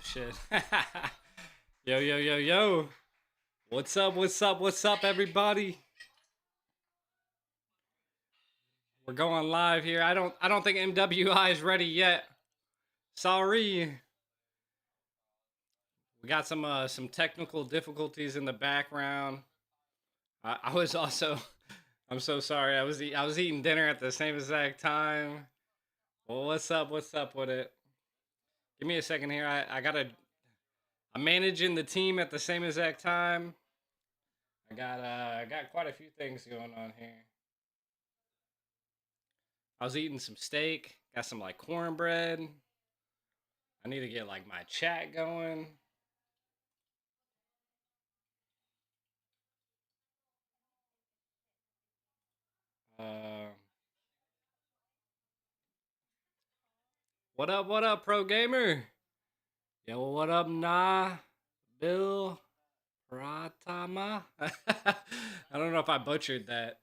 shit. Yo, yo, yo, yo. What's up? What's up? What's up, everybody? We're going live here. I don't think MWI is ready yet. Sorry. We got some technical difficulties in the background. I was also I'm so sorry. I was eating dinner at the same exact time. Well, what's up? What's up with it? Give me a second here. I'm managing the team at the same exact time. I got quite a few things going on here. I was eating some steak, got some like cornbread. I need to get like my chat going. Uh, what up, pro gamer? Yo, what up, Nah, Bill, Pratama? I don't know if I butchered that.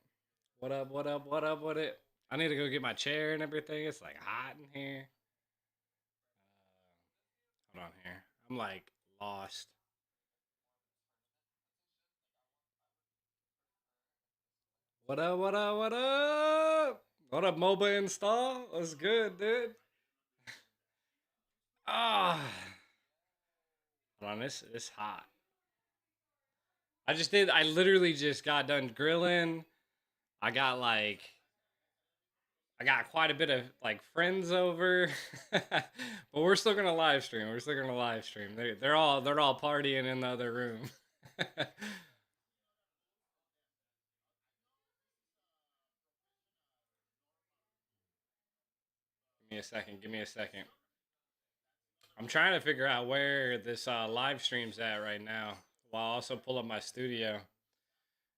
What up, what up, what up, what it? I need to go get my chair and everything. It's like hot in here. Hold on here. I'm like lost. What up, what up, what up? What up, MOBA install? What's good, dude? Ah, hold on, this hot. I literally just got done grilling. I got like, I got quite a bit of like friends over, but we're still gonna live stream. We're still gonna live stream. They're all partying in the other room. Give me a second. Give me a second. I'm trying to figure out where this live stream's at right now, while I also pull up my studio.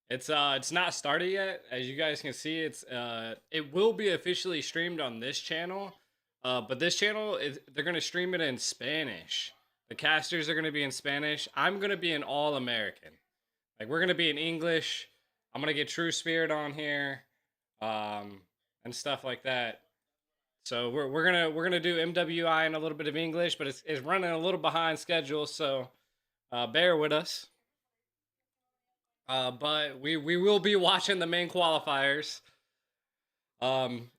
It's not started yet. As you guys can see, it will be officially streamed on this channel. But this channel is they're gonna stream it in Spanish. The casters are gonna be in Spanish. I'm gonna be an all American. Like we're gonna be in English. I'm gonna get True Spirit on here, and stuff like that. So we're gonna do MWI and a little bit of English, but it's running a little behind schedule. So bear with us. But we will be watching the main qualifiers. Um,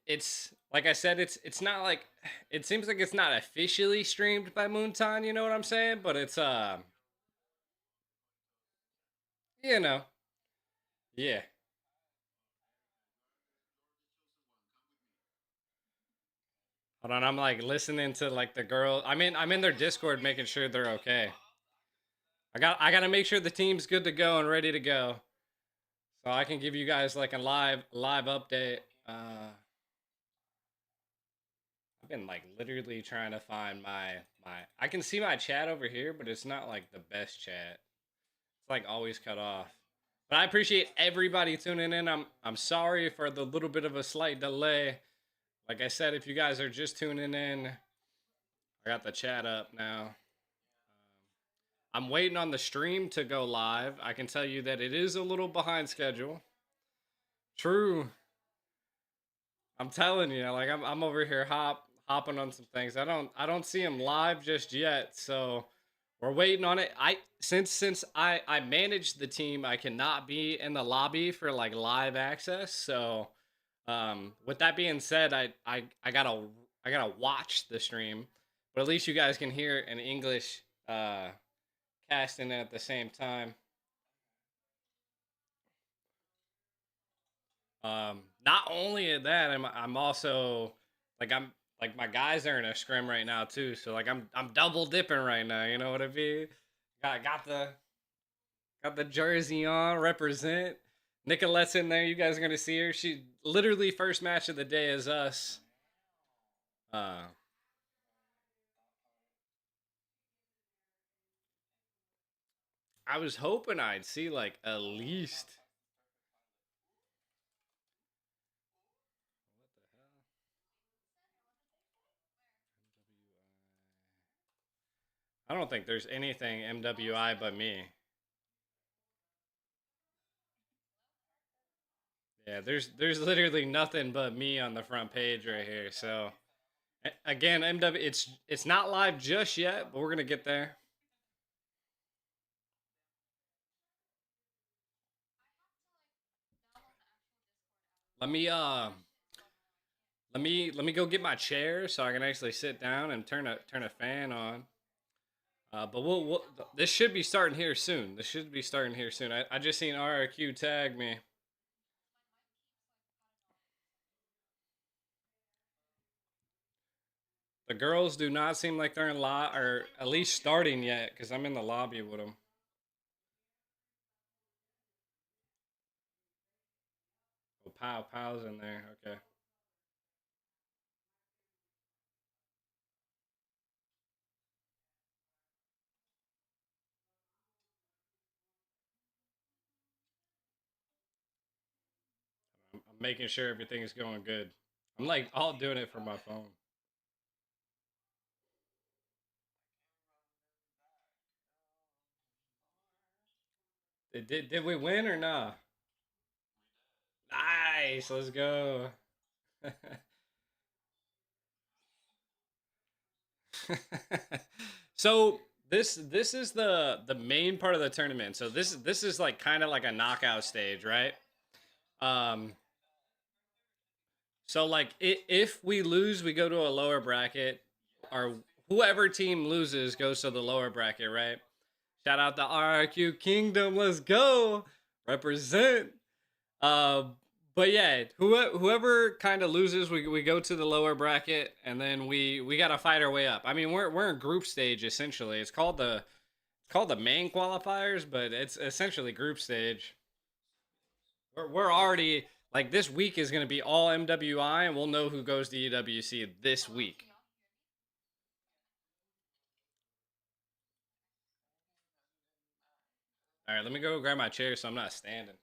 it's like I said, it's not like it seems like it's not officially streamed by Moonton. You know what I'm saying? But it's you know, yeah. Hold on, I'm like listening to like the girl. I'm in their Discord, making sure they're okay. I gotta make sure the team's good to go and ready to go, so I can give you guys like a live update. I've been like literally trying to find my I can see my chat over here, but it's not like the best chat. It's like always cut off. But I appreciate everybody tuning in. I'm sorry for the little bit of a slight delay. Like I said, if you guys are just tuning in, I got the chat up now. I'm waiting on the stream to go live. I can tell you that it is a little behind schedule. True. I'm telling you, like I'm over here hopping on some things. I don't see him live just yet, so we're waiting on it. Since I manage the team, I cannot be in the lobby for like live access. So with that being said, I gotta watch the stream, but at least you guys can hear an English casting at the same time. Not only that, I'm also I'm like my guys are in a scrim right now too, so like I'm double dipping right now. You know what I mean? Got the jersey on, represent. Nicolette's in there. You guys are gonna see her. She literally first match of the day is us. Uh, I was hoping I'd see like at least. What the hell? I don't think there's anything MWI but me. Yeah, there's literally nothing but me on the front page right here. So Again, MW, it's not live just yet, but we're gonna get there. Let me let me go get my chair so I can actually sit down and turn a fan on. But we'll this should be starting here soon. This should be starting here soon. I just seen RRQ tag me. The girls do not seem like they're in or at least starting yet, because I'm in the lobby with them. Oh, Pow's in there. Okay. I'm making sure everything is going good. I'm like all doing it from my phone. Did we win or not? Nice. Let's go. So this is the main part of the tournament. So this is like kind of like a knockout stage, right? Um, so like if we lose, we go to a lower bracket, or whoever team loses goes to the lower bracket, right? Shout out to RRQ Kingdom. Let's go represent. Uh, but yeah, whoever kind of loses, we go to the lower bracket, and then we gotta fight our way up. I mean, we're in group stage essentially. It's called the main qualifiers, but it's essentially group stage. We're already like this week is gonna be all MWI, and we'll know who goes to EWC this week. All right, let me go grab my chair so I'm not standing.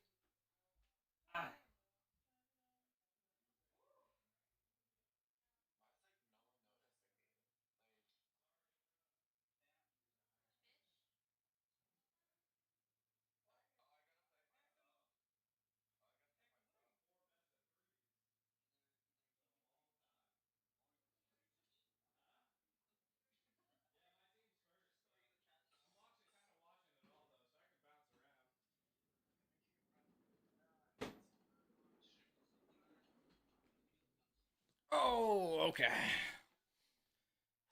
Oh, okay.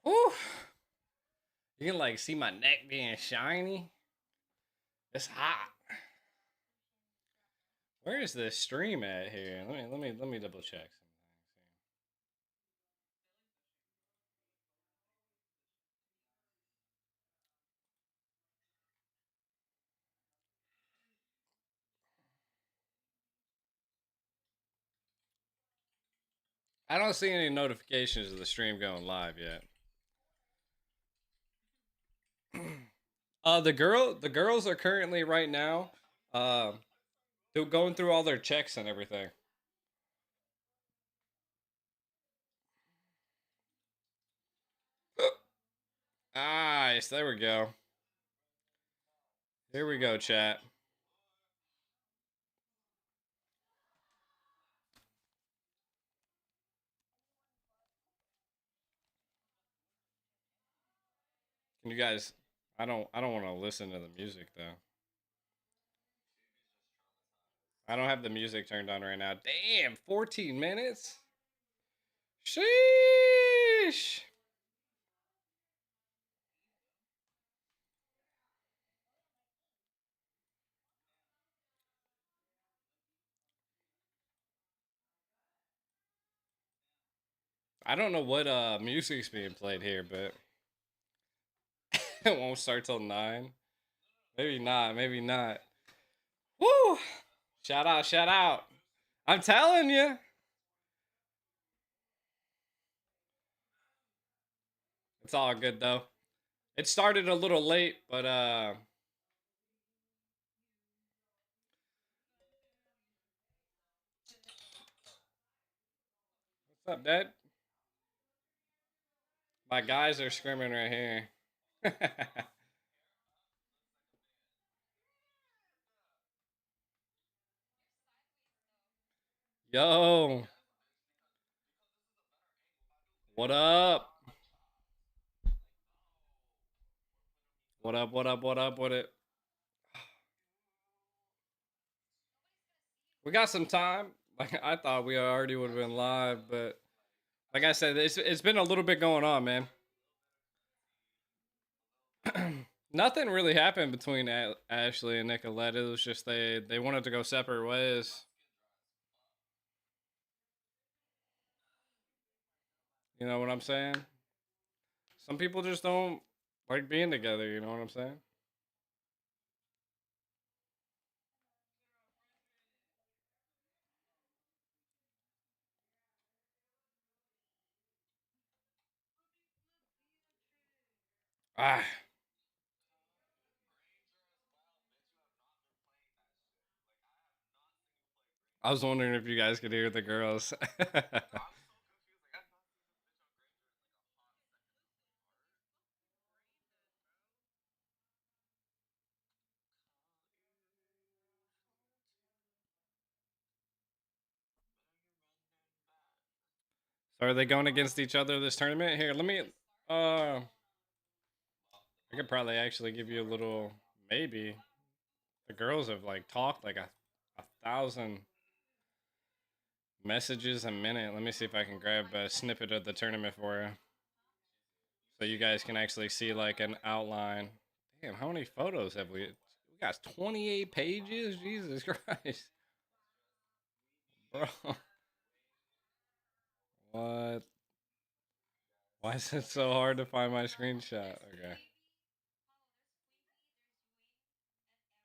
Whew. You can like see my neck being shiny. It's hot. Where is this stream at here? Let me double check something. I don't see any notifications of the stream going live yet. The girls are currently right now, uh, going through all their checks and everything. Nice, there we go. Here we go, chat. Can you guys? I don't want to listen to the music though. I don't have the music turned on right now. Damn, 14 minutes. Sheesh. I don't know what music's being played here, but it won't start till 9. Maybe not. Maybe not. Woo! Shout out! Shout out! I'm telling you. It's all good though. It started a little late, but what's up, Dad? My guys are screaming right here. Yo, What up? What up? What up? What up? What it? We got some time. Like I thought we already would have been live, but like I said, it's been a little bit going on, man. Nothing really happened between Ashley and Nicolette. It was just they wanted to go separate ways. You know what I'm saying? Some people just don't like being together. You know what I'm saying? Ah, I was wondering if you guys could hear the girls. So are they going against each other this tournament? Here, let me. Uh, I could probably actually give you a little. Maybe the girls have like talked like a thousand messages a minute. Let me see if I can grab a snippet of the tournament for you, so you guys can actually see like an outline. Damn, how many photos have we? We got 28 pages. Jesus Christ, bro. What? Why is it so hard to find my screenshot? Okay.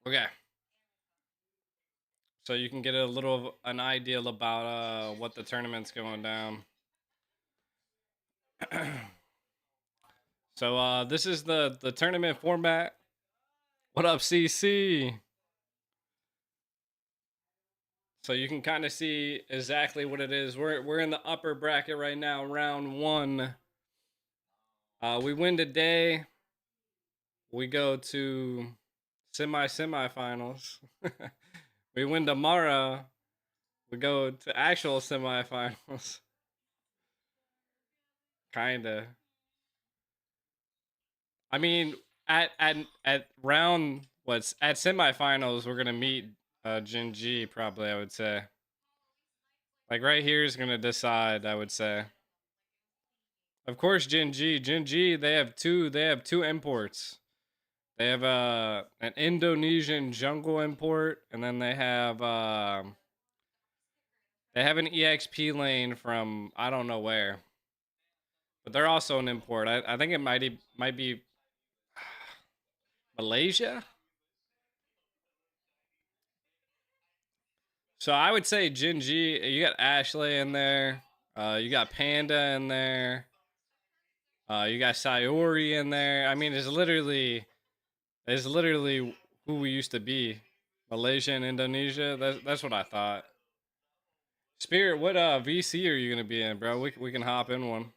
Okay. So you can get a little of an idea about what the tournament's going down. So this is the tournament format. What up, CC? So you can kind of see exactly what it is. We're in the upper bracket right now, round one. We win today. We go to semifinals. We win tomorrow. We go to actual semifinals. Kinda. I mean, at round what's at semifinals, we're gonna meet Jin G probably. I would say, like right here is gonna decide. I would say, of course, Jin G. Jin G. They have two. They have two imports. They have an Indonesian jungle import, and then they have an EXP lane from I don't know where, but they're also an import. I think it might be Malaysia. So I would say Jin G. You got Ashley in there. You got Panda in there. You got Sayori in there. I mean, it's literally who we used to be. Malaysia and Indonesia. That's what I thought. Spirit, what VC are you gonna be in, bro? We can hop in one.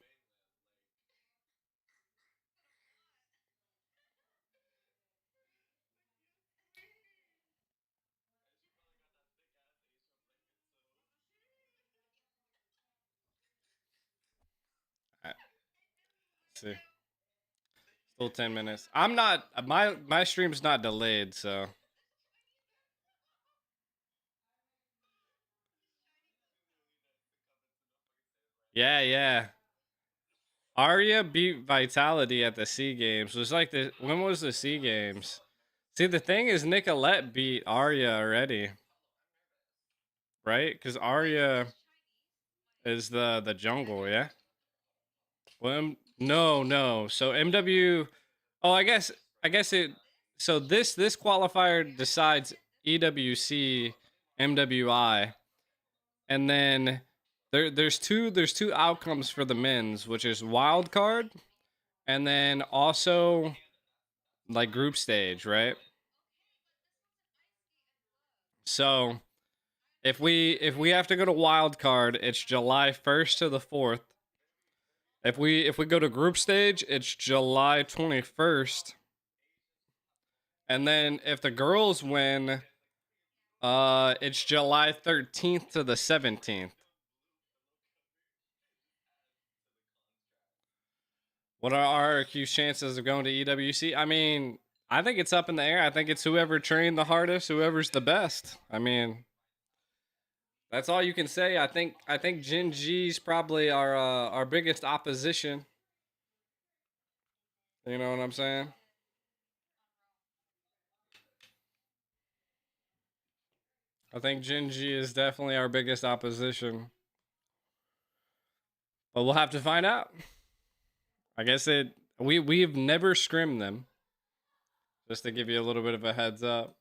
All right, see, still 10 minutes. I'm not my stream's not delayed, so yeah, yeah. Arya beat Vitality at the Sea Games. It was like the when was the Sea Games? See, the thing is, Nicolette beat Arya already, right? Because Arya is the jungle, yeah. Well, no, no. So MW. Oh, I guess it. So this qualifier decides EWC, MWI, and then there's two outcomes for the men's, which is wild card, and then also like group stage, right? So if we have to go to wild card, it's July 1st to the 4th. If we go to group stage, it's July 21st. And then if the girls win, it's July 13th to the 17th. What are RRQ's chances of going to EWC? I mean, I think it's up in the air. I think it's whoever trained the hardest, whoever's the best. I mean, that's all you can say. I think Gen G's probably our biggest opposition. You know what I'm saying? I think Gen G is definitely our biggest opposition. But we'll have to find out. I guess we've never scrimmed them. Just to give you a little bit of a heads up.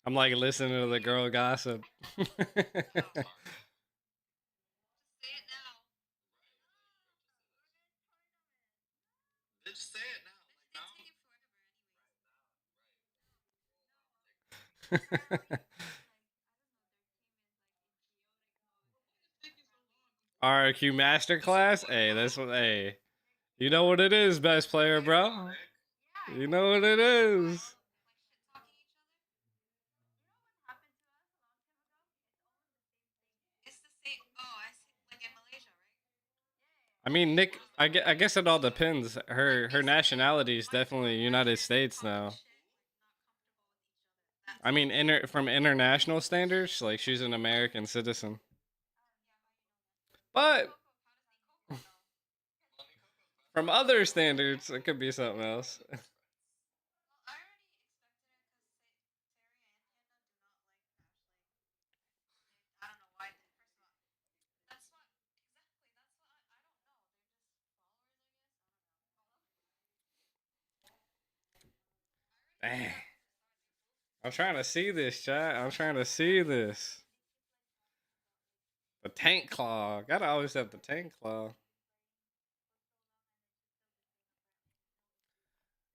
I'm like listening to the girl gossip. RQ Masterclass? Hey, this one, hey. You know what it is, best player, bro. You know what it is. I mean, Nick. I guess it all depends. Her nationality is definitely United States now. I mean, from international standards, like she's an American citizen. But from other standards, it could be something else. Dang. I'm trying to see this, chat. I'm trying to see this. The tank claw. Gotta always have the tank claw.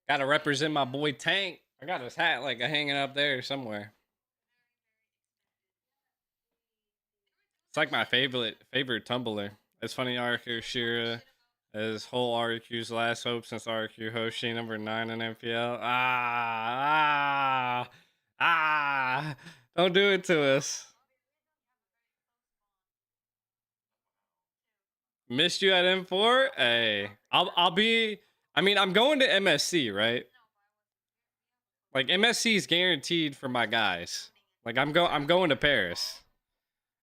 Gotta represent my boy Tank. I got his hat like hanging up there somewhere. It's like my favorite tumbler. It's funny, RQ Shira is whole RQ's last hope since RQ Hoshi number 9 in MPL. Don't do it to us. Missed you at M4? Hey. I'll be I mean, I'm going to MSC, right? Like MSC is guaranteed for my guys. Like I'm going to Paris.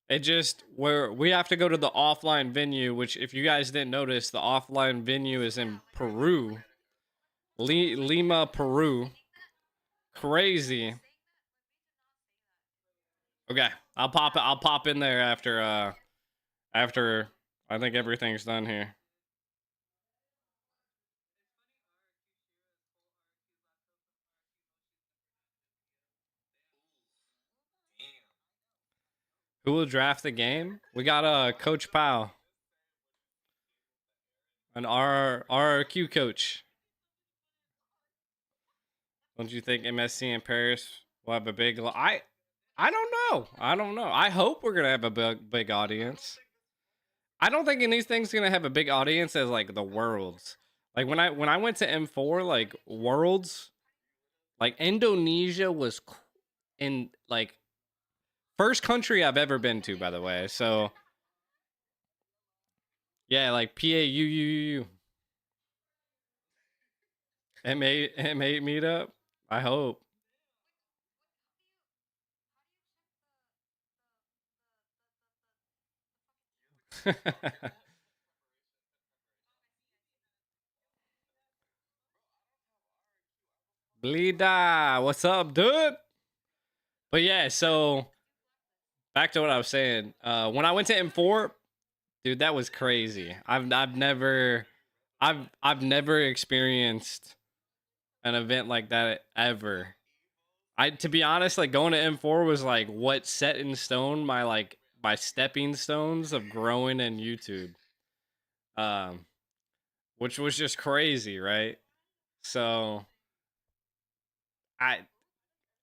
It just where we have to go to the offline venue, which if you guys didn't notice, the offline venue is in Peru, Lima, Peru. Crazy. Okay, I'll pop in there after I think everything's done here. Who will draft the game? We got Coach Powell, an RRQ coach. Don't you think MSC in Paris will have a big? I don't know. I don't know. I hope we're gonna have a big audience. I don't think anything's gonna have a big audience as like the worlds. Like when I went to M4, like worlds, like Indonesia was in like first country I've ever been to, by the way. So yeah, like PAUUU M8 meetup. I hope. Blida, what's up, dude? But yeah, so back to what I was saying. When I went to M4, dude, that was crazy. I've never experienced an event like that ever. I to be honest, like going to M4 was like what set in stone my stepping stones of growing in YouTube. Um, which was just crazy, right? So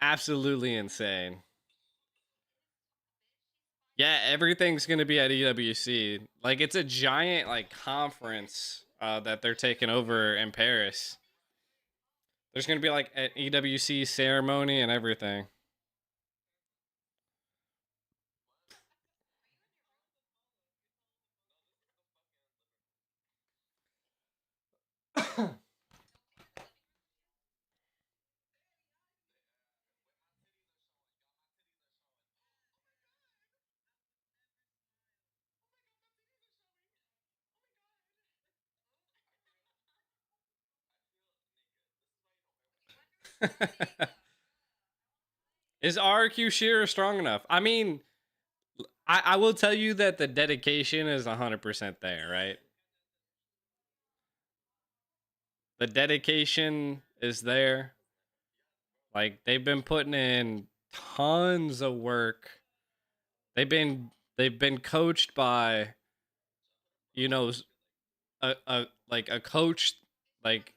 Absolutely insane. Yeah, everything's gonna be at EWC. Like it's a giant like conference that they're taking over in Paris. There's gonna be like an EWC ceremony and everything. Is RQ Shearer strong enough? I mean, I will tell you that the dedication is 100% there, right? The dedication is there. Like they've been putting in tons of work. They've been coached by, you know, a like a coach, like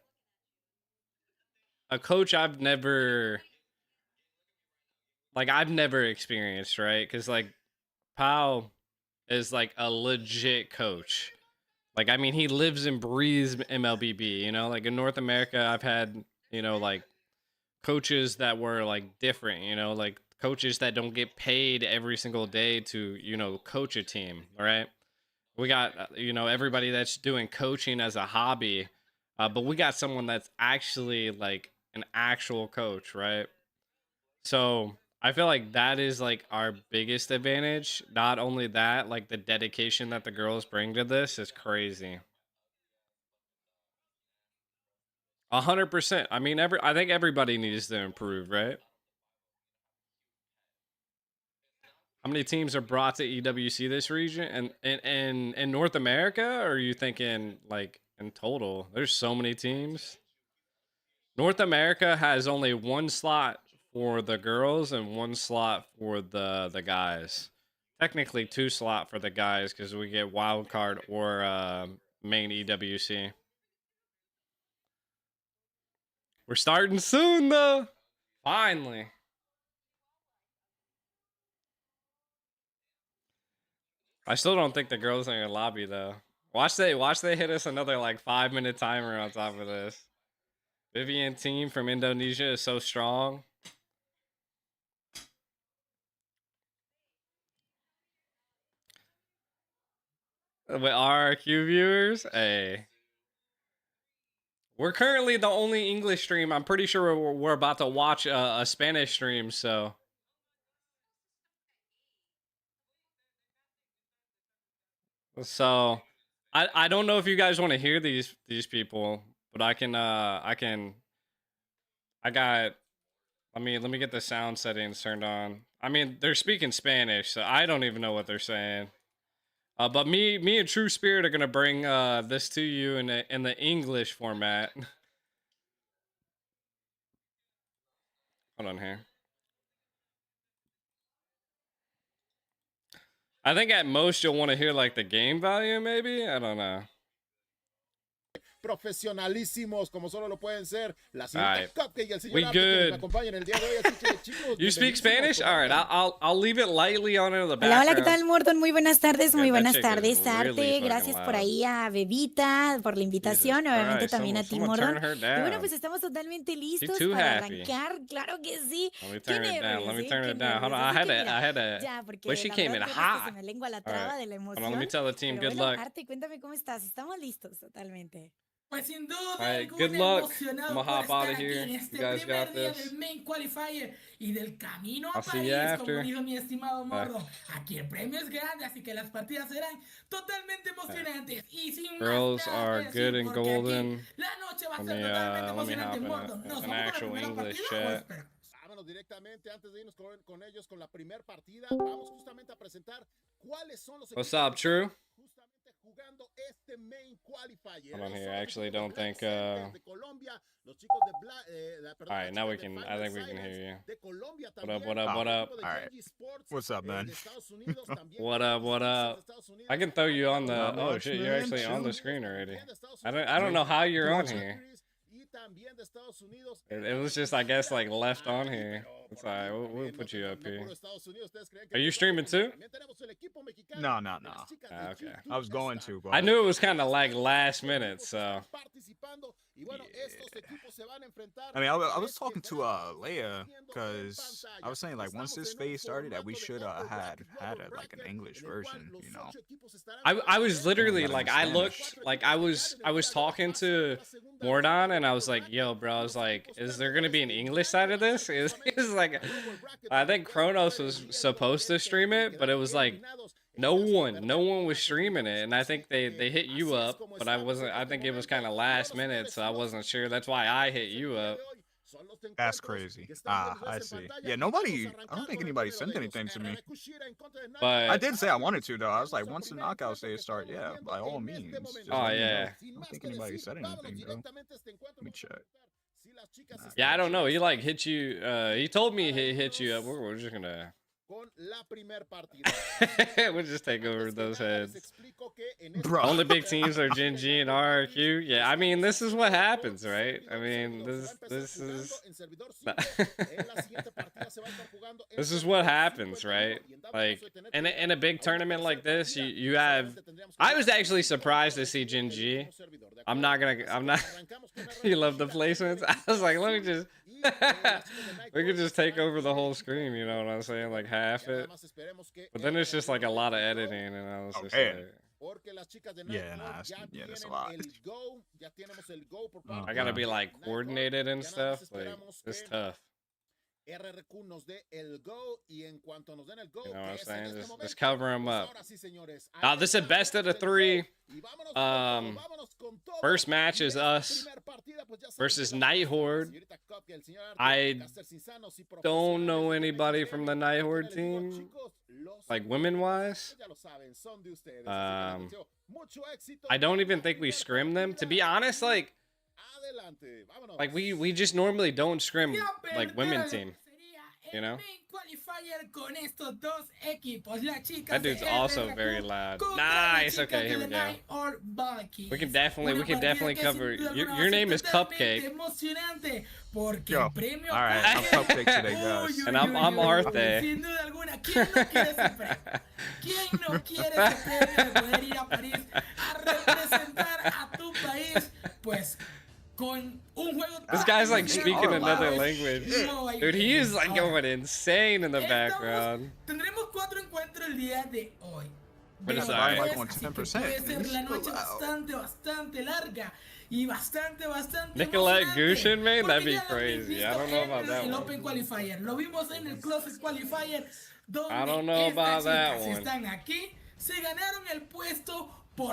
a coach I've never experienced, right? Because like Powell is like a legit coach. Like I mean, he lives and breathes MLBB. You know, like in North America, I've had, you know, like coaches that were like different. You know, like coaches that don't get paid every single day to, you know, coach a team. All right, we got you know, everybody that's doing coaching as a hobby, but we got someone that's actually like an actual coach, right? So I feel like that is like our biggest advantage. Not only that, like the dedication that the girls bring to this is crazy. 100%. I mean, I think everybody needs to improve, right? How many teams are brought to EWC this region and in North America? Or are you thinking like in total? There's so many teams. North America has only one slot for the girls and one slot for the guys. Technically, two slot for the guys because we get wild card or main EWC. We're starting soon though. Finally. I still don't think the girls are in your lobby though. Watch they hit us another like 5-minute timer on top of this. Vivian team from Indonesia is so strong. With RRQ viewers, hey. We're currently the only English stream. I'm pretty sure we're about to watch a Spanish stream, so. So, I don't know if you guys want to hear these people, but I got. Let me get the sound settings turned on. I mean, they're speaking Spanish, so I don't even know what they're saying. But me and True Spirit are gonna bring this to you in the English format. Hold on here. I think at most you'll want to hear like the game value, maybe. I don't know. Profesionalísimos como solo lo pueden ser la señorita Cupcake y el señor Arte que nos acompañan el día de hoy. Así que, chicos, you speak Spanish? All right, I'll leave it lightly on in the background. Hola, hola, ¿qué tal, Morton? Muy buenas tardes, muy buenas tardes, Arte. Gracias por ahí a Bebita por la invitación, obviamente también a ti, Morton. Y bueno, pues estamos totalmente listos para arrancar, claro que sí. Let me turn it down. Hold on, I had a. Ya, porque she came in hot. se me lengua la traba de la emoción. Hold on, let me tell the team Pero good bueno, luck. Arte, cuéntame cómo estás. Estamos listos totalmente. Pues sin duda, right, good luck. I'm gonna hop out of here. You guys got this. Del main qualifier y del camino a I'll see you París, after. como dijo mi estimado Mordo. Aquí el premio es grande, así que las partidas serán totalmente emocionantes. Y sin Girls más nada are que decir, good and porque golden. la noche va a Let ser me totalmente emocionante, hop Mordo. in ¿Nos an vamos a la actual primera English partida o chat. esperamos? Vámonos directamente antes de irnos con ellos con la primera partida. Vamos justamente a presentar cuáles son los What's up, True? Justamente jugando este main qualifier. Hold on here. I actually don't think. De Colombia, los chicos de All right, now we can. I think we can hear you. De Colombia What up? What up? What up? All right. What's up, man? What up? What up? I can throw you on the. Oh shit! You're actually on the screen already. I don't know how you're on here. It was just, I guess, like left on here. It's alright. We'll put you up here. Are you streaming too? No. Okay. I was going to, but I knew it was kind of like last minute, so. Yeah. I mean, I was talking to Leia because I was saying like once this phase started that we should had like an English version, you know. I was literally like, I looked like I was talking to Mordon and I was like, yo bro, I was like, is there gonna be an English side of this? Is like, I think Kronos was supposed to stream it, but it was like no one was streaming it, and I think they hit you up, but I think it was kind of last minute, so I wasn't sure. That's why I hit you up. That's crazy. I see. Yeah, I don't think anybody sent anything to me. But I did say I wanted to, though. I was like, once the knockout stage start, yeah, by all means. Oh, yeah. I don't think anybody said anything, bro. Let me check. Yeah, I don't know. He like hit you. He told me he hit you up. We're just gonna. We'll just take over those heads. Bro. Only big teams are Gen G and RRQ. Yeah, I mean, this is what happens, right? I mean, this is this is what happens, right? Like in a big tournament like this, you have. I was actually surprised to see Gen G. I'm not. You love the placements. I was like, let me just. We could just take over the whole screen, you know what I'm saying? Like half it. But then it's just like a lot of editing, and I was just like. Yeah, that's a lot. I gotta be like coordinated and stuff. Like, it's tough. You know what I'm saying? Just cover them up. This is best of the 3. First match is us versus Night Horde. I don't know anybody from the Night Horde team, like women-wise. I don't even think we scrim them. To be honest, like we just normally don't scrim like women team, you know. That dude's also very loud. Nice. Okay, here we go. We can definitely cover. Your name is Cupcake. Yo, all right, I'm Cupcake today, guys. And I'm Arthe. This guy's like speaking another language. Dude, he is like going insane in the background. But it's alright. Like on 10%. Nicolette Gushin, man? That'd be crazy. I don't know about that one. I don't know about that one.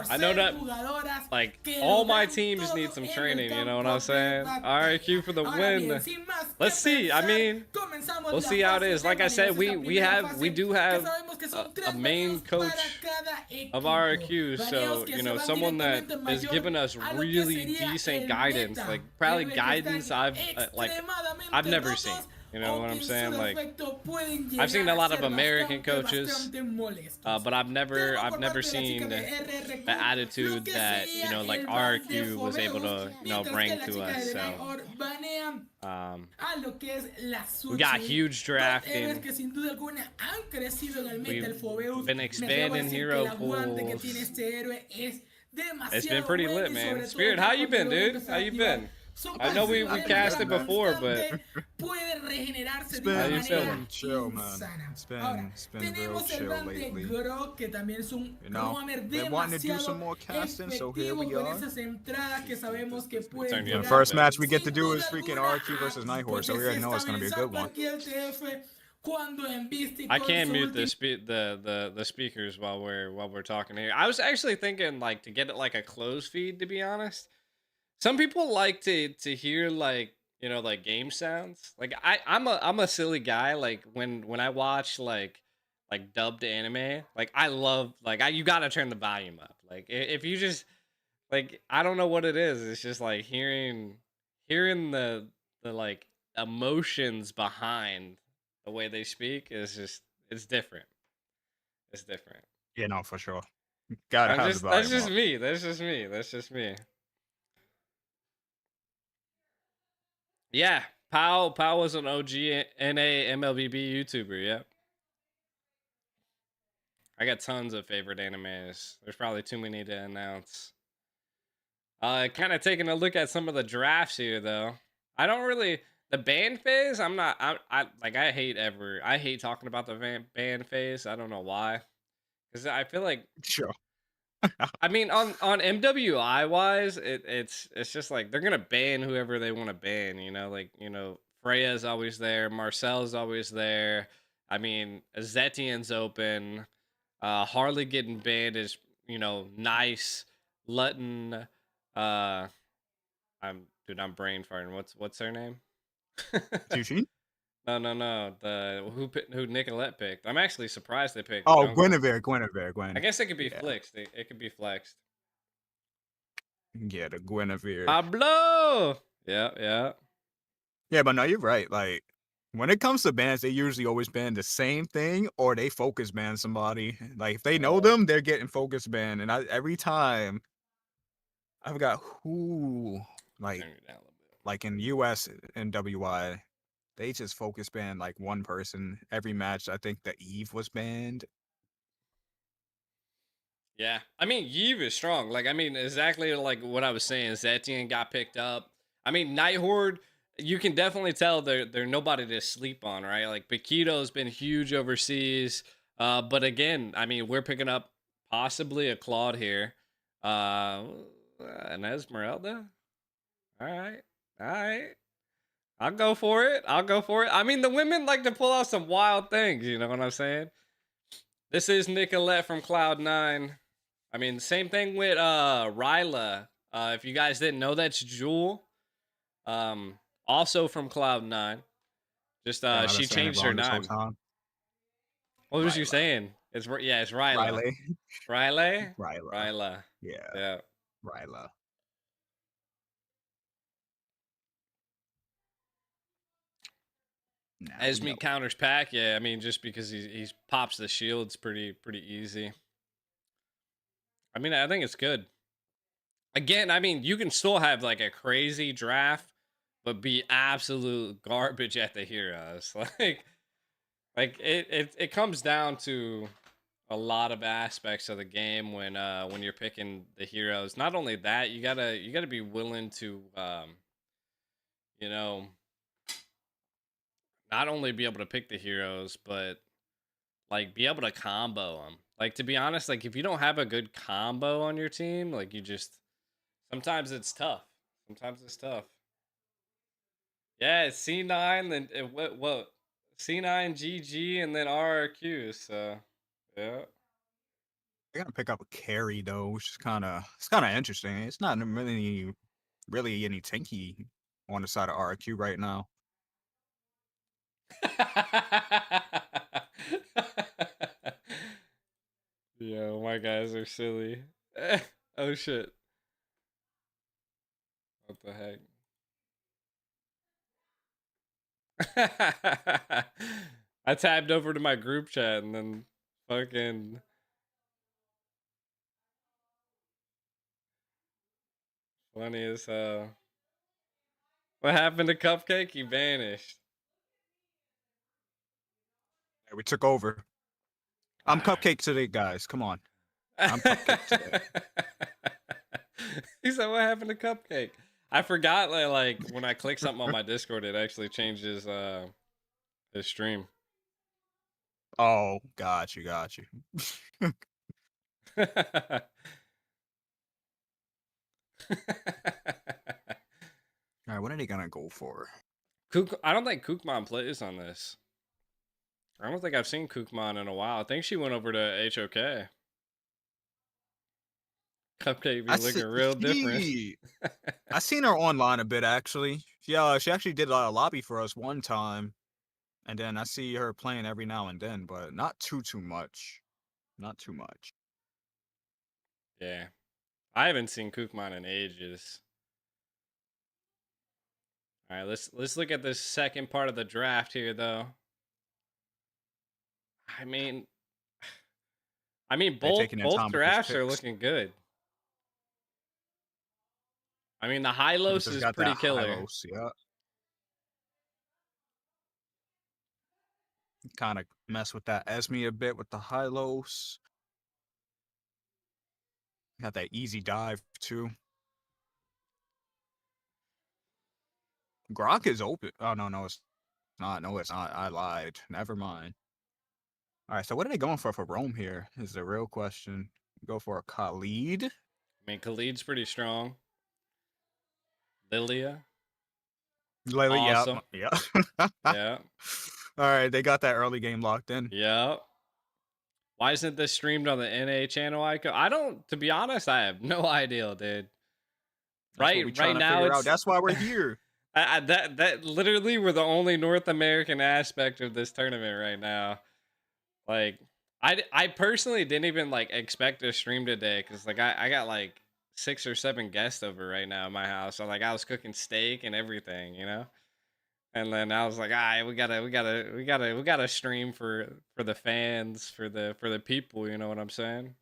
I know that, like, all my teams need some training, you know what I'm saying? RRQ for the win. Let's see. I mean, we'll see how it is. Like I said, we do have a main coach of RRQ, so, you know, someone that has given us really decent guidance, like, probably guidance I've never seen. You know what I'm saying? Like, I've seen a lot of American coaches, but I've never seen the attitude that, you know, like RQ was able to, you know, bring to us. So, we got huge drafting. We've been expanding hero pools. It's been pretty lit, man. Spirit, how you been, dude? How you been? I know we cast it before, but it's been chill, man. It's been real chill lately. You know, they're wanting to do some more casting, so here we are. The first match we get to do is freaking RQ versus Night Horde, so we already know it's gonna be a good one. I can't mute the speakers while we're talking here. I was actually thinking like to get it like a closed feed, to be honest. Some people like to hear like, you know, like game sounds. Like I'm a silly guy. Like when I watch like dubbed anime, like I love you gotta turn the volume up. Like if you just like, I don't know what it is. It's just like hearing the like emotions behind the way they speak is just, it's different. It's different. Yeah, no, for sure. Gotta have the volume That's just me. Yeah, Powell was an OG NA MLBB YouTuber. Yep. I got tons of favorite animes. There's probably too many to announce. Kind of taking a look at some of the drafts here, though. I don't really the ban phase. I hate talking about the ban phase. I don't know why, because I feel like Sure. I mean on MWI wise, it's just like they're gonna ban whoever they want to ban. Freya's always there, Marcel's always there. I mean, Zetian's open. Harley getting banned is nice. Lutton, I'm brain farting. What's her name? Eugene? No. Who Nicolette picked. I'm actually surprised they picked. Oh, Jungle. Gwen. I guess it could be flexed. It could be flexed. Yeah, the Guinevere. Pablo. Yeah. Yeah, but no, you're right. Like, when it comes to bans, they usually always ban the same thing, or they focus ban somebody. Like, if they know them, they're getting focus banned. And every time, I forgot who, like in US and WI, they just focus ban like one person every match. I think the Eve was banned. Yeah, I mean, Yves is strong. Like, I mean, exactly like what I was saying. Zetian got picked up. I mean, Night Horde, you can definitely tell they're nobody to sleep on, right? Like, Paquito's been huge overseas. But again, I mean, we're picking up possibly a Claude here. An Esmeralda. All right. I'll go for it. I mean, the women like to pull out some wild things. You know what I'm saying? This is Nicolette from Cloud9. I mean, same thing with Ryla. If you guys didn't know, that's Jewel. Also from Cloud9. Just she changed her name. What was you saying? It's Ryla. Ryla. Yeah. Ryla. Esme counters Pac. Yeah, I mean, just because he pops the shields pretty easy. I mean, I think it's good. Again, I mean, you can still have like a crazy draft, but be absolute garbage at the heroes. Like it comes down to a lot of aspects of the game when you're picking the heroes. Not only that, you gotta be willing to not only be able to pick the heroes, but like be able to combo them. Like, to be honest, like if you don't have a good combo on your team, like sometimes it's tough. Yeah, it's C9, then what? C9, GG, and then RRQ. So yeah. I gotta pick up a carry though, which is kind of interesting. It's not really any tanky on the side of RRQ right now. Yo, my guys are silly. Oh shit. What the heck? I tabbed over to my group chat and then fucking funny as hell. What happened to Cupcake? He vanished. Yeah, we took over. I'm Cupcake today, guys. Come on. I'm Cupcake today. He said, "What happened to Cupcake?" I forgot. Like when I click something on my Discord, it actually changes his stream. Oh, got you. All right, what are they gonna go for? I don't think Kookmon plays on this. I don't think I've seen Kookmon in a while. I think she went over to HOK. Cupcake be looking real different. I seen her online a bit actually. She actually did a lobby for us one time, and then I see her playing every now and then, but not too much. Not too much. Yeah, I haven't seen Kookmon in ages. All right, let's look at this second part of the draft here, though. I mean, both drafts are looking good. I mean, the Hylos is pretty killer. Hylos, yeah. kind of mess with that Esme a bit with the high-lows. Got that easy dive, too. Grok is open. Oh, no, it's not. No, it's not. I lied. Never mind. All right, so what are they going for Rome here is the real question. Go for a Khalid. I mean, Khalid's pretty strong. Lilia. Lily, awesome. Yeah. Yeah. All right, they got that early game locked in. Yeah. Why isn't this streamed on the NA channel? I don't, to be honest, I have no idea, dude. Right now, it's that's why we're here. that literally we're the only North American aspect of this tournament right now. Like, I personally didn't even like expect to stream today because like I got like 6 or 7 guests over right now in my house. So like I was cooking steak and everything, you know. And then I was like, we gotta stream for the fans, for the people. You know what I'm saying?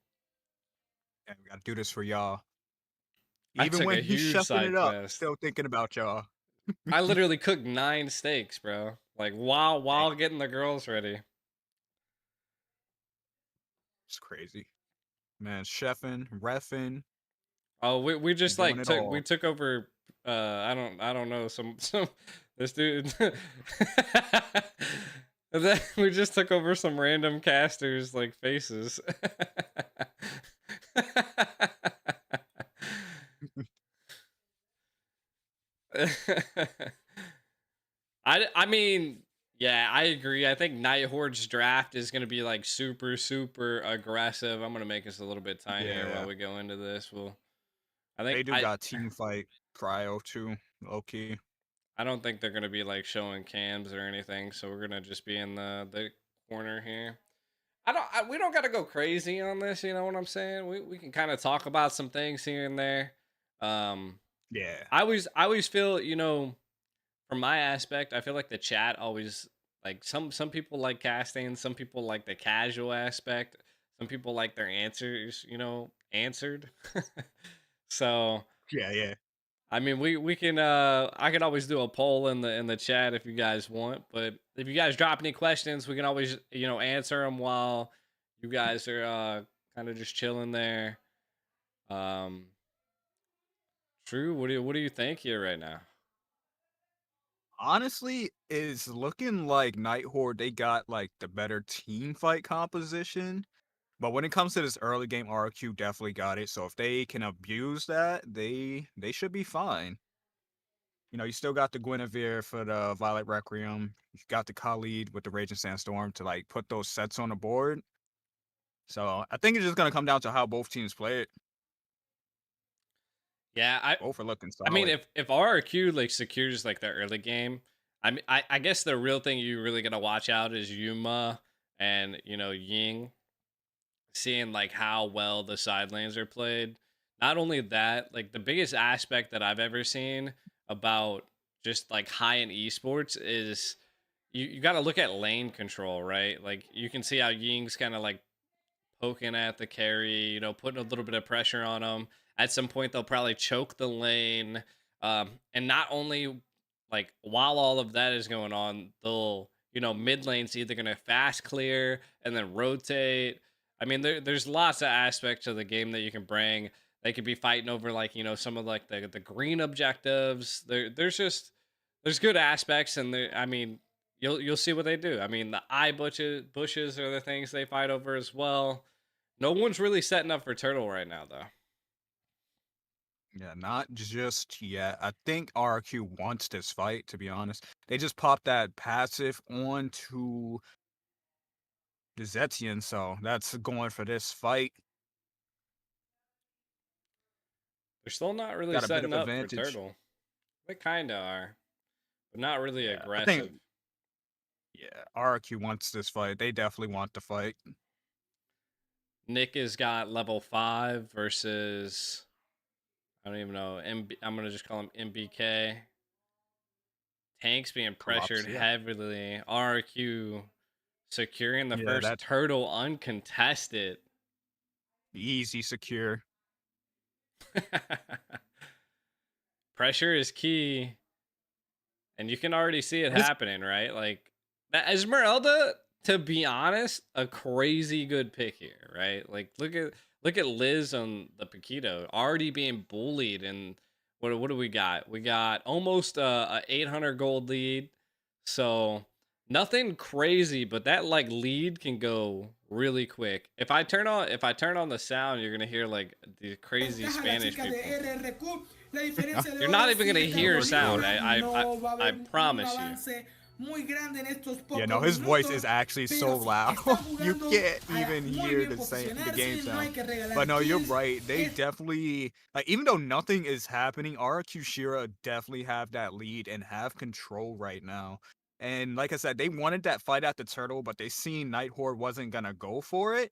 And we gotta do this for y'all. I Even took when a he's huge chefing side it up, quest. still thinking about y'all. I literally cooked 9 steaks, bro. Like while getting the girls ready. It's crazy, man. Chefing, reffing. Oh, we just doing like it all. we took over. I don't know some this dude. And then we just took over some random casters like faces. I mean, yeah, I agree. I think Night Horde's draft is gonna be like super aggressive. I'm gonna make us a little bit tinier while we go into this. I think they do got team fight cryo too, low key. I don't think they're gonna be like showing cams or anything, so we're gonna just be in the corner here. We don't gotta go crazy on this, you know what I'm saying? We can kind of talk about some things here and there. Yeah. I always feel, you know, from my aspect, I feel like the chat always like some people like casting, some people like the casual aspect, some people like their answers, you know, answered. So yeah. I mean, we can I can always do a poll in the chat if you guys want, but if you guys drop any questions, we can always, you know, answer them while you guys are kind of just chilling there. True, what do you think here right now? Honestly, it's looking like Night Horde, they got like the better team fight composition. But when it comes to this early game, RQ definitely got it. So if they can abuse that, they should be fine. You know, you still got the Guinevere for the Violet Requiem. You got the Khalid with the Raging Sandstorm to like put those sets on the board. So I think it's just gonna come down to how both teams play it. Yeah, both are looking solid. I mean, if RRQ like secures like the early game, I guess the real thing you really gotta watch out is Yuma and, you know, Ying, seeing like how well the side lanes are played. Not only that, like the biggest aspect that I've ever seen about just like high-end esports is you got to look at lane control, right? Like you can see how Ying's kind of like poking at the carry, you know, putting a little bit of pressure on them. At some point, they'll probably choke the lane. And not only like while all of that is going on, they'll, you know, mid lane's either going to fast clear and then rotate. I mean, there's lots of aspects of the game that you can bring. They could be fighting over like, you know, some of like the green objectives. There's good aspects, and I mean, you'll see what they do. I mean, the eye bushes are the things they fight over as well. No one's really setting up for Turtle right now, though. Yeah, not just yet. I think RQ wants this fight, to be honest. They just popped that passive on to the Zetian, so that's going for this fight. They're still not really setting up for Turtle. They kind of are, but not really aggressive. Yeah, RQ wants this fight. They definitely want the fight. Nick has got level 5 versus, I don't even know, I'm going to just call him MBK. Tank's being pressured heavily. RQ securing the first Turtle uncontested. Easy secure. Pressure is key. And you can already see it happening, right? Like, Esmeralda, to be honest, a crazy good pick here, right? Like look at Liz on the Paquito already being bullied, and what do we got? We got almost a 800 gold lead, so nothing crazy, but that like lead can go really quick. If I turn on the sound, you're gonna hear like the crazy Spanish people. You're not even gonna hear sound. I promise you. Yeah, no, his voice is actually so loud. You can't even hear the game sound. But no, you're right. They definitely, like, even though nothing is happening, RQ Shira definitely have that lead and have control right now. And like I said, they wanted that fight at the turtle, but they seen Night Horde wasn't gonna go for it.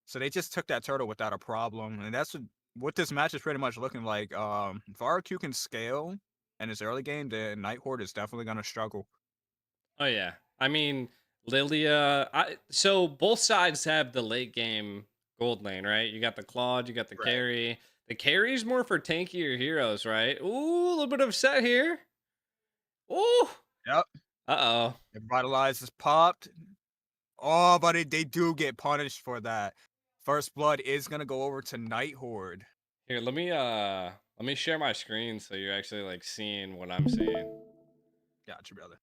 So they just took that turtle without a problem. And that's what this match is pretty much looking like. If RQ can scale in his early game, then Night Horde is definitely gonna struggle. Oh yeah, I mean Lilia. So both sides have the late game gold lane, right? You got the Claude, you got the carry. The carry's more for tankier heroes, right? Ooh, a little bit of set here. Ooh. Yep. Uh-oh. Revitalize is popped. Oh, but they do get punished for that. First blood is gonna go over to Night Horde. Here, let me share my screen so you're actually like seeing what I'm seeing. Gotcha, brother.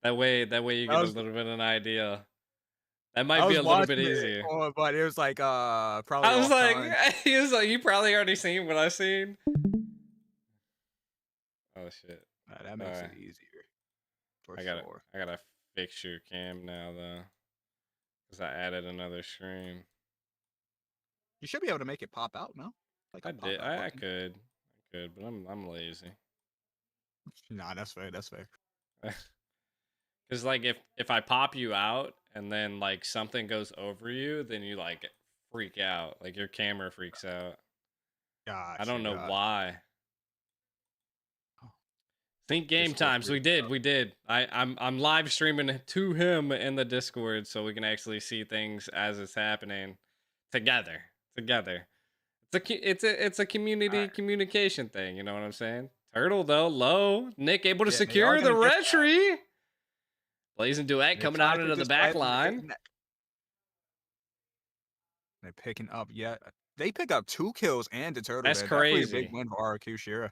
that way you get a little bit of an idea. That might be a little bit easier. But it was like probably. I was like, he was like, you probably already seen what I seen. Oh shit. That makes it easier. For I gotta fix your cam now though, because I added another screen. You should be able to make it pop out, no? Like I could, but I'm lazy. Nah, that's fair. That's fair. Because like if I pop you out and then like something goes over you, then you like freak out. Like your camera freaks out. Gotcha, I don't know why. Think game times. We did. I'm live streaming to him in the Discord so we can actually see things as it's happening together. It's a community communication thing. You know what I'm saying? Turtle though low. Nick able to secure the retry. Blazing Duet coming out into the back line. They're picking up yet. They pick up 2 kills and the turtle. That's crazy. Definitely a big win for RQ Shira.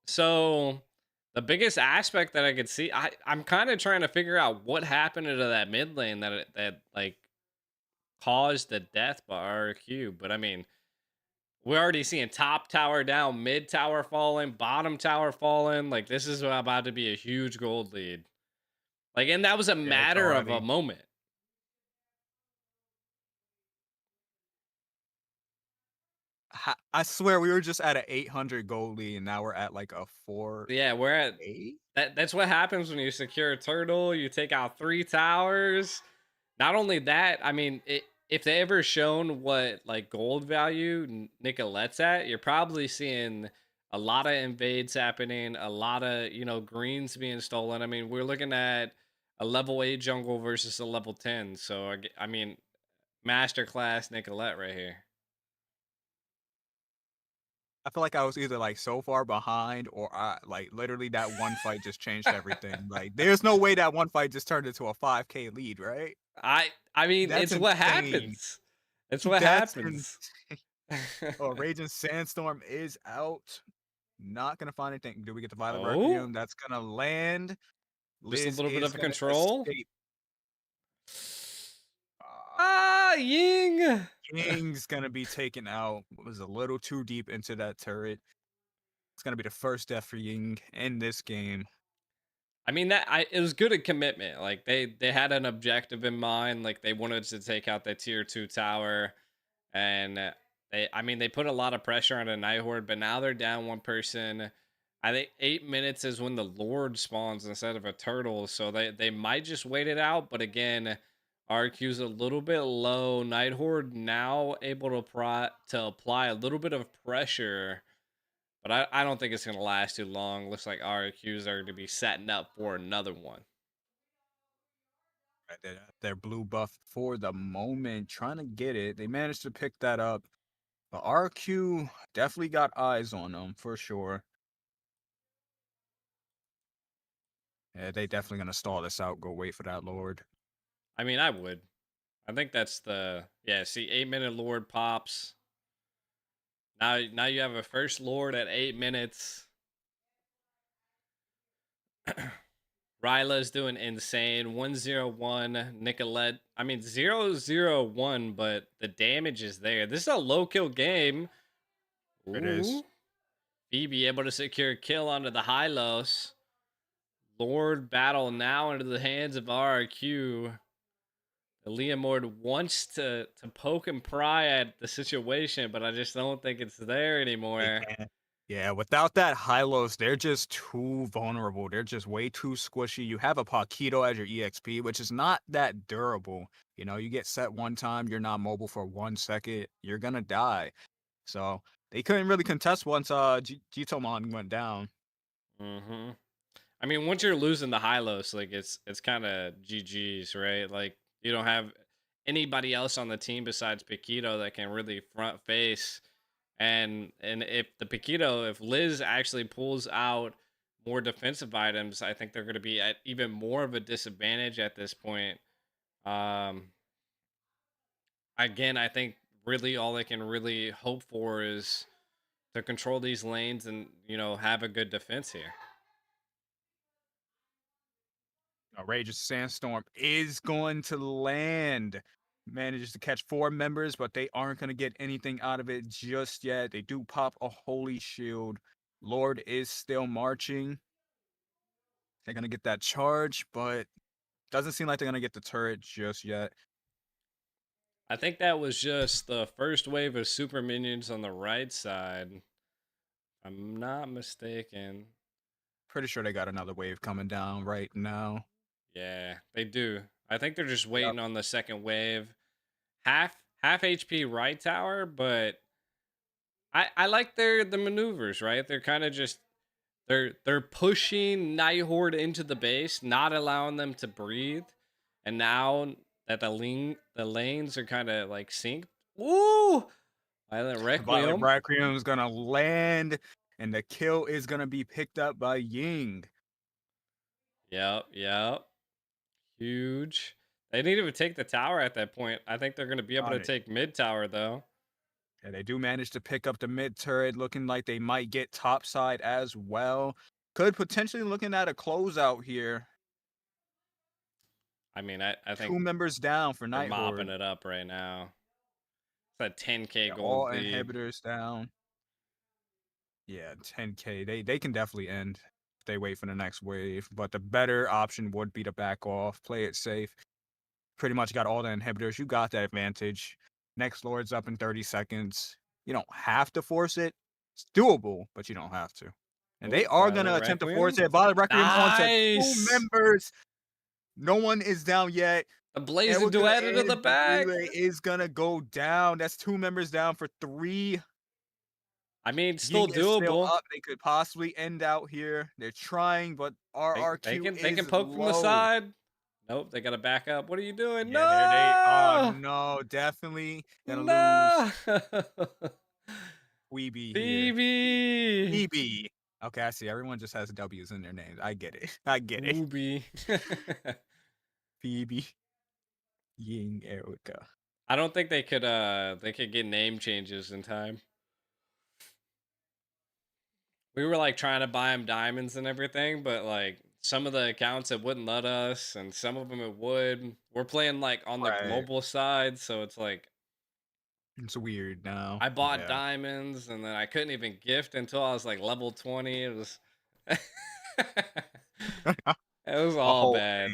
So the biggest aspect that I could see, I'm kind of trying to figure out what happened to that mid lane that like caused the death by RQ. But I mean, we're already seeing top tower down, mid tower falling, bottom tower falling. Like this is about to be a huge gold lead. Like, and that was a matter of a moment. I swear we were just at an 800 gold lead and now we're at like a 4. Yeah, we're at 8? That's what happens when you secure a turtle. You take out 3 towers. Not only that, I mean, if they ever shown what like gold value Nicolette's at, you're probably seeing a lot of invades happening, a lot of, you know, greens being stolen. I mean, we're looking at a level 8 jungle versus a level 10. So, I mean, masterclass Nicolette right here. I feel like I was either like so far behind or like literally that one fight just changed everything. Like there's no way that one fight just turned into a 5K lead, right? I mean, that's it's what happens. It's what happens. Oh, Raging Sandstorm is out. Not gonna find anything. Do we get the Violet Requiem? That's gonna land. Just a little bit of control. Escape. Ying. Ying's gonna be taken out. Was a little too deep into that turret. It's gonna be the first death for Ying in this game. I mean, it was good at commitment. Like they had an objective in mind. Like they wanted to take out that tier 2 tower, and they put a lot of pressure on a Night Horde. But now they're down one person. I think 8 minutes is when the Lord spawns instead of a turtle, so they might just wait it out. But again, RQ's a little bit low. Night Horde now able to apply a little bit of pressure, but I don't think it's going to last too long. Looks like RQs are going to be setting up for another one. Right, they're blue buff for the moment, trying to get it. They managed to pick that up, but RQ definitely got eyes on them for sure. Yeah, they definitely gonna stall this out. Go wait for that Lord. I mean, I would. I think that's the see 8-minute Lord pops. Now you have a first Lord at 8 minutes. Ryla's doing insane. 101. Nicolette. I mean 0-0-1, but the damage is there. This is a low kill game. Ooh. It is. Phoebe able to secure a kill onto the Hylos. Lord battle now into the hands of RRQ. The Leomord wants to poke and pry at the situation, but I just don't think it's there anymore. Yeah, without that Hylos, they're just too vulnerable. They're just way too squishy. You have a Paquito as your EXP, which is not that durable. You know, you get set one time, you're not mobile for 1 second, you're gonna die. So they couldn't really contest once Jitomon went down. Mm-hmm. I mean, once you're losing the Hylos, like it's kind of GG's, right? Like you don't have anybody else on the team besides Paquito that can really front face. And if the Paquito, if Liz actually pulls out more defensive items, I think they're going to be at even more of a disadvantage at this point. Again, I think really all they can really hope for is to control these lanes and, you know, have a good defense here. Outrageous Sandstorm is going to land. Manages to catch 4 members, but they aren't going to get anything out of it just yet. They do pop a Holy Shield. Lord is still marching. They're going to get that charge, but doesn't seem like they're going to get the turret just yet. I think that was just the first wave of super minions on the right side. If I'm not mistaken. Pretty sure they got another wave coming down right now. Yeah, they do. I think they're just waiting on the second wave. Half HP right tower, but I like the maneuvers, right? They're kind of just they're pushing Night Horde into the base, not allowing them to breathe. And now that the lanes are kind of like synced. Woo! Violent Requiem. Violent Requiem is gonna land, and the kill is gonna be picked up by Ying. Yep. Huge. They need to take the tower at that point. I think they're going to be able to take mid tower, though. Yeah, they do manage to pick up the mid turret, looking like they might get top side as well. Could potentially looking at a closeout here. I mean, I think 2 members down for Night Horde. Mopping it up right now. It's a 10K gold all lead. Inhibitors down. Yeah, 10K. They can definitely end if they wait for the next wave. But the better option would be to back off, play it safe. Pretty much got all the inhibitors. You got that advantage. Next Lord's up in 30 seconds. You don't have to force it. It's doable, but you don't have to. And they are going to attempt to force it. Violent Requiem onto 2 members. No one is down yet. The Blazing Duet into the back. Is going to go down. That's 2 members down for 3. I mean, still doable. Still up. They could possibly end out here. They're trying, but RRQ they can poke from the side. Nope, they gotta back up. What are you doing? Yeah, no, no, definitely gonna lose. Phoebe. Okay, I see. Everyone just has W's in their names. I get it. Phoebe. Phoebe. Ying, Erica. I don't think they could get name changes in time. We were like trying to buy them diamonds and everything, but like some of the accounts it wouldn't let us, and some of them it would. We're playing like on the global side, so it's like it's weird now. I bought diamonds, and then I couldn't even gift until I was like level 20. It was it was all bad.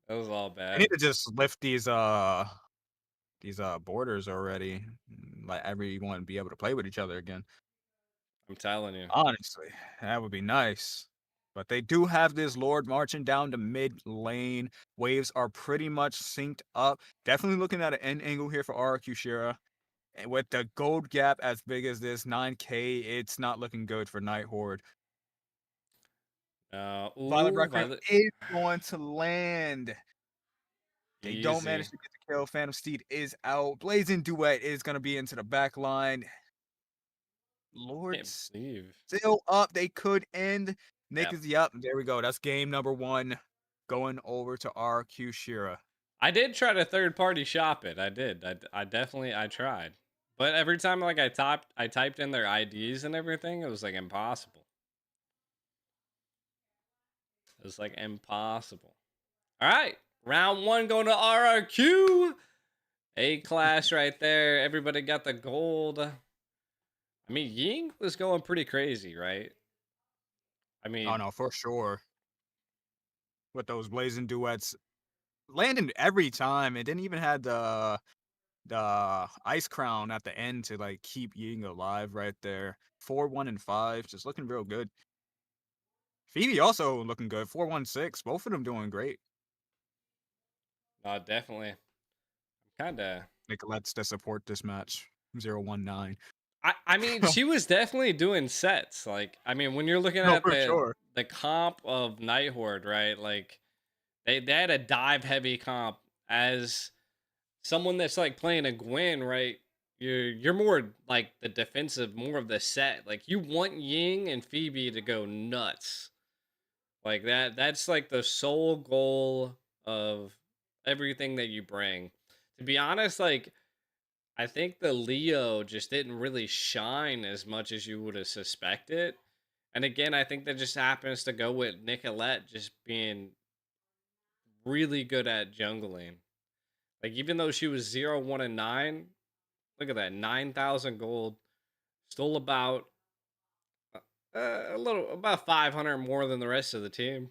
It was all bad. I need to just lift these borders already. Let everyone be able to play with each other again. I'm telling you. Honestly, that would be nice. But they do have this Lord marching down to mid lane. Waves are pretty much synced up. Definitely looking at an end angle here for RRQ Shira. And with the gold gap as big as this, 9K, it's not looking good for Night Horde. Violent Requiem is going to land. They don't manage to get the kill. Phantom Steed is out. Blazing Duet is going to be into the back line. Lord still up. They could end. Nick is up. There we go. That's game number 1. going over to RQ Shira. I did try to third-party shop it. I did. I definitely tried. But every time like I typed in their IDs and everything, it was like impossible. It was like impossible. All right. Round 1 going to RRQ. A class right there. Everybody got the gold. I mean, Ying was going pretty crazy, right? I mean, oh no, for sure. With those blazing duets, landing every time. It didn't even have the ice crown at the end to like keep Ying alive right there. 4-1 and 5, just looking real good. Phoebe also looking good. 4-1-6. Both of them doing great. definitely. Kind of. Nicolette's to support this match. 0-1-9. I mean, she was definitely doing sets. Like, I mean, when you're looking at the comp of Night Horde, right? Like, they had a dive heavy comp. As someone that's like playing a Gwen, right? You're more like the defensive, more of the set. Like, you want Ying and Phoebe to go nuts. Like that's like the sole goal of everything that you bring. To be honest, like, I think the Leo just didn't really shine as much as you would have suspected. And again, I think that just happens to go with Nicolette just being really good at jungling. Like, even though she was 0-1-9, look at that, 9,000 gold, still about about 500 more than the rest of the team.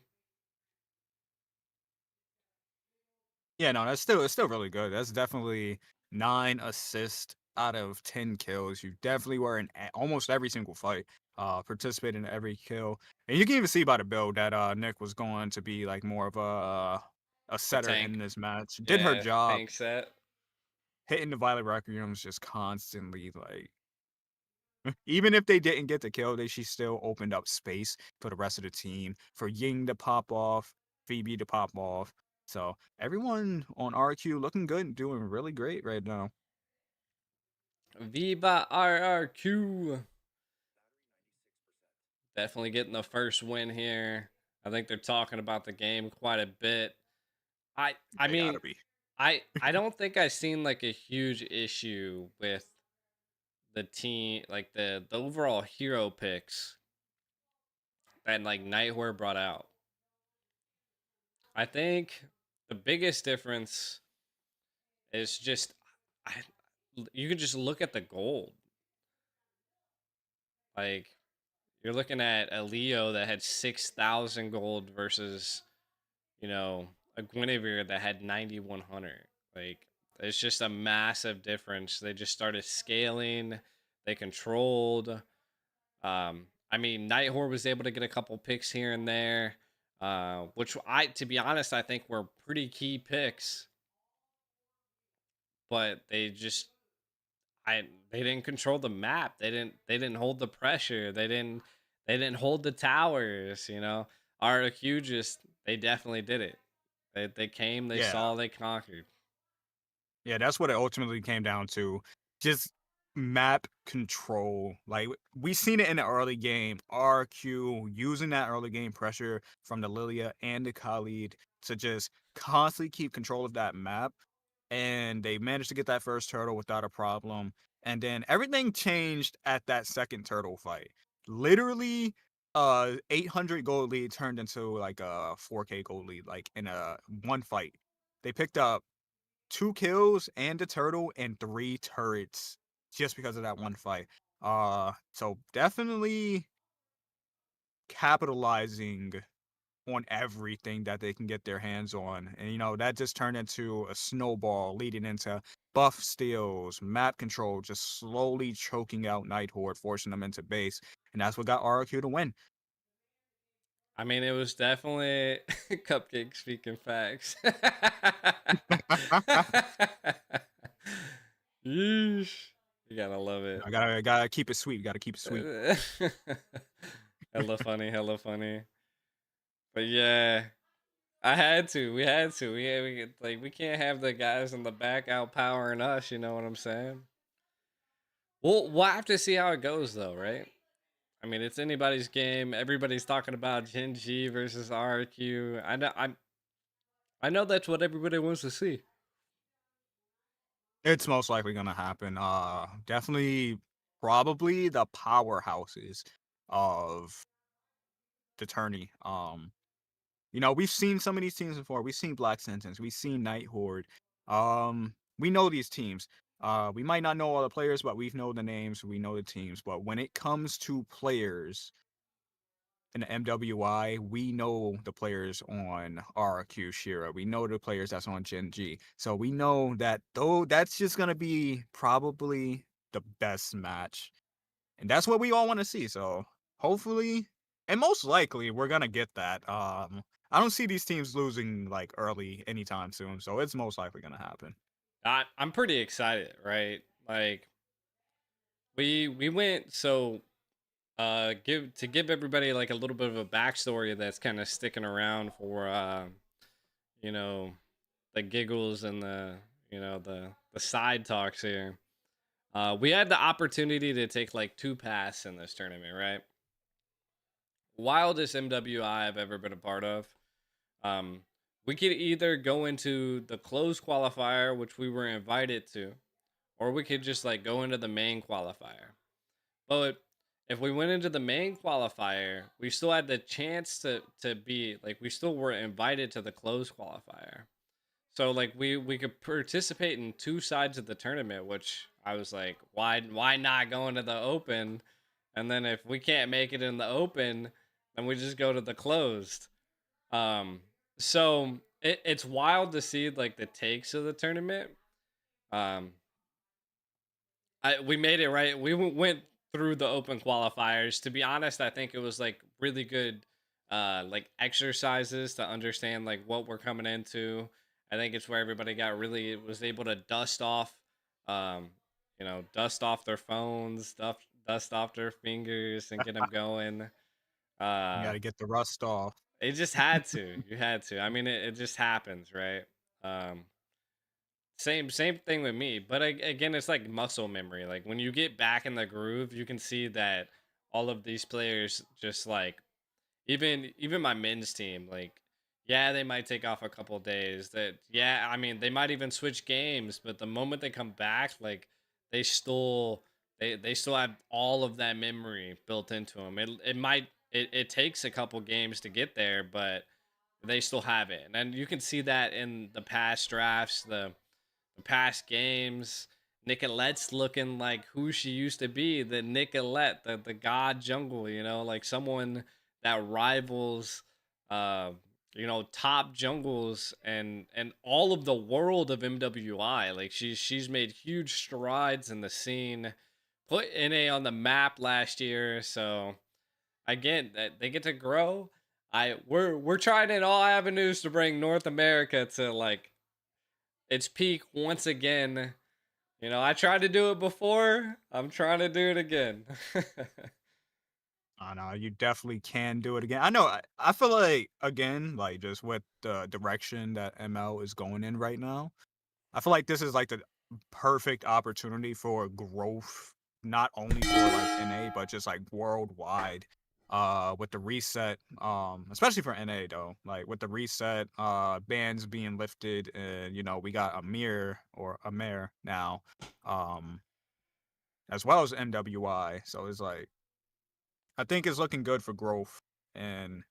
Yeah, no, it's still really good. That's definitely 9 assists out of 10 kills. You definitely were in almost every single fight, participated in every kill. And you can even see by the build that Nick was going to be like more of a setter in this match. Did her job. Tank set. Hitting the Violet Requiem's just constantly like even if they didn't get the kill, she still opened up space for the rest of the team, for Ying to pop off, Phoebe to pop off. So everyone on RQ looking good and doing really great right now. Viva RRQ. Definitely getting the first win here. I think they're talking about the game quite a bit. I mean, I don't think I've seen like a huge issue with the team, like the overall hero picks that like Night Horde brought out. I think the biggest difference is just you can just look at the gold. Like, you're looking at a Leo that had 6,000 gold versus, you know, a Guinevere that had 9,100. Like, it's just a massive difference. They just started scaling. They controlled. I mean, Night Horde was able to get a couple picks here and there, which to be honest, I think were pretty key picks. But they just, they didn't control the map. They didn't hold the pressure. They didn't hold the towers. You know, RQ just, they definitely did it. They came, they saw, they conquered. Yeah, that's what it ultimately came down to. Just map control. Like, we seen it in the early game. RQ using that early game pressure from the Lilia and the Khalid to just constantly keep control of that map. And they managed to get that first turtle without a problem. And then everything changed at that second turtle fight. Literally, 800 gold lead turned into like a 4K gold lead, like in a one fight. They picked up 2 kills and a turtle and 3 turrets just because of that one fight. So definitely capitalizing on everything that they can get their hands on. And, you know, that just turned into a snowball leading into buff steals, map control, just slowly choking out Night Horde, forcing them into base. And that's what got RQ to win. I mean, it was definitely Cupcake speaking facts. Yeesh. You gotta love it. I gotta keep it sweet. Gotta keep it sweet. Hella funny, hella funny. But yeah, I had to. We had to. We can't have the guys in the back outpowering us. You know what I'm saying? We'll have to see how it goes, though, right? I mean, it's anybody's game. Everybody's talking about Gen G versus RQ. I know that's what everybody wants to see. It's most likely gonna happen. Definitely, probably the powerhouses of the tourney. We've seen some of these teams before. We've seen Black Sentence. We've seen Night Horde. We know these teams. We might not know all the players, but we know the names. We know the teams. But when it comes to players in the MWI, we know the players on RQ Shira. We know the players that's on Gen G. So we know that that's just gonna be probably the best match. And that's what we all want to see. So hopefully, and most likely, we're gonna get that. I don't see these teams losing like early anytime soon. So it's most likely gonna happen. I'm pretty excited, right? Like we went so give everybody like a little bit of a backstory that's kind of sticking around for the giggles and the the side talks here. We had the opportunity to take like 2 paths in this tournament, right? Wildest MWI I've ever been a part of. We could either go into the closed qualifier, which we were invited to, or we could just like go into the main qualifier. But if we went into the main qualifier, we still had the chance to be like, we still were invited to the closed qualifier. So like we could participate in 2 sides of the tournament, which I was like, why not go into the open? And then if we can't make it in the open, then we just go to the closed. So it's wild to see like the takes of the tournament. We made it, right. We went through the open qualifiers. To be honest, I think it was like really good like exercises to understand like what we're coming into. I think it's where everybody was able to dust off their phones, dust off their fingers and get them going. You gotta get the rust off. It just had to. You had to. I mean, it just happens, right? Same thing with me. But again, it's like muscle memory. Like when you get back in the groove, you can see that all of these players just like, even my men's team, like, yeah, they might take off a couple days. I mean, they might even switch games. But the moment they come back, like they still have all of that memory built into them. It takes a couple games to get there, but they still have it. And you can see that in the past drafts, the past games. Nicolette's looking like who she used to be, the Nicolette, the god jungle, like someone that rivals top jungles and all of the world of MWI. Like she's made huge strides in the scene, put NA on the map last year. So again, that they get to grow. We're trying in all avenues to bring North America to like its peak once again. I tried to do it before. I'm trying to do it again. I know you definitely can do it again. I know. I feel like again, like just with the direction that ML is going in right now, I feel like this is like the perfect opportunity for growth, not only for like NA but just like worldwide. With the reset, especially for NA though, like with the reset, bans being lifted, and we got Amir now, as well as MWI. So it's like, I think it's looking good for growth. And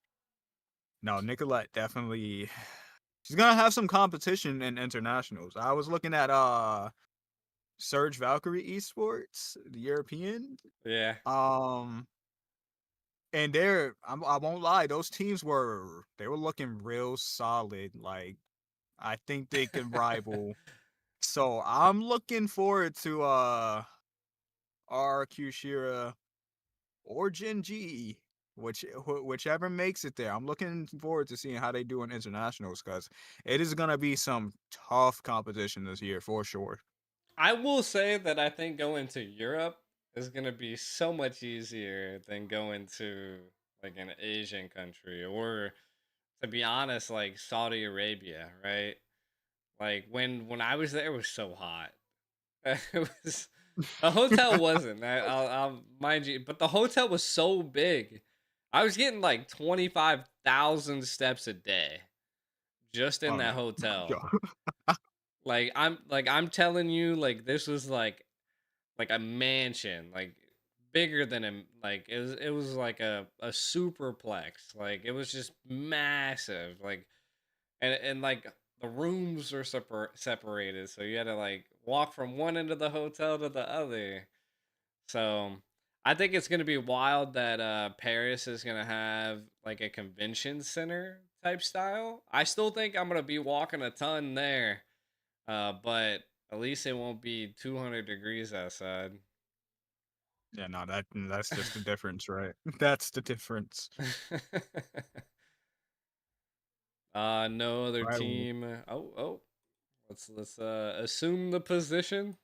no, Nicolette definitely, she's gonna have some competition in internationals. I was looking at Surge Valkyrie Esports, the European. Yeah. And I won't lie, those teams were looking real solid. Like, I think they can rival. So I'm looking forward to RQ Shira or Gen G, whichever makes it there. I'm looking forward to seeing how they do in internationals, because it is gonna be some tough competition this year for sure. I will say that I think going to Europe is going to be so much easier than going to like an Asian country, or to be honest, like Saudi Arabia, right? Like when I was there, it was so hot. It was, the hotel wasn't. I'll mind you, but the hotel was so big. I was getting like 25,000 steps a day just in Oh that no. hotel. I'm telling you, like this was like a mansion, like bigger than a like it was like a superplex. Like it was just massive. Like and like the rooms were separated, so you had to like walk from one end of the hotel to the other. So I think it's gonna be wild that Paris is gonna have like a convention center type style. I still think I'm gonna be walking a ton there, but at least it won't be 200 degrees outside. Yeah, no, that's just the difference, right? That's the difference. No other Right. team. Oh, let's assume the position.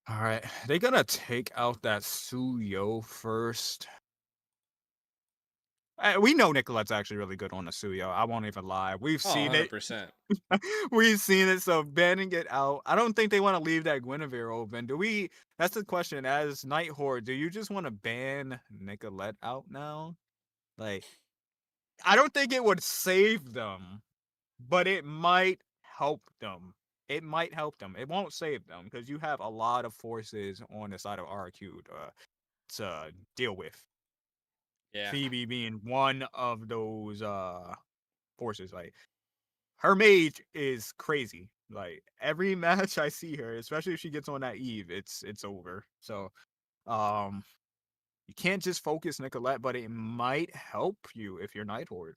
All right, they gonna take out that Suyo first. We know Nicolette's actually really good on the Suyo. I won't even lie. We've Oh, seen it. 100%. We've seen it. So banning it out. I don't think they want to leave that Guinevere open. Do we? That's the question. As Night Horde, do you just want to ban Nicolette out now? Like, I don't think it would save them, but it might help them. It might help them. It won't save them because you have a lot of forces on the side of RQ to deal with. Yeah. Phoebe being one of those forces. Like her mage is crazy. Like every match I see her, especially if she gets on that Eve, it's over. So you can't just focus Nicolette, but it might help you if you're Night Horde.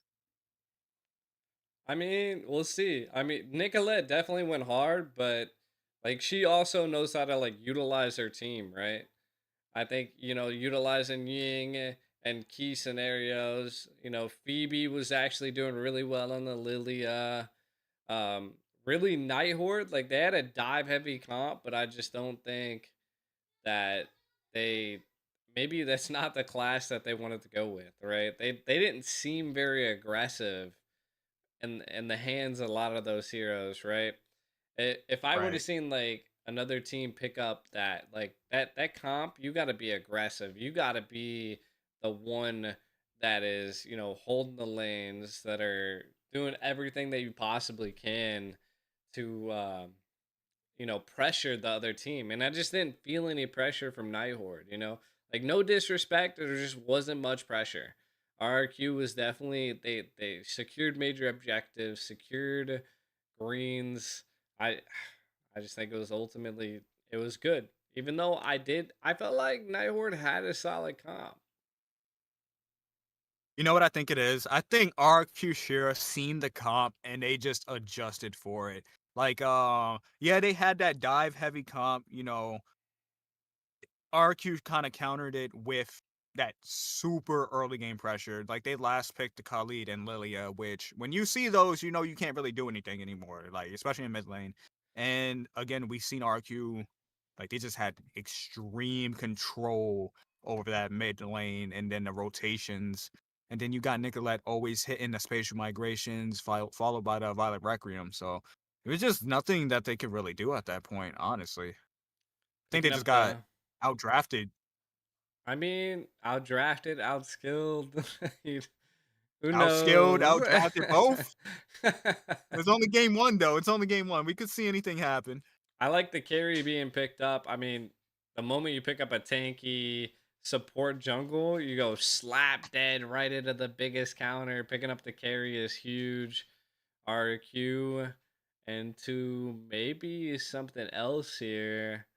I mean, we'll see. I mean, Nicolette definitely went hard, but like she also knows how to like utilize her team, right? I think, utilizing Ying and key scenarios, Phoebe was actually doing really well on the Lilia. Really Night Horde, like they had a dive heavy comp, but I just don't think that they maybe that's not the class that they wanted to go with, right? They didn't seem very aggressive in the hands of a lot of those heroes, right? If I would have Right. seen like another team pick up that like that comp, you got to be aggressive. You got to be the one that is, holding the lanes, that are doing everything that you possibly can to pressure the other team. And I just didn't feel any pressure from Night Horde, Like no disrespect, there just wasn't much pressure. RQ was definitely they secured major objectives, secured greens. I I just think it was good. Even though I felt like Night Horde had a solid comp. You know what I think it is? I think RQ Shira seen the comp and they just adjusted for it. Like, yeah, they had that dive heavy comp, RQ kind of countered it with that super early game pressure. Like they last picked the Khalid and Lilia, which when you see those, you can't really do anything anymore. Like especially in mid lane. And again, we've seen RQ like they just had extreme control over that mid lane and then the rotations. And then you got Nicolette always hitting the spatial migrations, followed by the Violet Requiem. So it was just nothing that they could really do at that point, honestly. I think they Picking just up got the outdrafted. I mean, outdrafted, outskilled. Who Outskilled, knows? outdrafted, both. It's only game one, though. It's only game one. We could see anything happen. I like the carry being picked up. I mean, the moment you pick up a tanky support jungle, you go slap dead right into the biggest counter. Picking up the carry is huge. RQ and to maybe something else here.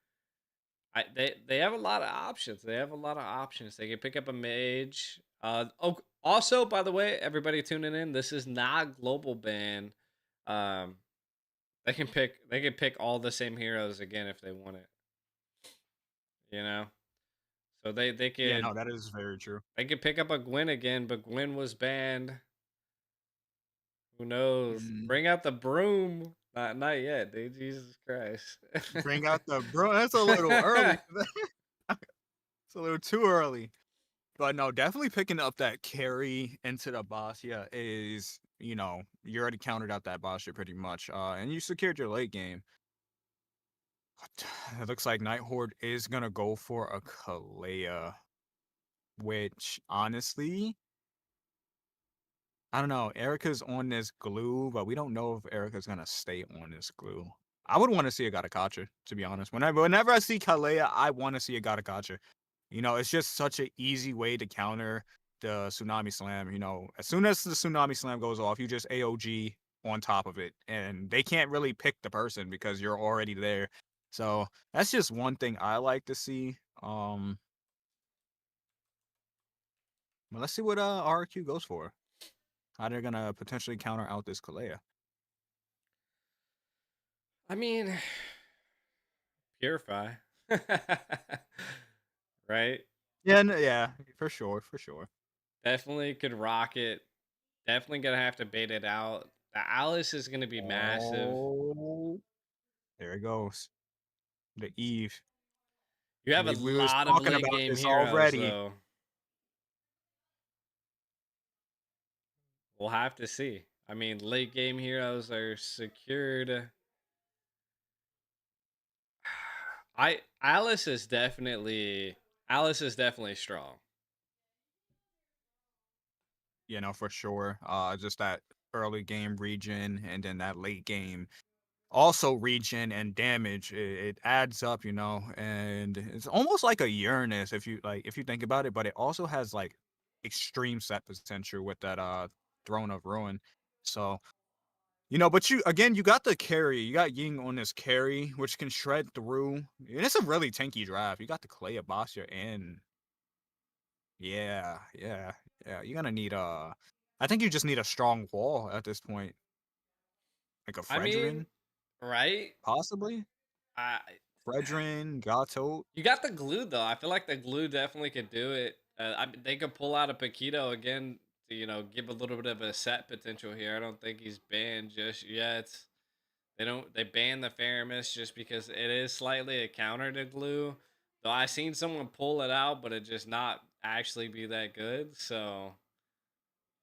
They have a lot of options. They have a lot of options. They can pick up a mage. Also, by the way, everybody tuning in, this is not global ban. Um, they can pick all the same heroes again if they want it. You know, so they Yeah, could no, that is very true. they could pick up a Gwen again, but Gwen was banned. Who knows? Mm. Bring out the broom. Not yet, dude. Jesus Christ. Bring out the bro. That's a little early. It's a little too early. But no, definitely picking up that carry into the boss, yeah, is, you already countered out that boss shit pretty much. And you secured your late game. It looks like Night Horde is gonna go for a Kalea. Which honestly, I don't know. Erica's on this glue, but we don't know if Erica's gonna stay on this glue. I would want to see a Gatakacha, to be honest. Whenever I see Kalea, I want to see a Gatakacha. You know, it's just such an easy way to counter the Tsunami Slam. You know, as soon as the Tsunami Slam goes off, you just AOG on top of it, and they can't really pick the person because you're already there. So that's just one thing I like to see. But let's see what RQ goes for. How they're gonna potentially counter out this Kalea. I mean, Purify. Right? Yeah, yeah, for sure, for sure. Definitely could rock it. Definitely gonna have to bait it out. The Alice is gonna be massive. Oh, there it goes. The Eve. You have a We was lot of talking late about game this heroes, already. though. We'll have to see. I mean, late game heroes are secured. Alice is definitely strong. You know, for sure. Just that early game regen and then that late game also regen and damage. It adds up, you know, and it's almost like a Uranus if you think about it, but it also has like extreme set potential with that Throne of Ruin. So, you know, but you got the carry. You got Ying on this carry, which can shred through. And it's a really tanky draft. You got the Clay Abastia and yeah. You're gonna need I think you just need a strong wall at this point. Like a I mean, Fredrin, right? possibly. I Fredrin, Gato. You got the glue though. I feel like the glue definitely could do it. They could pull out a Paquito again to give a little bit of a set potential here. I don't think he's banned just yet. They banned the Faramis just because it is slightly a counter to glue. Though I seen someone pull it out, but it just not actually be that good. So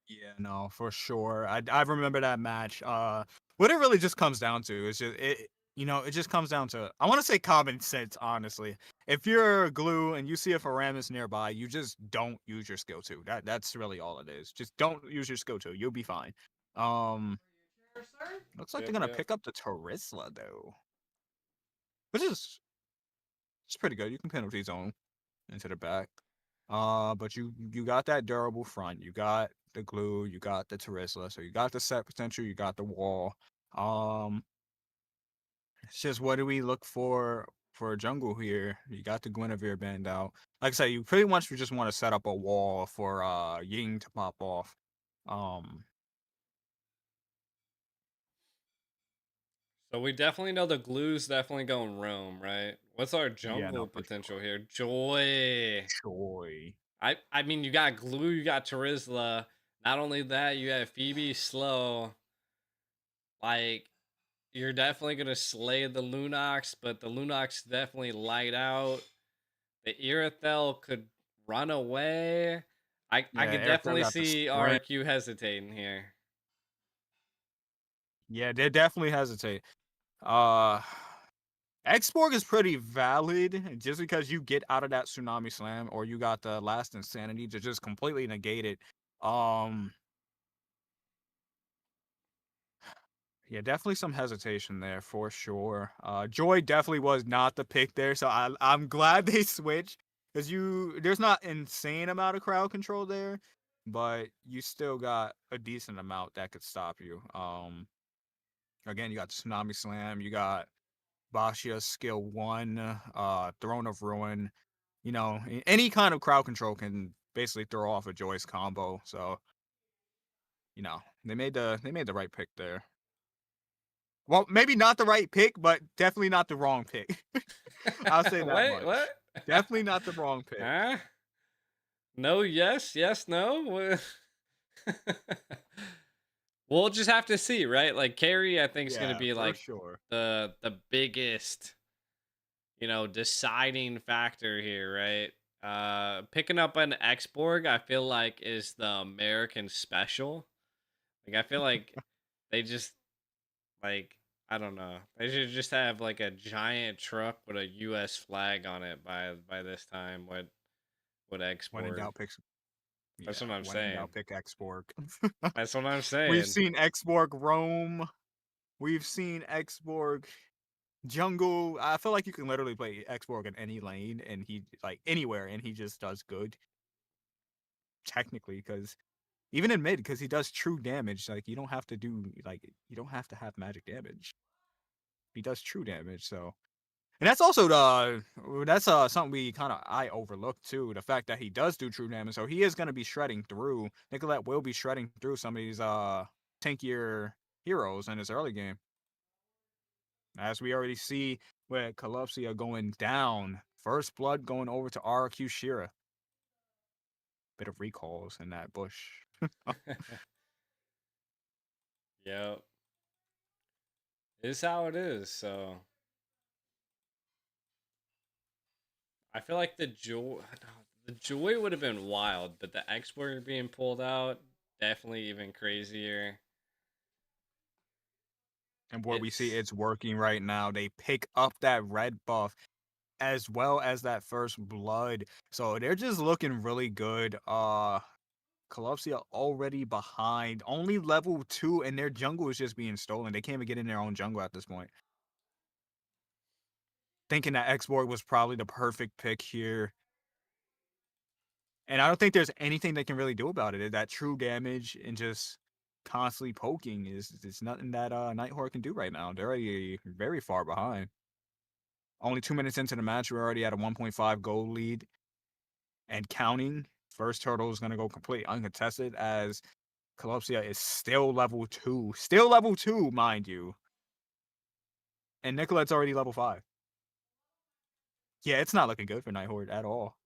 Yeah, no, for sure. I remember that match. What it really just comes down to is just it. You know, it just comes down to I want to say common sense. Honestly, if you're glue and you see a Faramis nearby, you just don't use your skill 2. That's really all it is. Just don't use your skill 2. You'll be fine. Looks like they're gonna pick up the Terisla though, which is it's pretty good. You can penalty zone into the back. But you got that durable front, you got the glue, you got the Terisla, so you got the set potential, you got the wall. It's just what do we look for a jungle here? You got the Guinevere band out. Like I said, you pretty much just want to set up a wall for Ying to pop off. So we definitely know the glue's definitely going Rome, right? What's our Yeah, jungle no, for potential sure. here? Joy. Joy. I mean, you got glue, you got Terisla. Not only that, you have Phoebe slow. Like, you're definitely gonna slay the Lunox, but the Lunox definitely light out. The Irithel could run away. I Yeah, could Eric definitely got the see sprint. RQ hesitating here. Yeah, they definitely hesitate. Xborg is pretty valid just because you get out of that Tsunami Slam or you got the last Insanity to just completely negate it. Yeah, definitely some hesitation there for sure. Joy definitely was not the pick there, so I'm glad they switched because there's not insane amount of crowd control there, but you still got a decent amount that could stop you. Again, you got the Tsunami Slam, you got Bashia's skill 1, Throne of Ruin. You know, any kind of crowd control can basically throw off a Joy's combo. So, you know, they made the right pick there. Well, maybe not the right pick, but definitely not the wrong pick. I'll say that much. What? Definitely not the wrong pick. Huh? No, yes, no. We'll just have to see, right? Like Carrie, I think is gonna be like sure. the biggest, deciding factor here, right? Picking up an Xborg, I feel like is the American special. Like I feel like they just I don't know. They should just have like a giant truck with a U.S. flag on it by this time. What When in Xborg? doubt, picks. That's what Yeah, I'm when in saying. doubt, pick Xborg. That's what I'm saying. We've seen Xborg roam. We've seen Xborg jungle. I feel like you can literally play Xborg in any lane, and he like anywhere, and he just does good. Technically, because even in mid, because he does true damage. Like you don't have to do you don't have to have magic damage. He does true damage, so. And that's also something I overlooked too. The fact that he does do true damage, so he is gonna be shredding through. Nicolette will be shredding through some of these tankier heroes in his early game. As we already see with Calipsia going down. First blood going over to RQ Shira. Bit of recalls in that bush. Yep. It's how it is, so. I feel like the joy would have been wild, but the export being pulled out, definitely even crazier. And what we see, it's working right now. They pick up that red buff as well as that first blood. So they're just looking really good. Calipsia already behind. Only level 2, and their jungle is just being stolen. They can't even get in their own jungle at this point. Thinking that Xborg was probably the perfect pick here. And I don't think there's anything they can really do about it. That true damage and just constantly poking is nothing that Nighthawk can do right now. They're already very far behind. Only 2 minutes into the match, we're already at a 1.5 goal lead. And counting, first turtle is going to go complete uncontested as Calipsia is still level 2. Still level 2, mind you. And Nicolette's already level 5. Yeah, it's not looking good for Nighthawk at all.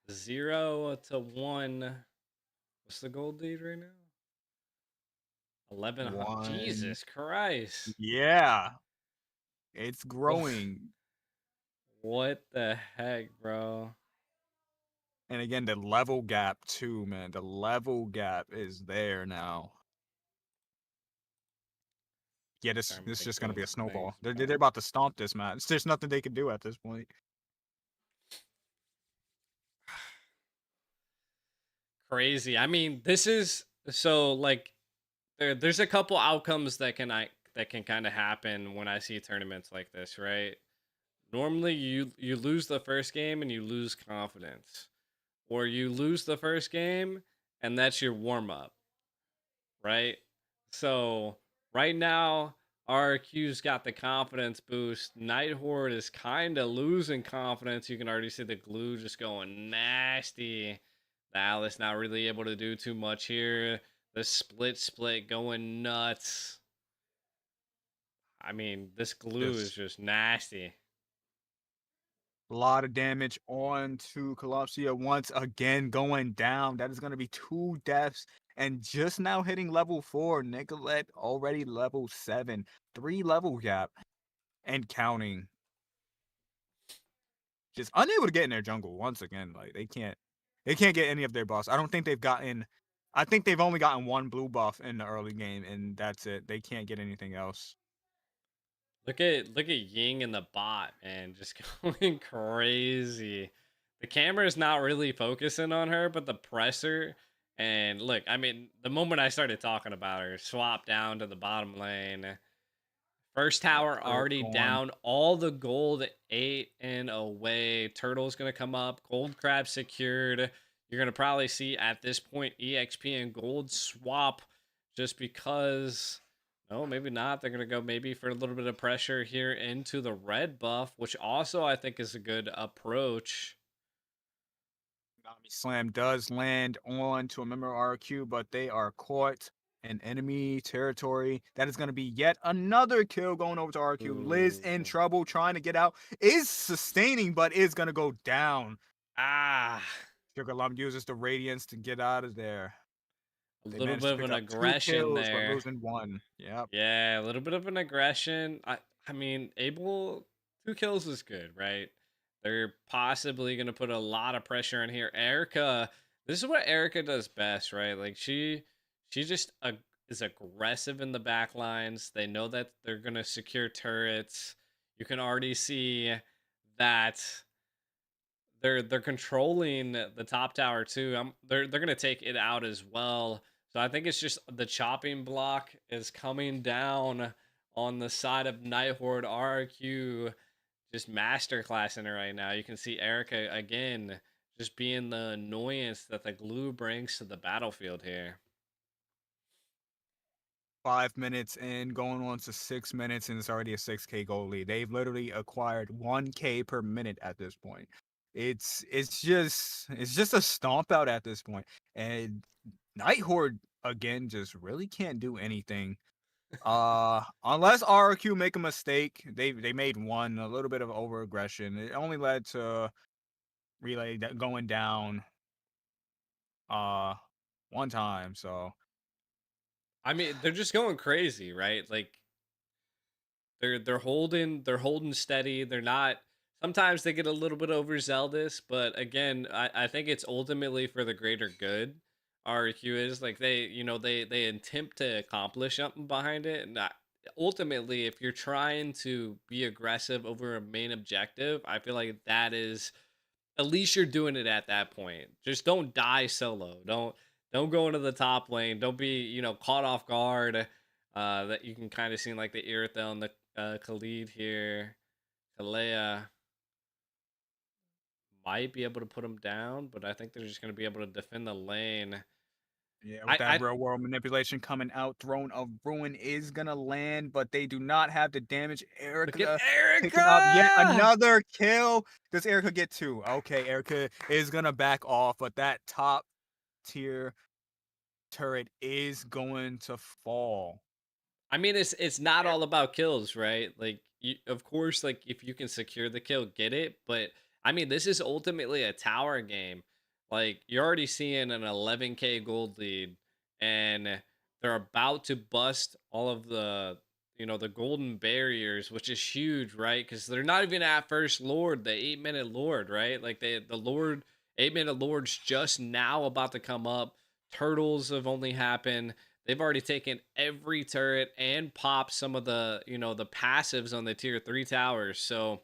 0-1. What's the gold lead right now? 11. Jesus Christ. Yeah. It's growing. What the heck, bro? And again, the level gap too, man. The level gap is there now. Yeah, this is just gonna be a snowball. They're about to stomp this match. There's nothing they can do at this point. Crazy. I mean, this is so like there's a couple outcomes that can kind of happen when I see tournaments like this, right? Normally you lose the first game and you lose confidence. Or you lose the first game and that's your warm up. Right? So, right now RQ's got the confidence boost. Night Horde is kind of losing confidence. You can already see the glue just going nasty. The Alice not really able to do too much here. The split going nuts. I mean, this glue is just nasty. A lot of damage on to Calipsia once again going down. That is going to be 2 deaths. And just now hitting level 4. Nicolette already level 7. 3 level gap. And counting. Just unable to get in their jungle once again. Like they can't get any of their buffs. I think they've only gotten 1 blue buff in the early game, and that's it. They can't get anything else. Look at Ying in the bot, man, just going crazy. The camera is not really focusing on her, but the presser and look, I mean, the moment I started talking about her, swap down to the bottom lane. First tower already down. All the gold 8 and away. Turtle's gonna come up. Gold crab secured. You're gonna probably see at this point EXP and gold swap just because. No, maybe not. They're gonna go maybe for a little bit of pressure here into the red buff, which also I think is a good approach. Slam does land on to a member of RQ, but they are caught in enemy territory. That is going to be yet another kill going over to RQ. Ooh. Liz in trouble trying to get out. Is sustaining, but is going to go down. Sugar Lump uses the Radiance to get out of there. A little bit of an aggression there. But losing 1. Yep. Yeah, a little bit of an aggression. I mean, Abel, 2 kills is good, right? They're possibly going to put a lot of pressure in here. Erica, this is what Erica does best, right? Like she just is aggressive in the back lines. They know that they're going to secure turrets. You can already see that they're controlling the top tower too. They're gonna take it out as well. So I think it's just the chopping block is coming down on the side of Nighthorde. RRQ just masterclassing it right now. You can see Erica again just being the annoyance that the glue brings to the battlefield here. 5 minutes in, going on to 6 minutes, and it's already a 6K goal lead. They've literally acquired 1K per minute at this point. It's just a stomp out at this point. And Nighthorde again just really can't do anything. Unless RRQ make a mistake. They made one, a little bit of over aggression. It only led to Relay going down one time, so I mean, they're just going crazy, right? Like they're holding steady. They're not, sometimes they get a little bit overzealous, but again, I think it's ultimately for the greater good. RQ is like they attempt to accomplish something behind it, and ultimately, if you're trying to be aggressive over a main objective, I feel like that is, at least you're doing it at that point. Just don't die solo. Don't go into the top lane. Don't be, caught off guard. That you can kind of see like the Iritha and the Khalid here. Kalea might be able to put him down, but I think they're just going to be able to defend the lane. Yeah, with that real world manipulation coming out, Throne of Ruin is gonna land, but they do not have the damage. Erica picking up yet another kill. Does Erica get 2? Okay, Erica is gonna back off, but that top tier turret is going to fall. I mean, it's not all about kills, right? Like, of course, like if you can secure the kill, get it. But I mean, this is ultimately a tower game. Like, you're already seeing an 11K gold lead, and they're about to bust all of the the golden barriers, which is huge, right? Because they're not even at first Lord, the 8-minute Lord, right? Like the Lord 8-minute Lord's just now about to come up. Turtles have only happened. They've already taken every turret and popped some of the the passives on the tier 3 towers. So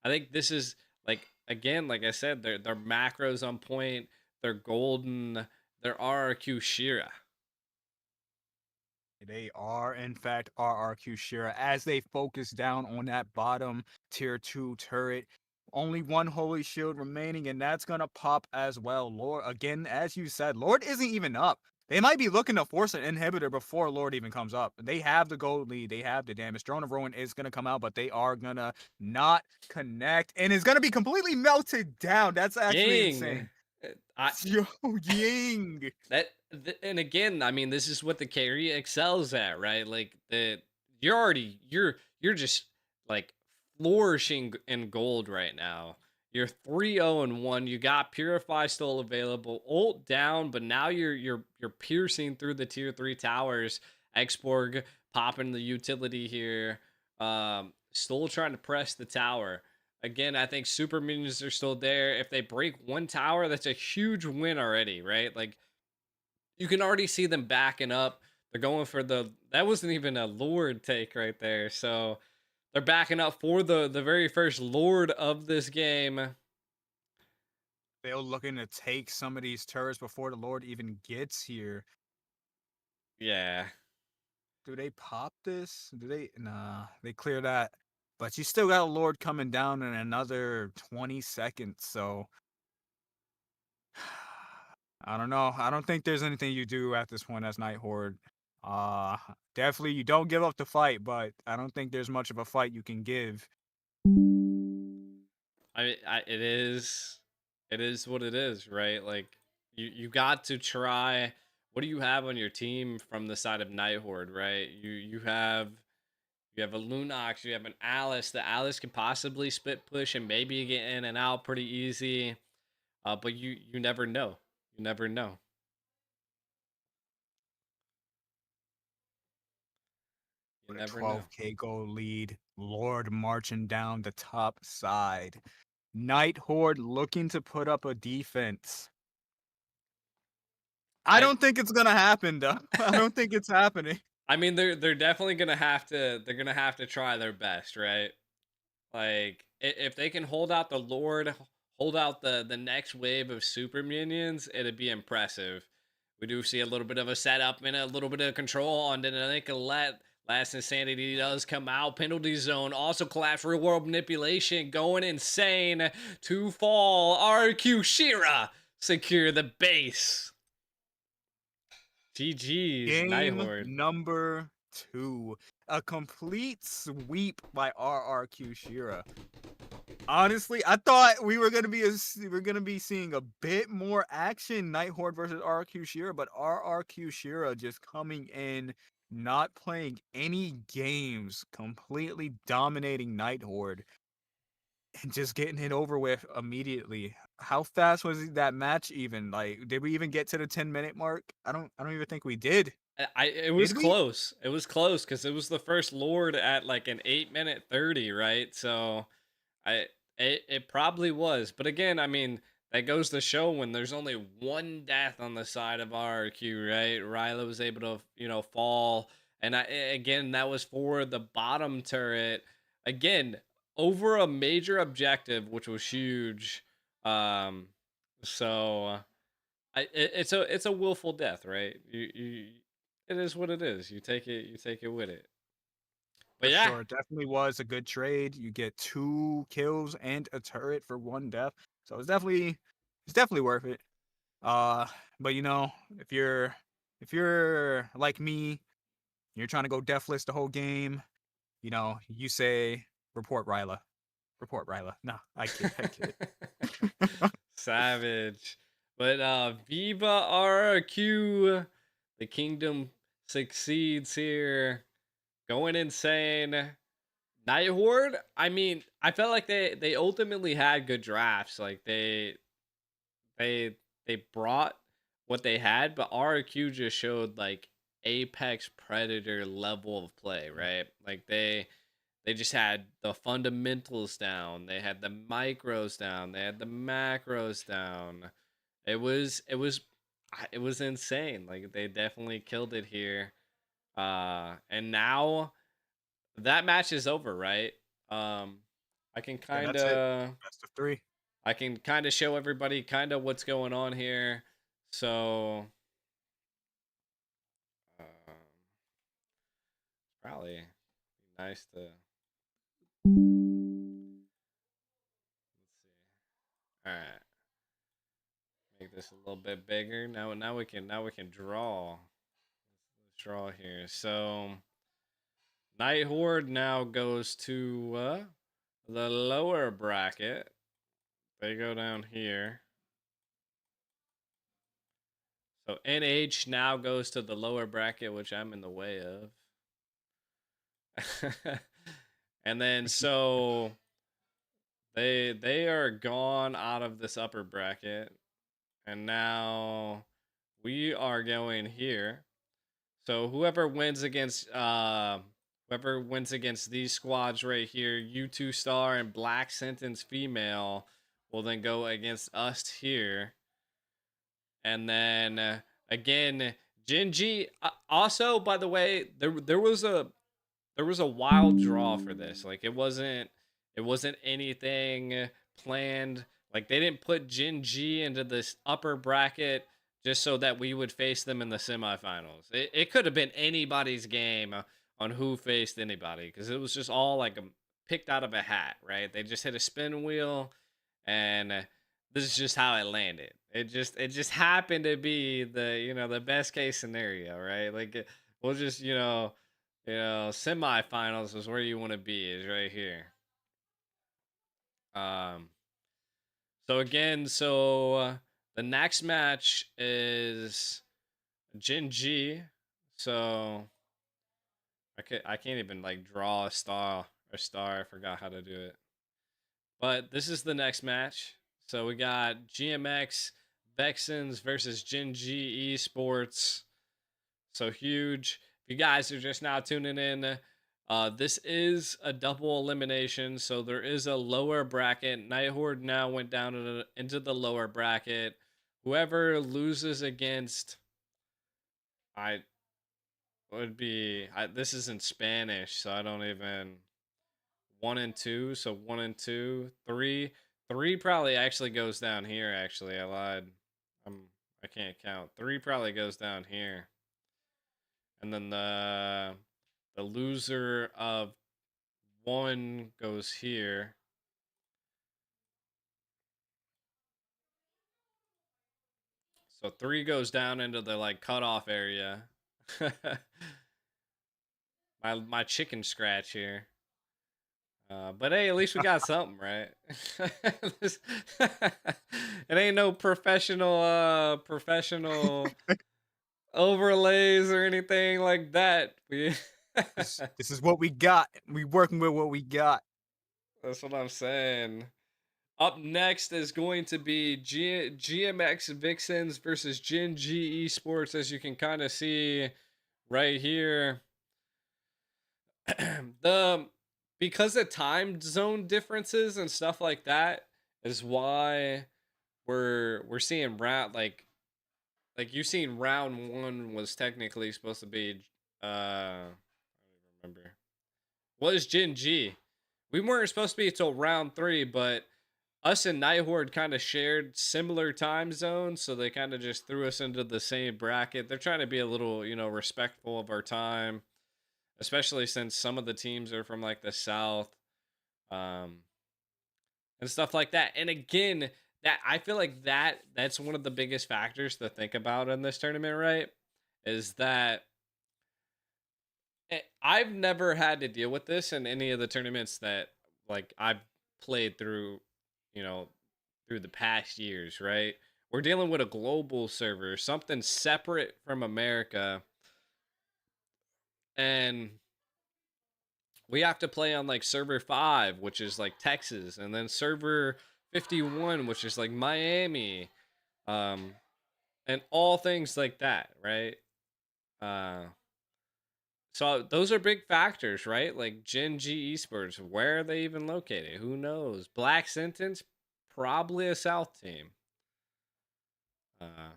I think this is, like, again, like I said, their macros on point, they're golden, their RRQ Shira. They are, in fact, RRQ Shira as they focus down on that bottom tier 2 turret. Only one Holy Shield remaining, and that's going to pop as well. Lord, again, as you said, Lord isn't even up. They might be looking to force an inhibitor before Lord even comes up. They have the gold lead. They have the damage. Throne of Ruin is going to come out, but they are going to not connect, and it's going to be completely melted down. That's actually insane. Yo, Ying. And again, I mean, this is what the carry excels at, right? Like you're just like flourishing in gold right now. You're 3-0-1. You got Purify still available. Ult down, but now you're piercing through the tier 3 towers. Exborg popping the utility here. Still trying to press the tower. Again, I think super minions are still there. If they break one tower, that's a huge win already, right? Like, you can already see them backing up. They're going for that wasn't even a Lord take right there. So they're backing up for the very first Lord of this game. They're looking to take some of these turrets before the Lord even gets here. Yeah. Do they pop this? Nah, they clear that. But you still got a Lord coming down in another 20 seconds, so I don't know. I don't think there's anything you do at this point as Nighthorde. Definitely you don't give up the fight, but I don't think there's much of a fight you can give. It is what it is, right? Like, you got to try. What do you have on your team from the side of Nighthorde, right? You have a Lunox, you have an Alice. The Alice can possibly split push and maybe get in and out pretty easy. But you never know. You never know. You never know. 12K goal lead. Lord marching down the top side. Nighthorde looking to put up a defense. I don't think it's gonna happen, though. I don't think it's happening. I mean, they're definitely gonna have to try their best, right? Like, if they can hold out the Lord, hold out the next wave of super minions, it'd be impressive. We do see a little bit of a setup and a little bit of control on the Nicolette. Last Insanity does come out. Penalty zone. Also collapse. Real world manipulation. Going insane. To fall. RQ Shira secure the base. GG's. Game Nighthorde. number 2. A complete sweep by RRQ Shira. Honestly, I thought we were gonna be seeing a bit more action, Nighthorde versus RRQ Shira, but RRQ Shira just coming in, not playing any games, completely dominating Nighthorde, and just getting it over with immediately. How fast was that match even? Like, did we even get to the 10-minute mark? I don't even think we did. It was close. It was close because it was the first Lord at like an 8-minute 30, right? So it probably was. But again, I mean, that goes to show when there's only one death on the side of RRQ, right? Ryla was able to, you know, fall. And again, that was for the bottom turret. Again, over a major objective, which was huge. So it's a willful death, right? It is what it is. You take it with it. But yeah, sure, definitely was a good trade. You get 2 kills and a turret for 1 death, so it's definitely worth it. But you know, if you're like me, you're trying to go deathless the whole game. You know, you say report Ryla. No, I kid. Savage. But Viva RRQ, the kingdom succeeds here. Going insane. Nighthorde, I mean, I felt like they ultimately had good drafts. Like they brought what they had, but RRQ just showed like apex predator level of play, right? Like they just had the fundamentals down. They had the micros down. They had the macros down. It was insane. Like they definitely killed it here. And now that match is over, right? I can kind of best of 3. I can kind of show everybody kind of what's going on here. So probably nice to let's see. All right. Make this a little bit bigger. Now we can draw. Let's draw here. So Nighthorde now goes to the lower bracket. They go down here. So NH now goes to the lower bracket, which I'm in the way of. And then so they are gone out of this upper bracket. And now we are going here. So whoever wins against these squads right here, U2 Star and Black Sentence Female, will then go against us here. And then again, Genji. Also, by the way, there was a wild draw for this. Like it wasn't anything planned. Like they didn't put Genji into this upper bracket just so that we would face them in the semifinals. It could have been anybody's game on who faced anybody because it was just all like picked out of a hat, right? They just hit a spin wheel, and this is just how it landed. It just happened to be the best case scenario, right? Like we'll just semifinals is where you want to be, is right here. So again, the next match is Genji. So I can't even like draw a star. I forgot how to do it. But this is the next match. So we got GMX Vexens versus Genji Esports. So huge. If you guys are just now tuning in, this is a double elimination, so there is a lower bracket. Nighthorde now went down into the lower bracket. Whoever loses against, this is in Spanish, so I don't even, 1 and 2, so 1 and 2, 3 3 probably actually goes down here. Actually, I lied. I can't count. 3 probably goes down here, and then the loser of 1 goes here. So 3 goes down into the like cutoff area. my chicken scratch here. But hey, at least we got something, right? It ain't no professional overlays or anything like that. This is what we got. We working with what we got. That's what I'm saying. Up next is going to be GMX Vixens versus Gen G Esports, as you can kind of see right here. Because of time zone differences and stuff like that is why we're seeing like you've seen round 1 was technically supposed to be I don't even remember. Was Gen G. We weren't supposed to be until round 3, but us and Nighthorde kind of shared similar time zones, so they kind of just threw us into the same bracket. They're trying to be a little, respectful of our time, especially since some of the teams are from like the South, and stuff like that. And again, that I feel like that's one of the biggest factors to think about in this tournament, right? Is that I've never had to deal with this in any of the tournaments that like I've played through, through the past years, right? We're dealing with a global server, something separate from America. And we have to play on like server 5, which is like Texas, and then server 51, which is like Miami, and all things like that, right? So those are big factors, right? Like Gen G Esports, where are they even located? Who knows? Black Sentence, probably a South team. I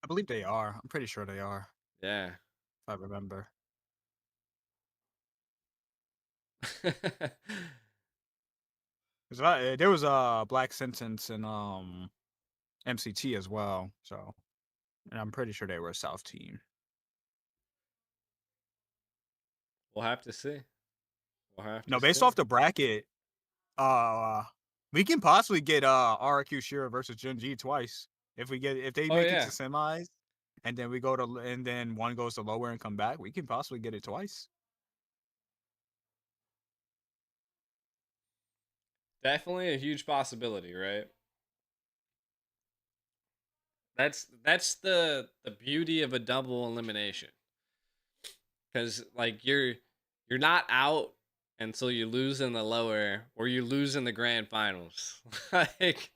believe they are. I'm pretty sure they are. Yeah. If I remember. There was a Black Sentence and MCT as well, so, and I'm pretty sure they were a South team. We'll have to see. Based off the bracket, we can possibly get RQ Shira versus Gen G twice if they make it to semis, and then and then 1 goes to lower and come back. We can possibly get it twice. Definitely a huge possibility, right? That's the beauty of a double elimination. Cuz like you're not out until you lose in the lower or you lose in the grand finals. Like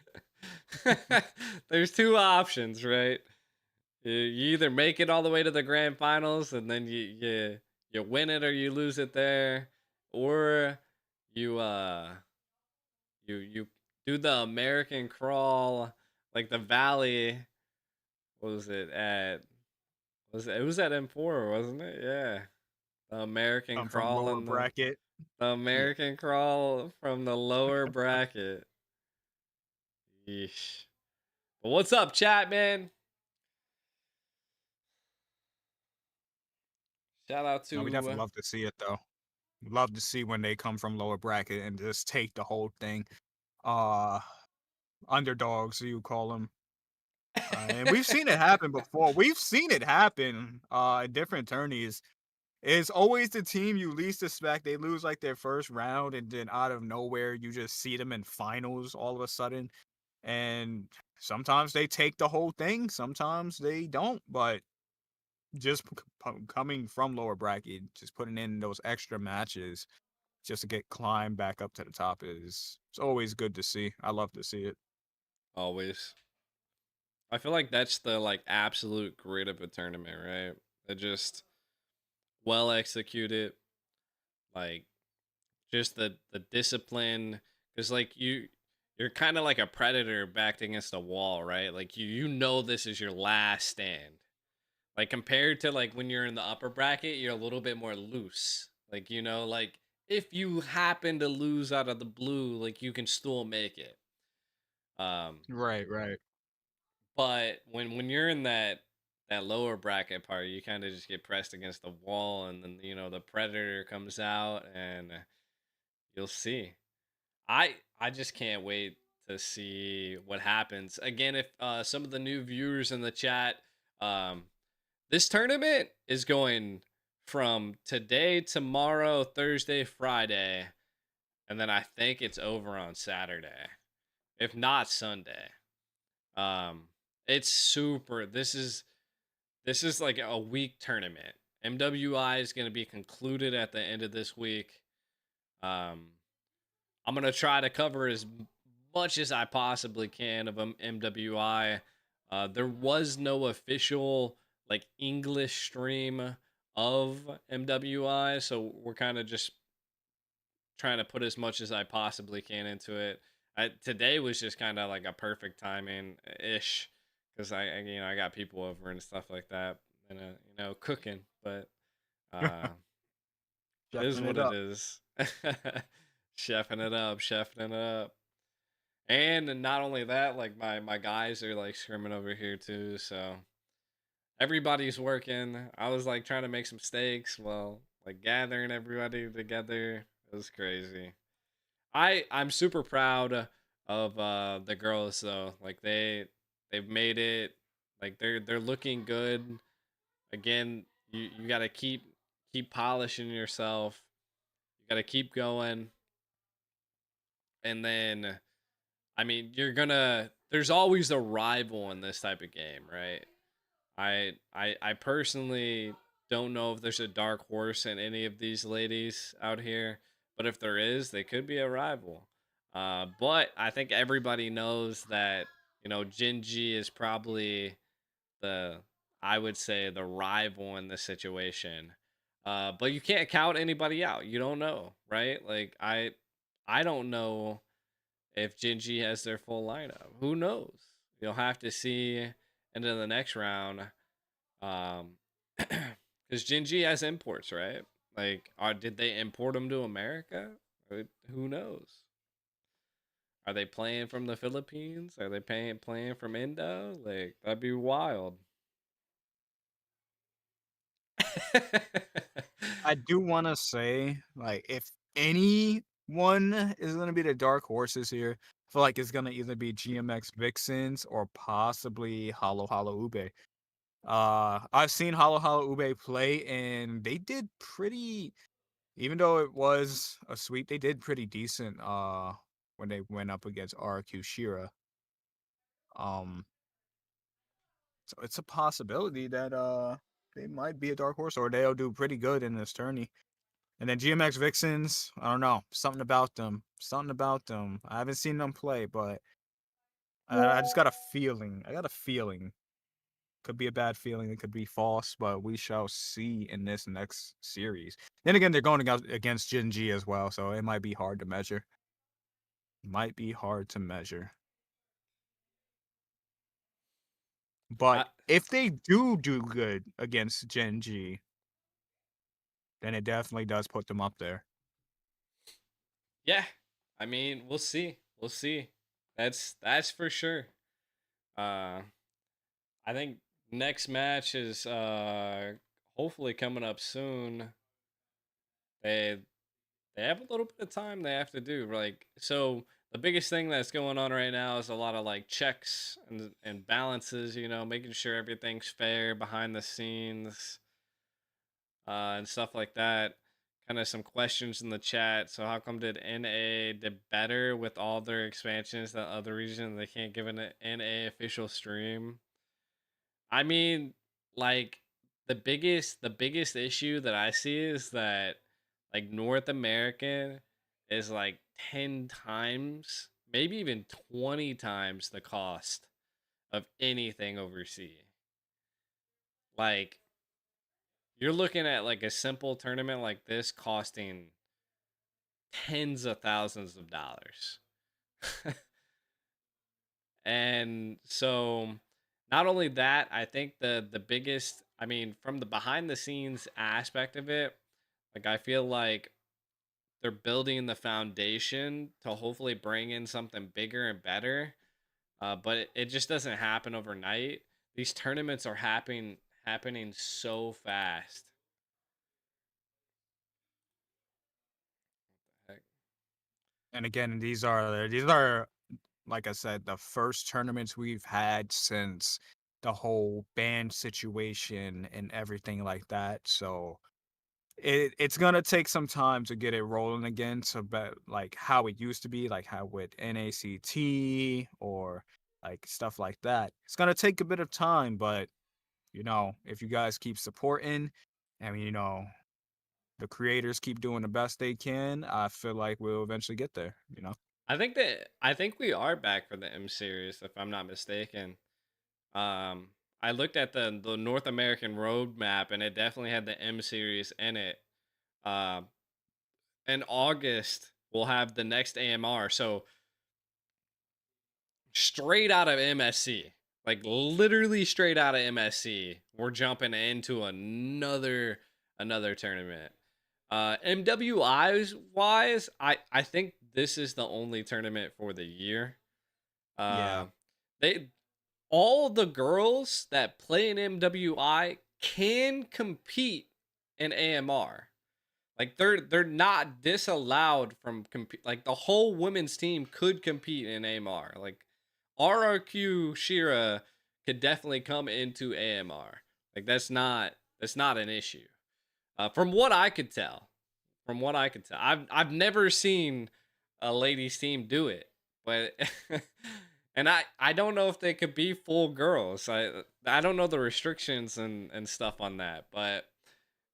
there's 2 options, right? You either make it all the way to the grand finals and then you win it or you lose it there, or you you do the American crawl, like the valley. What was it at? It was at M4, wasn't it? Yeah, the American crawl in the bracket. The American crawl from the lower bracket. Yeesh. But what's up, chat, man? Shout out to. We definitely love to see it though. Love to see when they come from lower bracket and just take the whole thing. Underdogs, you call them. And we've seen it happen before. We've seen it happen in different tourneys. It's always the team you least expect. They lose like their first round, and then out of nowhere, you just see them in finals all of a sudden. And sometimes they take the whole thing, sometimes they don't. But just coming from lower bracket, just putting in those extra matches just to get climbed back up to the top it's always good to see. I love to see it. Always. I feel like that's the like absolute grit of a tournament, right? It just well executed, like just the discipline, because like you're kind of like a predator backed against a wall, right? Like you know this is your last stand. Like compared to like when you're in the upper bracket, you're a little bit more loose. Like, like if you happen to lose out of the blue, like you can still make it. Right, right. But when you're in that lower bracket part, you kind of just get pressed against the wall, and then the predator comes out, and you'll see. I just can't wait to see what happens. Again, if some of the new viewers in the chat, um, this tournament is going from today, tomorrow, Thursday, Friday, and then I think it's over on Saturday, if not Sunday. It's super. This is like a week tournament. MWI is going to be concluded at the end of this week. I'm going to try to cover as much as I possibly can of MWI. There was no official like English stream of MWI, so we're kind of just trying to put as much as I possibly can into it. Today was just kind of like a perfect timing ish, because I got people over and stuff like that, and cooking, but it is what it is. Chefing it up. And not only that, like my guys are like scrimming over here too, so everybody's working. I was like trying to make some steaks while like gathering everybody together. It was crazy. I'm super proud of the girls though. Like they've made it. Like they're looking good. Again, you got to keep polishing yourself. You got to keep going. And then I mean, there's always a rival in this type of game, right? I personally don't know if there's a dark horse in any of these ladies out here, but if there is, they could be a rival. But I think everybody knows that, Jinji is probably I would say the rival in this situation. But you can't count anybody out. You don't know, right? Like I don't know if Jinji has their full lineup. Who knows? You'll have to see into the next round. Because Jinji has imports, right? Like, did they import them to America? Who knows? Are they playing from the Philippines? Are they playing from Indo? Like, that'd be wild. I do want to say, like, if anyone is going to be the dark horses here, I feel like it's going to either be GMX Vixens or possibly Halo Halo Ube. I've seen Halo Halo Ube play, and they did pretty, even though it was a sweep, they did pretty decent when they went up against RQ Shira. So it's a possibility that they might be a dark horse, or they'll do pretty good in this tourney. And then GMX Vixens, I don't know, something about them. I haven't seen them play, but I just got a feeling. Could be a bad feeling. It could be false, but we shall see in this next series. Then again, they're going against Jinji as well, so it might be hard to measure. But if they do good against Jinji, then it definitely does put them up there. Yeah, I mean, we'll see. That's for sure. I think next match is hopefully coming up soon. They have a little bit of time they have to do, like, so the biggest thing that's going on right now is a lot of like checks and balances, making sure everything's fair behind the scenes, and stuff like that. Kind of some questions in the chat. So how come did NA did better with all their expansions than other regions? They can't give an NA official stream. I mean, like the biggest issue that I see is that like North American is like 10 times, maybe even 20 times the cost of anything overseas. Like you're looking at like a simple tournament like this costing tens of thousands of dollars. And so not only that, I think the biggest, I mean, from the behind the scenes aspect of it, like I feel like they're building the foundation to hopefully bring in something bigger and better. But it just doesn't happen overnight. These tournaments are happening so fast. What the heck? And again, these are like I said, the first tournaments we've had since the whole ban situation and everything like that. So it's gonna take some time to get it rolling again. So, but like how it used to be, like how with NACT or like stuff like that, it's gonna take a bit of time. But you know, if you guys keep supporting, I mean, you know, the creators keep doing the best they can, I feel like we'll eventually get there. You know. I think we are back for the M series, if I'm not mistaken. I looked at the North American roadmap, and it definitely had the M series in it. Um, in August, we'll have the next AMR. So straight out of MSC, like literally straight out of MSC, we're jumping into another tournament. MWI wise, I think this is the only tournament for the year. Yeah. They all the girls that play in MWI can compete in AMR. Like they're not disallowed from compete. Like the whole women's team could compete in AMR. Like RRQ Shira could definitely come into AMR. Like that's not an issue. From what I could tell, I've never seen a ladies team do it, but and I don't know if they could be full girls. I don't know the restrictions and stuff on that, but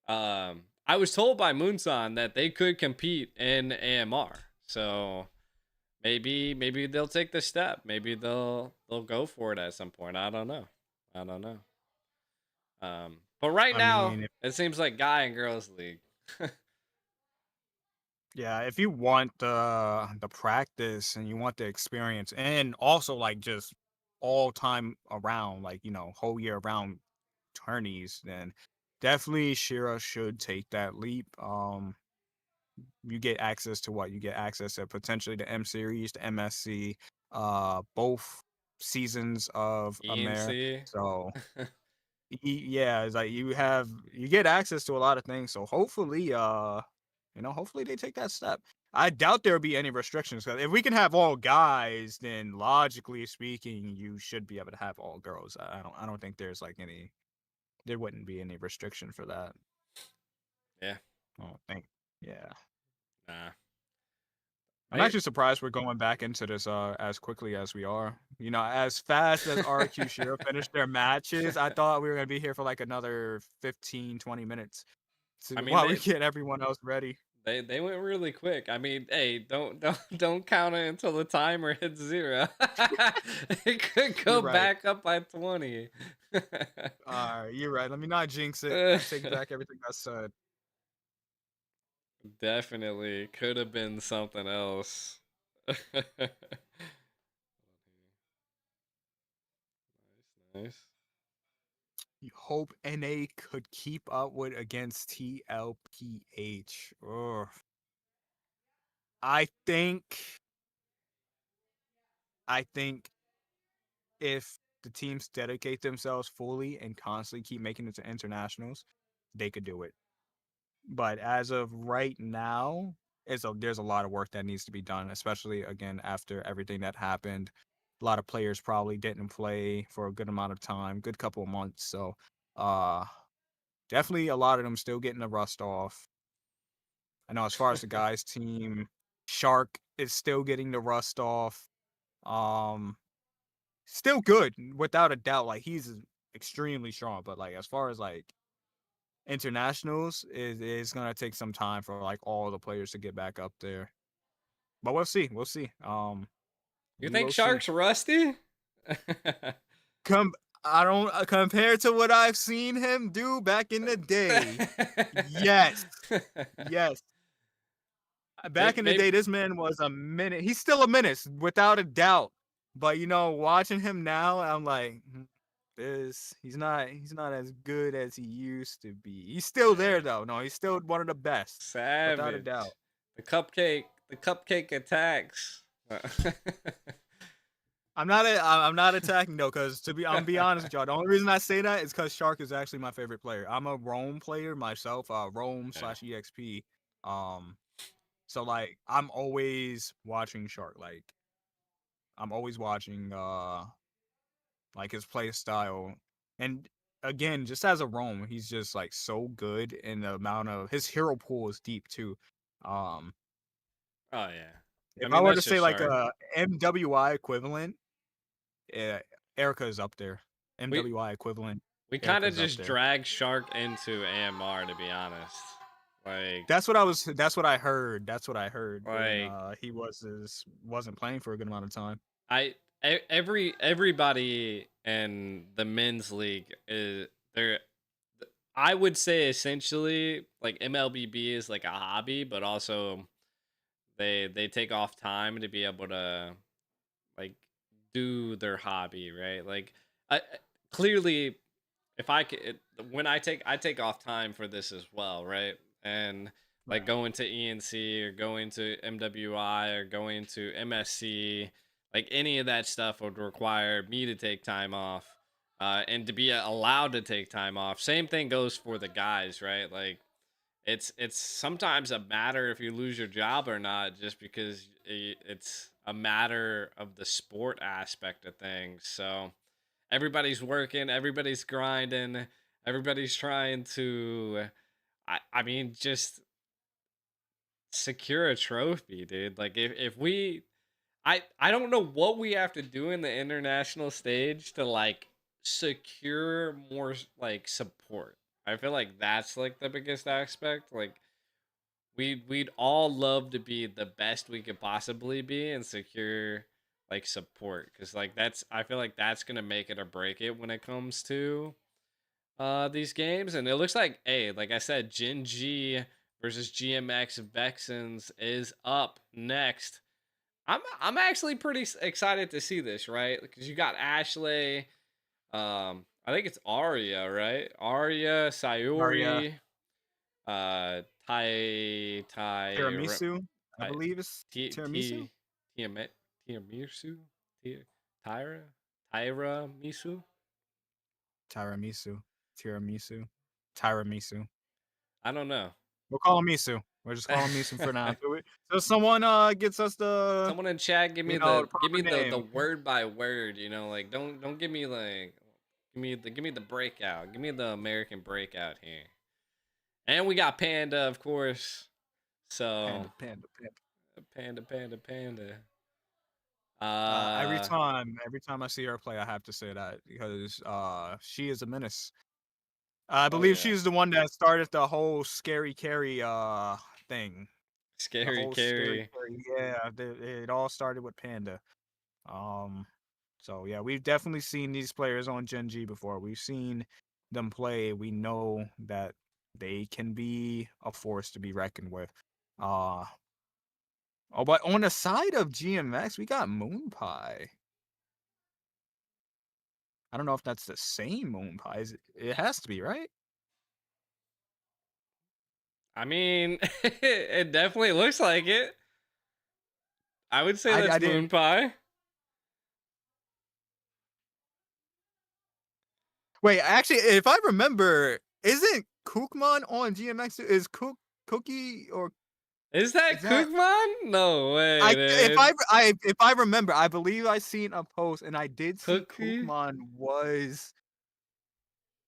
I was told by Moonsan that they could compete in AMR. So maybe they'll take the step. Maybe they'll go for it at some point. I don't know. But right now, mean, it seems like guy and girls league. yeah, if you want the practice and you want the experience, and also like just all time around, like you know, whole year round tourneys, then definitely Shira should take that leap. You get access to what? You get access to potentially the M series, the MSC, both seasons of Amer. ENC. So yeah, it's like you get access to a lot of things. So hopefully, you know, hopefully they take that step. I doubt there'll be any restrictions, because if we can have all guys, then logically speaking, you should be able to have all girls. I don't think there's like there wouldn't be any restriction for that. Yeah. I don't think. Yeah. Nah. I'm actually surprised we're going back into this as quickly as we are. You know, as fast as RQ Shira finished their matches, I thought we were gonna be here for like another 15, 20 minutes. While we get everyone else ready. They went really quick. I mean, hey, don't count it until the timer hits 0. It could go back up by 20. You're right. Let me not jinx it. I take back everything I said. Definitely could have been something else. Nice. You hope NA could keep up with against TLPH. Ugh. I think if the teams dedicate themselves fully and constantly keep making it to internationals, they could do it. But as of right now, there's a lot of work that needs to be done, especially again after everything that happened. A lot of players probably didn't play for a good amount of time, good couple of months. So definitely a lot of them still getting the rust off. I know as far as the guys team, Shark is still getting the rust off. Still good, without a doubt. Like he's extremely strong, but like as far as like internationals, is gonna take some time for like all the players to get back up there. But we'll see. You think Shark's rusty? I don't compared to what I've seen him do back in the day. Yes. Back in the day, this man was a minute. He's still a menace, without a doubt. But you know, watching him now, I'm like, he's not as good as he used to be. He's still there though. No, he's still one of the best. Savage. Without a doubt. The cupcake attacks. I'm not attacking though, because I'm be honest with y'all. The only reason I say that is because Shark is actually my favorite player. I'm a Roam player myself, Roam/EXP. So like I'm always watching Shark. Like I'm always watching like his play style. And again, just as a Roam, he's just like so good in the amount of his hero pool is deep too. Um Oh yeah. if I mean, were to that's say just like Shark. a MWI equivalent, Erica is up there. MWI equivalent. We kind of just dragged Shark into AMR, to be honest. Like that's what I heard. That's what I heard. Like And, he wasn't playing for a good amount of time. Everybody in the men's league is there. I would say essentially like MLBB is like a hobby, but also they take off time to be able to like do their hobby, right? Like clearly if when I take off time for this as well, right? And like going to ENC or going to MWI or going to MSC, like any of that stuff would require me to take time off, and to be allowed to take time off. Same thing goes for the guys, right? Like it's sometimes a matter if you lose your job or not, just because it's a matter of the sport aspect of things. So everybody's working, everybody's grinding, everybody's trying to I mean just secure a trophy, dude. Like if we I don't know what we have to do in the international stage to like secure more like support. I feel like that's like the biggest aspect. Like we'd all love to be the best we could possibly be and secure like support, because like I feel like that's gonna make it or break it when it comes to these games. And it looks like, hey, like I said, Gen G versus GMX Vexens is up next. I'm actually pretty excited to see this, right? Because you got Ashley, I think it's Arya, right? Arya, Sayori, Tiramisu, I believe it's Tiramisu. Tiramisu, Tiramisu. Tiramisu. I don't know. We'll call him Misu. We're just calling Misu for now. So someone gets us the. Someone in chat give me the word by word. You know, like don't give me like give me the breakout. Give me the American breakout here. And we got Panda, of course. So Panda. Every time I see her play, I have to say that, because she is a menace. I believe she's the one that started the whole scary carry thing. Scary carry. Yeah, it all started with Panda. So yeah, we've definitely seen these players on Gen G before. We've seen them play. We know that they can be a force to be reckoned with. Oh, but on the side of GMX, we got Moon Pie. I don't know if that's the same Moon Pie. It has to be, right? I mean, it definitely looks like it. I would say that's Moon Pie. Wait, actually, if I remember, isn't Kookman on GMX? Is Cookie or is that Kookman? No way. If I remember, I believe I seen a post and I did see Kookman was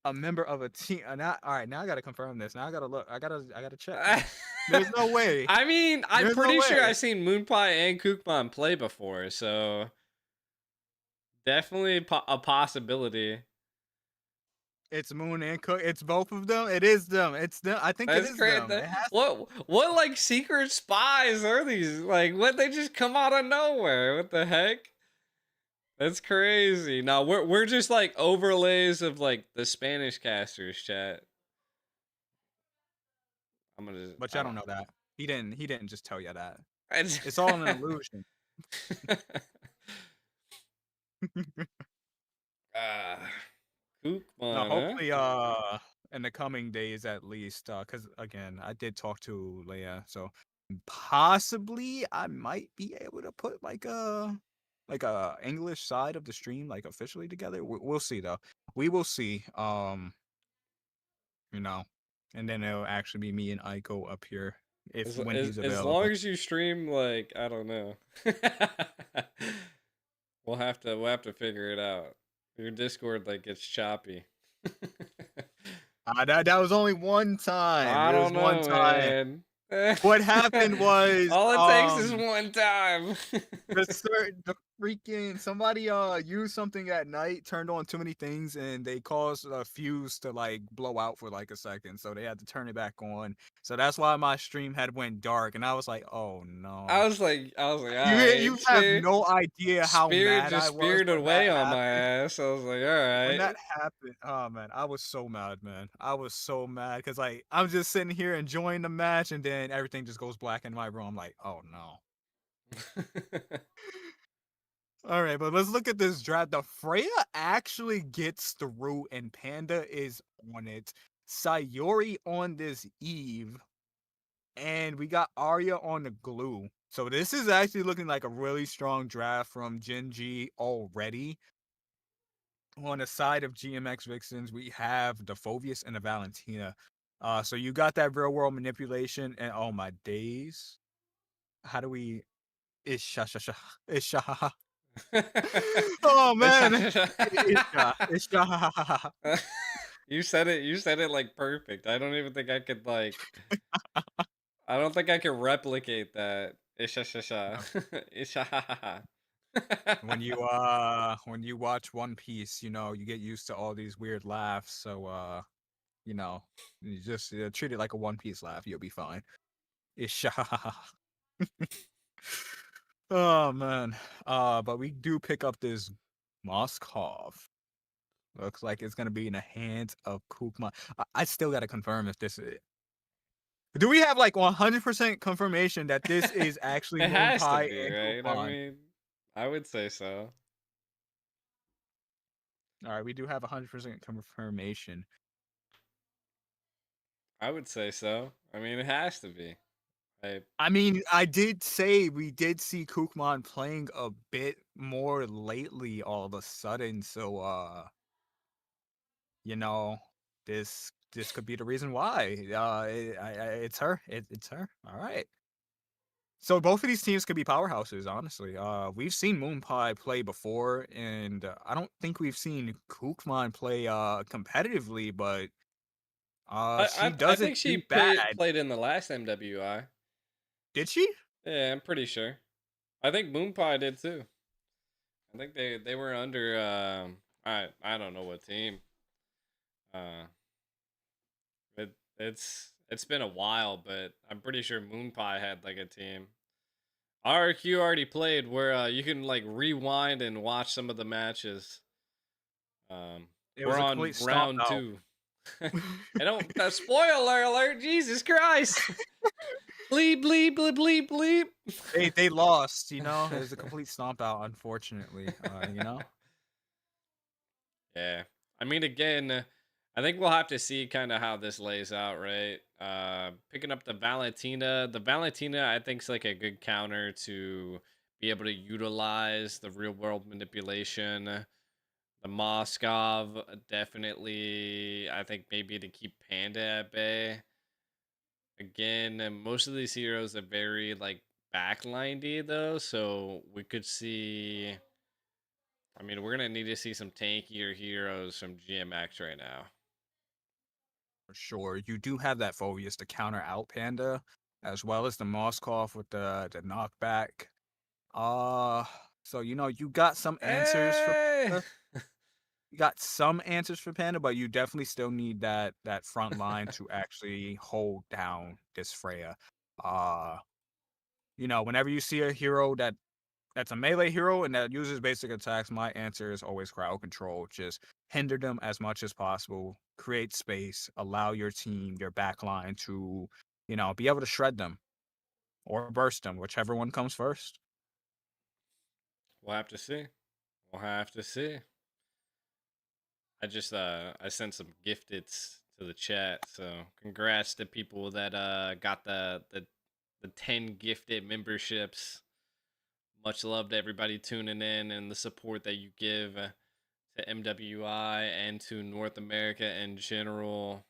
a member of a team. All right, now I gotta confirm this. Now I gotta look. I gotta check. There's no way. I mean, I'm pretty sure I've seen Moon Pie and Kookman play before, so definitely a possibility. It's Moon and Cook. It's both of them. It is them. It's them. I think That's it is great. them. What like secret spies are these? Like, what, they just come out of nowhere? What the heck? That's crazy. No, we're just like overlays of like the Spanish casters, chat. But y'all don't know that. He didn't just tell you that. It's all an illusion. Kookman, hopefully in the coming days at least, because again, I did talk to Leia, so possibly I might be able to put like a like a English side of the stream like officially together. We'll see though. We will see. You know, and then it'll actually be me and Aiko up here if when he's As long available. as you stream, like, I don't know. we'll have to figure it out. Your Discord like gets choppy. That was only one time. I It was don't one know, time. man. What happened was all it takes is one time. the freaking somebody used something at night, turned on too many things, and they caused a fuse to like blow out for like a second, so they had to turn it back on. So that's why my stream had went dark, and I was like, oh no. I was like, all you right. have no idea how Spirit mad just I was spirited when away that on my happened. ass. I was like, all When right. that happened, oh man, I was so mad, man. I was so mad because like I'm just sitting here enjoying the match, and then everything just goes black in my room. I'm like, oh no. All right, but let's look at this draft. The Freya actually gets through, and Panda is on it. Sayori on this Eve, and we got Arya on the glue. So this is actually looking like a really strong draft from Genji already. On the side of GMX Vixens, we have the Phovius and the Valentina. So you got that real world manipulation, and oh my days, how do we? Isha. Oh man, Isha. You said it like perfect. I don't even think I could like. I don't think I can replicate that. Isha. When you watch One Piece, you know you get used to all these weird laughs. So you know, you just treat it like a One Piece laugh. You'll be fine. Isha. Oh man. But we do pick up this Moskov. Looks like it's gonna be in the hands of Kukma. I still gotta confirm if this is. Do we have like 100% confirmation that this is actually it has to Moonpie be, and right? I Kukman? mean, I would say so. All right, we do have 100% confirmation. I would say so. I mean, it has to be. I mean, I did say we did see Kukman playing a bit more lately all of a sudden, so you know, this could be the reason why. It's her. It's her. All right. So both of these teams could be powerhouses, honestly. We've seen Moonpie play before, and I don't think we've seen Kukman play competitively, but she I doesn't think she do bad. played in the last MWI. Did she? Yeah, I'm pretty sure. I think Moonpie did too. I think they were under I don't know what team. It's been a while, but I'm pretty sure Moonpie had like a team. RQ already played where you can like rewind and watch some of the matches. We're on round 2. I don't spoiler alert, Jesus Christ. Bleep bleep bleep bleep bleep. They lost, you know. It was a complete stomp out, unfortunately. You know. Yeah, I mean, again, I think we'll have to see kind of how this lays out, right? Picking up the Valentina. The Valentina, I think, is like a good counter to be able to utilize the real world manipulation. The Moskov, definitely, I think maybe to keep Panda at bay. Again, most of these heroes are very like backlinedy though, so we could see. I mean, we're gonna need to see some tankier heroes from GMX right now. For sure, you do have that Phobius to counter out Panda, as well as the Moskov with the knockback. So you know you got some answers for Panda. You got some answers for Panda, but you definitely still need that front line to actually hold down this Freya. You know, whenever you see a hero that's a melee hero and that uses basic attacks, my answer is always crowd control. Just hinder them as much as possible, create space, allow your team, your backline to, you know, be able to shred them or burst them, whichever one comes first. We'll have to see. We'll have to see. I just I sent some gifteds to the chat, so congrats to people that got the 10 gifted memberships. Much love to everybody tuning in and the support that you give to MWI and to North America in general.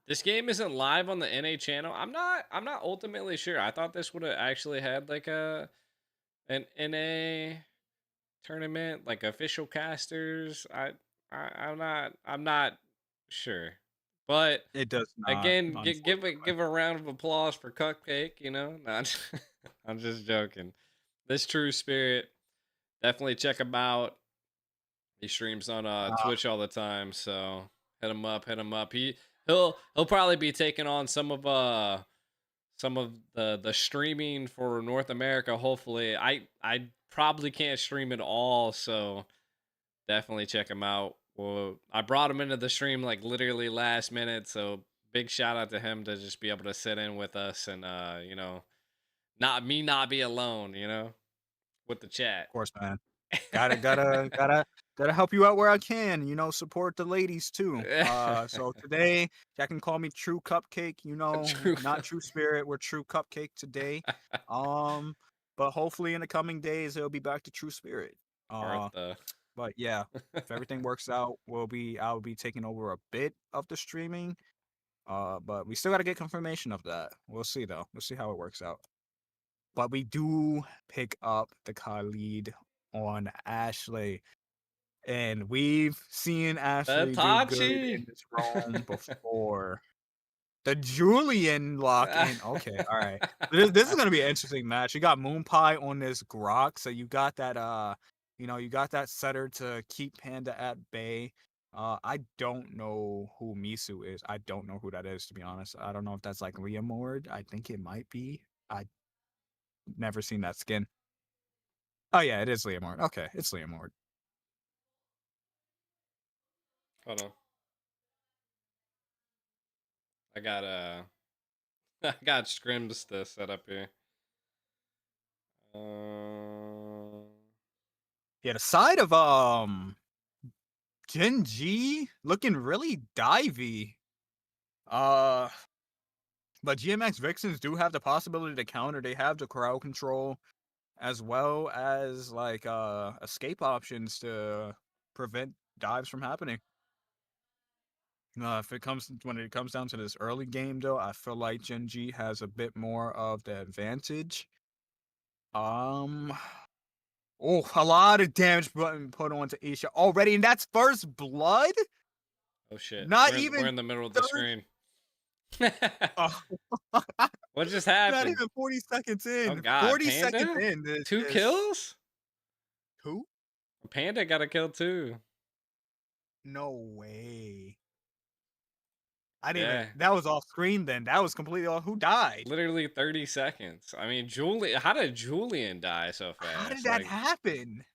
This game isn't live on the NA channel. I'm not ultimately sure. I thought this would have actually had like an NA tournament, like official casters. I'm not sure. But It does not. Again, give a round of applause for Cupcake, you know? Not I'm just joking. This True Spirit, definitely check him out. He streams on Twitch all the time, so hit him up. He'll probably be taking on some of the streaming for North America. Hopefully, I probably can't stream it all, so definitely check him out. Well, I brought him into the stream like literally last minute, so big shout out to him to just be able to sit in with us and you know, not be alone, you know, with the chat. Of course, man. Gotta help you out where I can, you know, support the ladies too. So today y'all can call me True Cupcake, you know, not True Spirit, we're True Cupcake today. But hopefully in the coming days it'll be back to True Spirit. But yeah, if everything works out, I'll be taking over a bit of the streaming. But we still gotta get confirmation of that. We'll see though. We'll see how it works out. But we do pick up the Khalid on Ashley. And we've seen Ashley do good in this realm before. The Julian lock-in. Okay, all right. This is gonna be an interesting match. You got Moon Pie on this Grok, so you got that you know, you got that setter to keep Panda at bay. I don't know who Misu is. I don't know who that is, to be honest. I don't know if that's like Leomord. I think it might be. I never seen that skin. Oh yeah, it is Leomord. Okay, it's Leomord. Hold on. I got scrims to set up here. Yeah, the side of Gen G looking really divey. But GMX Vixens do have the possibility to counter. They have the crowd control as well as like escape options to prevent dives from happening. When it comes down to this early game though, I feel like Gen G has a bit more of the advantage. Oh, a lot of damage button put onto Isha already, and that's first blood. Oh shit! We're in the middle of the screen. Oh. What just happened? Not even 40 seconds in. Oh god, 40 Panda? seconds in. Two kills? Who? Panda got a kill too. No way. I didn't even, that was off screen then. That was completely off. Who died? Literally 30 seconds. I mean, how did Julian die so fast? How did that happen?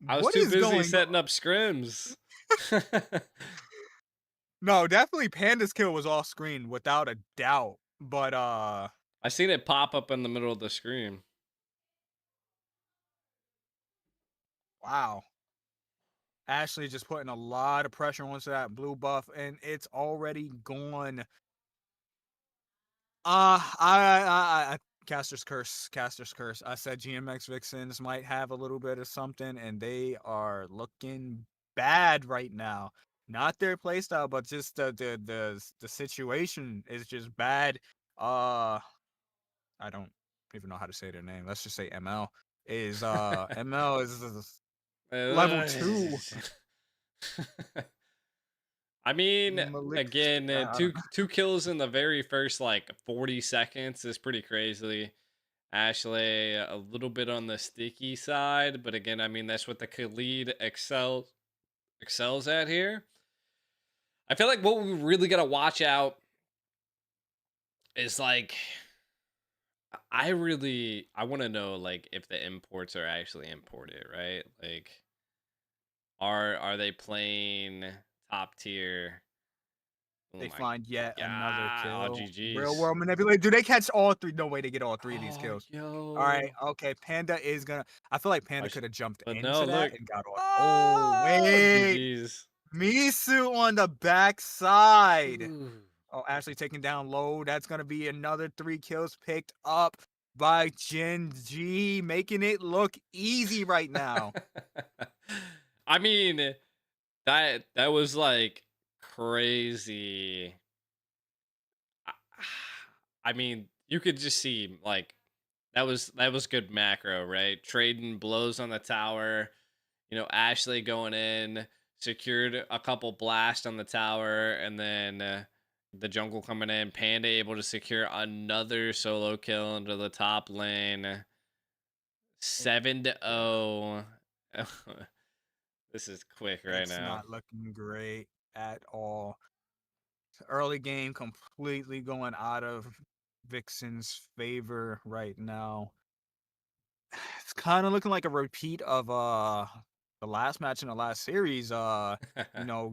I was too busy setting up scrims. No, definitely Panda's kill was off screen without a doubt. But I seen it pop up in the middle of the screen. Wow. Ashley just putting a lot of pressure onto that blue buff, and it's already gone. Caster's curse. I said GMX Vixens might have a little bit of something, and they are looking bad right now. Not their playstyle, but just the situation is just bad. I don't even know how to say their name. Let's just say ML is ML is level 2. I mean, again, two kills in the very first like 40 seconds is pretty crazy. Ashley a little bit on the sticky side, but again, I mean that's what the Khalid excels at here. I feel like what we really gotta watch out is like I want to know like if the imports are actually imported, right? Like are they playing top tier? They find yet another kill. GGs. Real world manipulate. Do they catch all 3? No way to get all 3 of these kills. Yo. All right, okay. Panda is gonna. I feel like Panda could have jumped into that and got all. Oh wait, GGs. Misu on the backside. Oh, Ashley taking down low. That's gonna be another 3 kills picked up. by Gen G, making it look easy right now. I mean, that was like crazy. I mean, you could just see like that was good macro, right? Trading blows on the tower, Ashley going in, secured a couple blasts on the tower, and then the jungle coming in, Panda able to secure another solo kill into the top lane. 7-0. This is quick right It's now. not looking great at all. Early game completely going out of Vixen's favor right now. It's kind of looking like a repeat of the last match in the last series.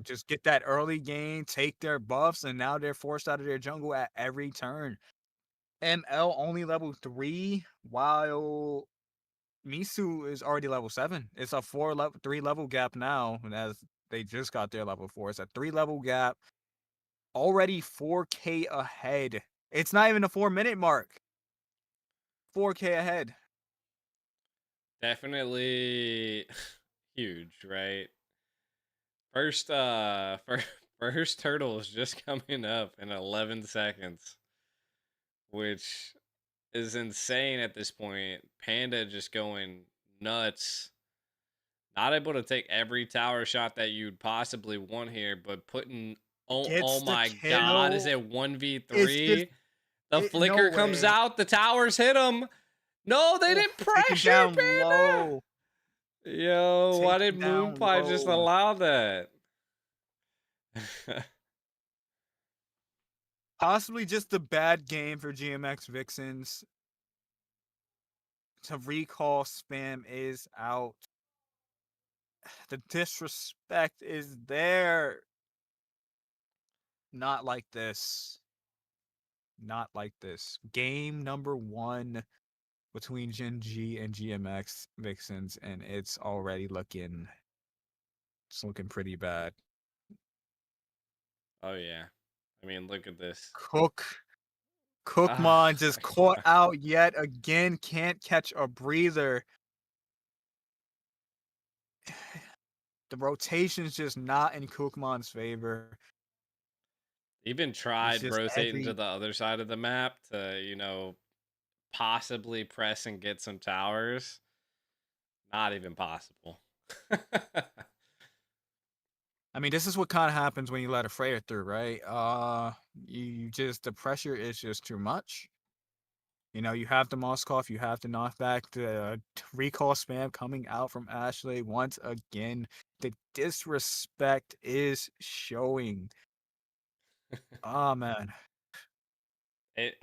Just get that early game, take their buffs, and now they're forced out of their jungle at every turn. ML only level 3, while Misu is already level 7. It's a 3 level gap now, and as they just got their level 4. It's a 3 level gap. Already 4K ahead. It's not even a 4-minute mark. 4K ahead. Definitely huge, right? First turtle is just coming up in 11 seconds, which is insane at this point. Panda just going nuts. Not able to take every tower shot that you'd possibly want here, but putting oh my god, is it 1v3? The flicker comes out, the towers hit him. No, they didn't pressure down Panda. Low. Yo, why did Moonpie just allow that? Possibly just a bad game for GMX Vixens. To recall spam is out. The disrespect is there. Not like this. Not like this. Game number 1 between Gen G and GMX Vixens, and it's already looking pretty bad. Oh yeah. I mean, look at this. Cookmon just caught out yet again. Can't catch a breather. The rotation's just not in Cookmon's favor. Even tried rotating to the other side of the map to, possibly press and get some towers. Not even possible. I mean, this is what kind of happens when you let a Freya through, right? The pressure is just too much. You have the Moskov, you have the knockback, the recall spam coming out from Ashley once again. The disrespect is showing. Oh man. It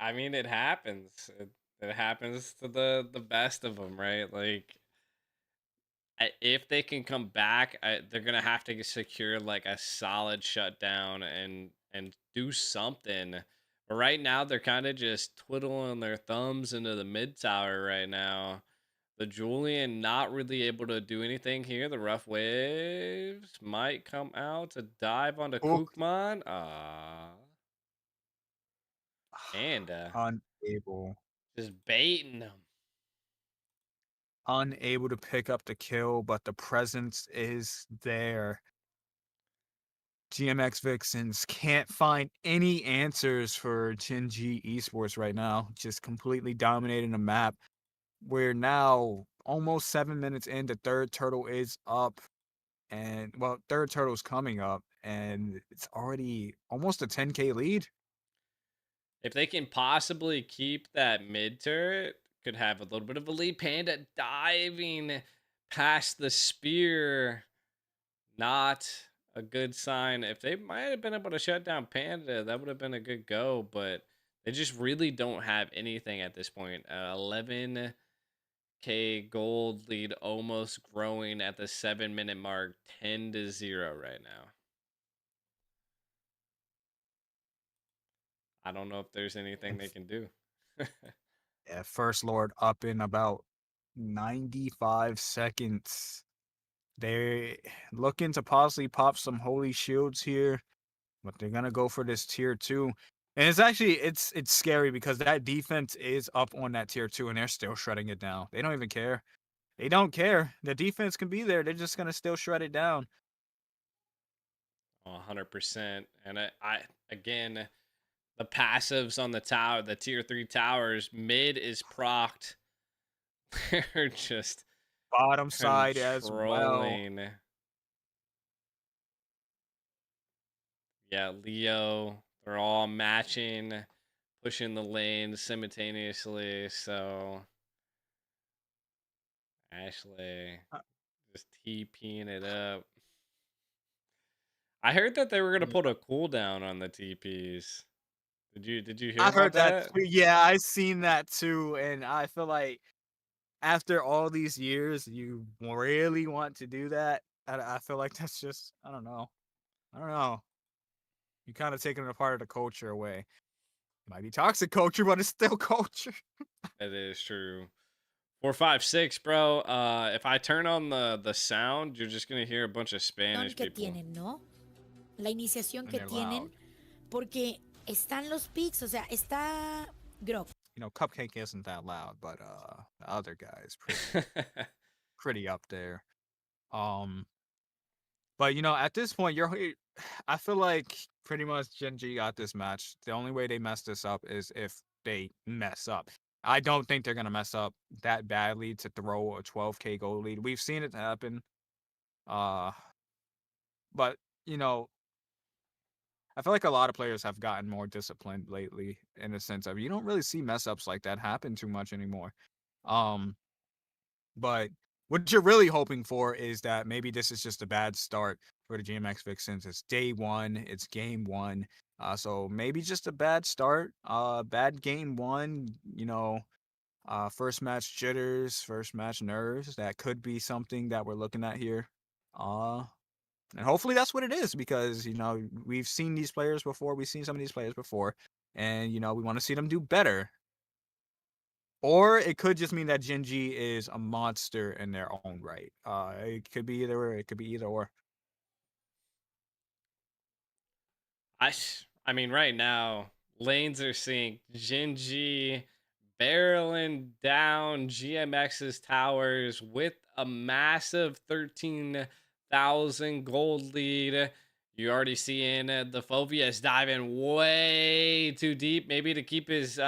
happens. It happens to the best of them, right? Like, if they can come back, they're gonna have to secure like a solid shutdown and do something. But right now, they're kind of just twiddling their thumbs into the mid tower right now. The Julian not really able to do anything here. The rough waves might come out to dive onto Kookmon. And unable. Just baiting them. Unable to pick up the kill, but the presence is there. GMX Vixens can't find any answers for Gen G Esports right now. Just completely dominating the map. We're now almost 7 minutes in. The third turtle is up. And, third turtle's coming up. And it's already almost a 10K lead. If they can possibly keep that mid turret, could have a little bit of a lead. Panda diving past the spear. Not a good sign. If they might have been able to shut down Panda, that would have been a good go, but they just really don't have anything at this point. 11K gold lead almost growing at the 7-minute mark, 10-0 right now. I don't know if there's anything they can do. Yeah, First Lord up in about 95 seconds. They're looking to possibly pop some holy shields here, but they're going to go for this tier 2. And it's actually it's scary because that defense is up on that tier 2 and they're still shredding it down. They don't even care. They don't care. The defense can be there. They're just gonna still shred it down. 100%. And I again, the passives on the tower, the tier 3 towers, mid is procced. They're just bottom side as well. Yeah, Leo, they're all matching, pushing the lanes simultaneously. So Ashley just TPing it up. I heard that they were gonna put a cooldown on the TPs. Did you hear I about heard that? too. Yeah, I seen that too, and I feel like after all these years, you really want to do that. I feel like that's just I don't know. You kind of taking a part of the culture away. It might be toxic culture, but it's still culture. That is true. 456, bro. If I turn on the sound, you're just gonna hear a bunch of Spanish people. Tienen, ¿no? La iniciación que tienen, porque están los picks, o sea, está Grok. You know, Cupcake isn't that loud, but the other guy is pretty up there. But you know, at this point, I feel like pretty much Gen G got this match. The only way they mess this up is if they mess up. I don't think they're gonna mess up that badly to throw a 12K goal lead. We've seen it happen. But you know, I feel like a lot of players have gotten more disciplined lately in the sense of you don't really see mess ups like that happen too much anymore. But what you're really hoping for is that maybe this is just a bad start for the GMX Vixens. It's day 1, it's game 1. So maybe just a bad start, bad game 1, you know, first match jitters, first match nerves. That could be something that we're looking at here. And hopefully that's what it is because, you know, we've seen these players before. We've seen some of these players before. And, you know, we want to see them do better. Or it could just mean that Gen G is a monster in their own right. It could be either or. It could be either or. I mean, right now, lanes are synced. Gen G barreling down GMX's towers with a massive 13,000 gold lead. You already seeing the Phobius diving way too deep, maybe to keep his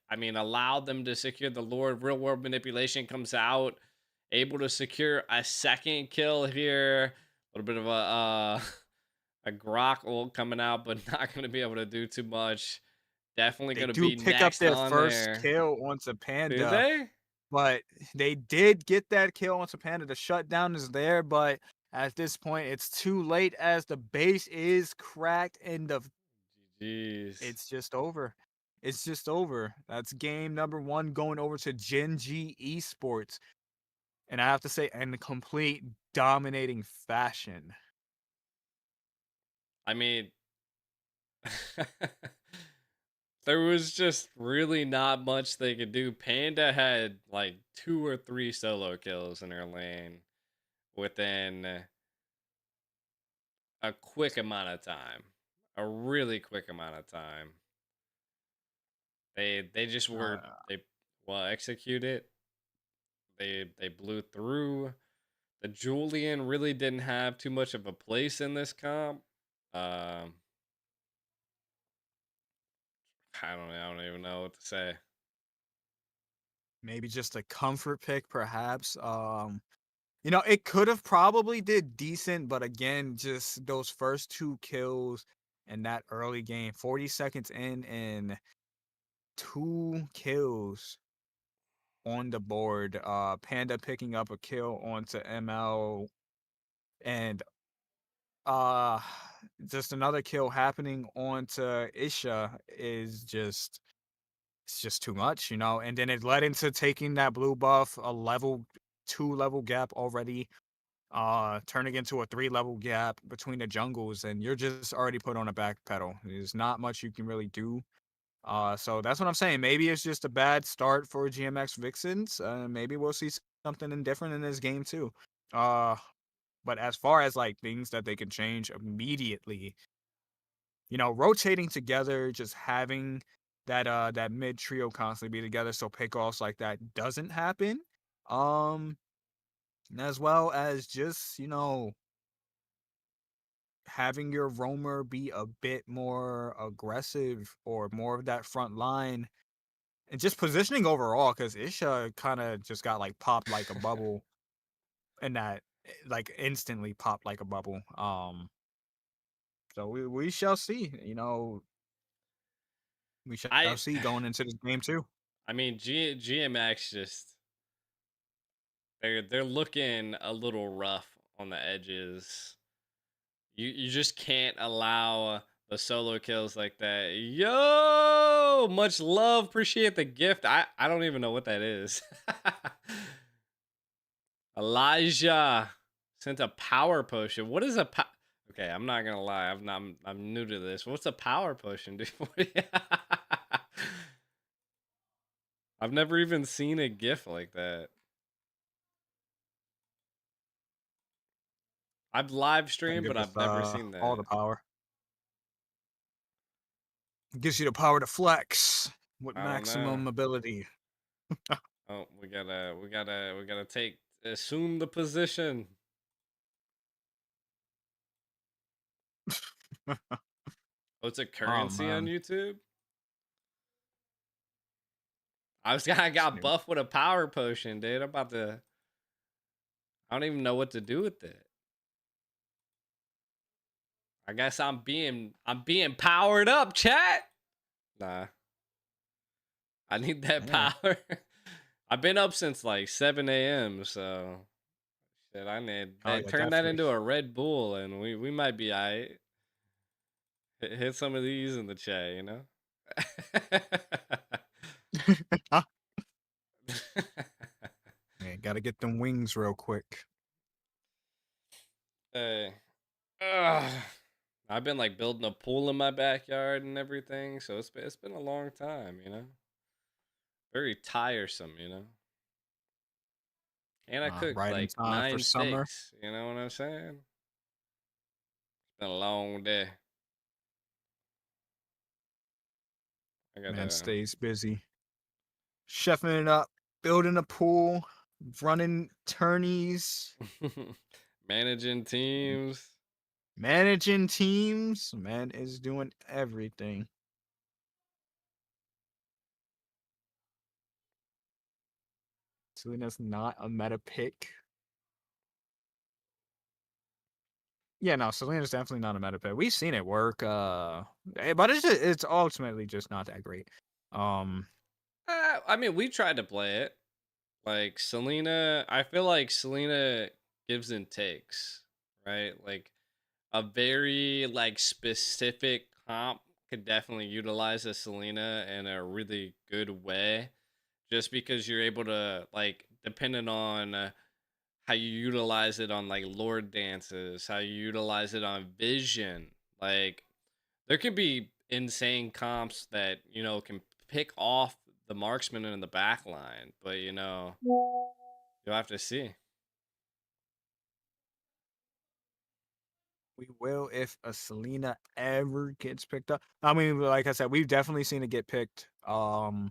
I mean, allowed them to secure the Lord. Real world manipulation comes out, able to secure a second kill here. A little bit of a Grok ult coming out, but not going to be able to do too much. Definitely going to be pick next up their on first there. kill onto Panda. Do they? But they did get that kill onto Panda. The shutdown is there, but at this point, it's too late as the base is cracked and it's just over. It's just over. That's game number 1 going over to Gen G Esports. And I have to say, in complete dominating fashion. I mean, there was just really not much they could do. Panda had like 2 or 3 solo kills in her lane within a quick amount of time. A really quick amount of time. They just were they executed. They blew through. The Julian really didn't have too much of a place in this comp. I don't even know what to say. Maybe just a comfort pick, perhaps. You know, it could have probably did decent, but again, just those first 2 kills in that early game, 40 seconds in, and 2 kills on the board. Panda picking up a kill onto ML, and just another kill happening onto Isha is just it's just too much, you know. And then it led into taking that blue buff, a level 2 level gap already, turning into a 3 level gap between the jungles, and you're just already put on a back pedal. There's not much you can really do. So that's what I'm saying. Maybe it's just a bad start for GMX Vixens. Maybe we'll see something different in this game too. But as far as like things that they can change immediately, rotating together, just having that mid trio constantly be together so pickoffs like that doesn't happen. As well as just, having your roamer be a bit more aggressive or more of that front line and just positioning overall, because Isha kind of just got like popped like a bubble and that like instantly popped like a bubble. So we shall see, we shall see going into this game too. I mean, GMX just they're looking a little rough on the edges. You just can't allow the solo kills like that. Yo, much love. Appreciate the gift. I don't even know what that is. Elijah sent a power potion. What is a Okay, I'm not gonna lie. I'm new to this. What's a power potion, dude? I've never even seen a GIF like that. I've live streamed, but I've never seen that. All the power. It gives you the power to flex with maximum ability. Oh, we gotta assume the position. Oh, it's a currency on YouTube. I got buffed with a power potion, dude. I don't even know what to do with it. I guess I'm being powered up, chat. Nah. I need that power. I've been up since like 7 a.m. So shit, I need turn that into a Red Bull and we might be alright. Hit some of these in the chat, Man, gotta get them wings real quick. Hey. I've been like building a pool in my backyard and everything, so it's been a long time, Very tiresome, And I cooked like 9 steaks, you know what I'm saying? It's been a long day. Man stays busy. Chefing it up, building a pool, running tourneys. Managing teams. Man is doing everything. Selena's not a meta pick. Yeah, no, Selena's definitely not a meta pick. We've seen it work, but it's ultimately just not that great. I mean, we tried to play it. Like Selena, I feel like Selena gives and takes, right? Like a very like specific comp could definitely utilize a Selena in a really good way, just because you're able to like, depending on how you utilize it on like Lord dances, how you utilize it on Vision. Like there could be insane comps that can pick off the marksman in the back line, but you'll have to see. We will if a Selena ever gets picked up. I mean, like I said, we've definitely seen it get picked in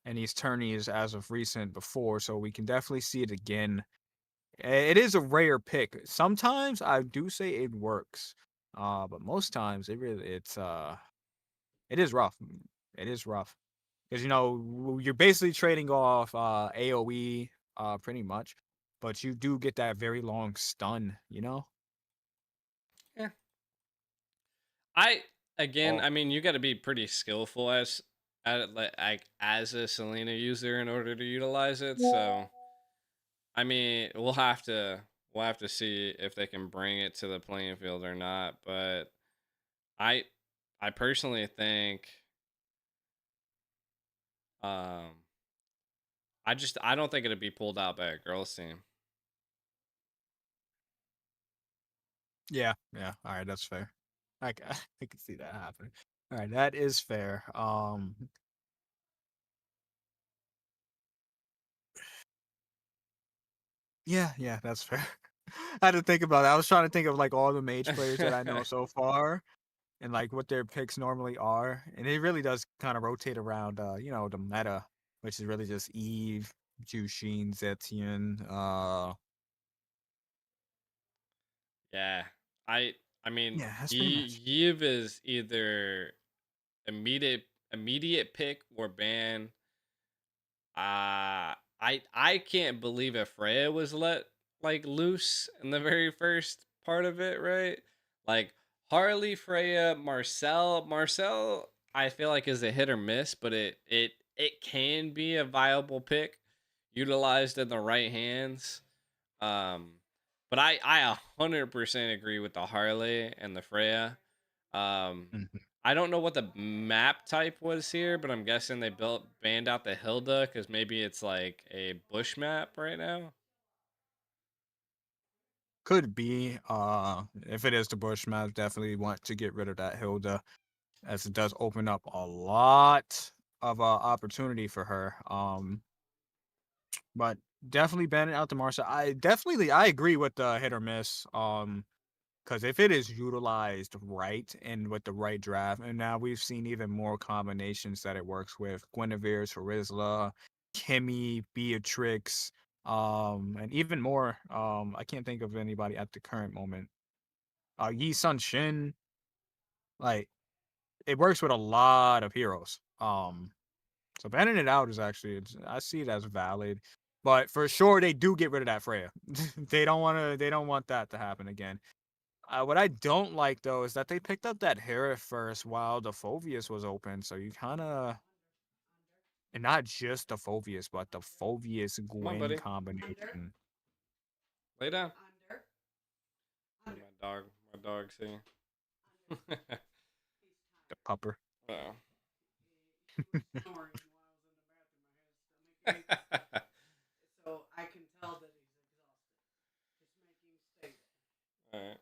these tourneys as of recent before, so we can definitely see it again. It is a rare pick. Sometimes I do say it works, but most times it is rough. It is rough because you're basically trading off AOE pretty much, but you do get that very long stun. Yeah. I mean, you got to be pretty skillful as a Selena user in order to utilize it. So, I mean, we'll have to see if they can bring it to the playing field or not. But I personally think, I don't think it'd be pulled out by a girls team. Yeah. All right, that's fair. I can see that happening. All right, that is fair. Yeah, that's fair. I had to think about that. I was trying to think of like all the mage players that I know so far, and like what their picks normally are, and it really does kind of rotate around, you know, the meta, which is really just Eve, Jushin, Zetian. Yeah, I mean, Yeah, that's pretty much. Yiv is either immediate pick or ban. I can't believe if Freya was let like loose in the very first part of it, right? Like Harley, Freya, Marcel, I feel like is a hit or miss, but it can be a viable pick utilized in the right hands. But I 100% agree with the Harley and the Freya. Mhm. I don't know what the map type was here, but I'm guessing they banned out the Hilda because maybe it's like a bush map right now. Could be. If it is the bush map, definitely want to get rid of that Hilda, as it does open up a lot of opportunity for her. But definitely banning out the Marshall. I agree with the hit or miss. Because if it is utilized right and with the right draft, and now we've seen even more combinations that it works with: Guinevere, Charizla, Kimmy, Beatrix, and even more. I can't think of anybody at the current moment. Yi Sun Shin, like it works with a lot of heroes. So banning it out is actually, I see it as valid, but for sure they do get rid of that Freya. They don't want to. They don't want that to happen again. What I don't like though is that they picked up that Hera first while the Phoveus was open, so you kind of, and not just the Phoveus, but the Phoveus Come on, Gwen buddy. combination. Lay down. My dog, see. The pupper. Oh. So I can tell that he's exhausted. Just make him stay there. All right.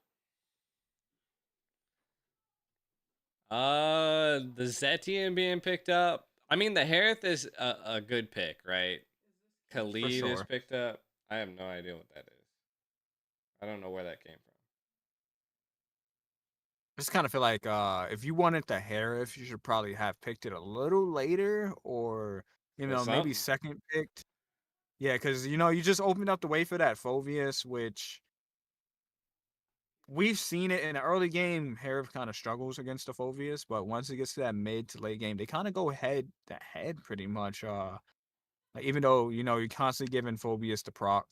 The Zetian being picked up. I mean, the Harith is a good pick, right? Khalid is sure. picked up. I have no idea what that is. I don't know where that came from. I just kind of feel like if you wanted the Harith, you should probably have picked it a little later, or you know, maybe second picked. Yeah, because you know, you just opened up the way for that Phoveus, which we've seen it in the early game. Harith kind of struggles against the Phoveus, but once it gets to that mid to late game, they kind of go head to head pretty much. Like, even though you know you're constantly giving Phoveus the proc,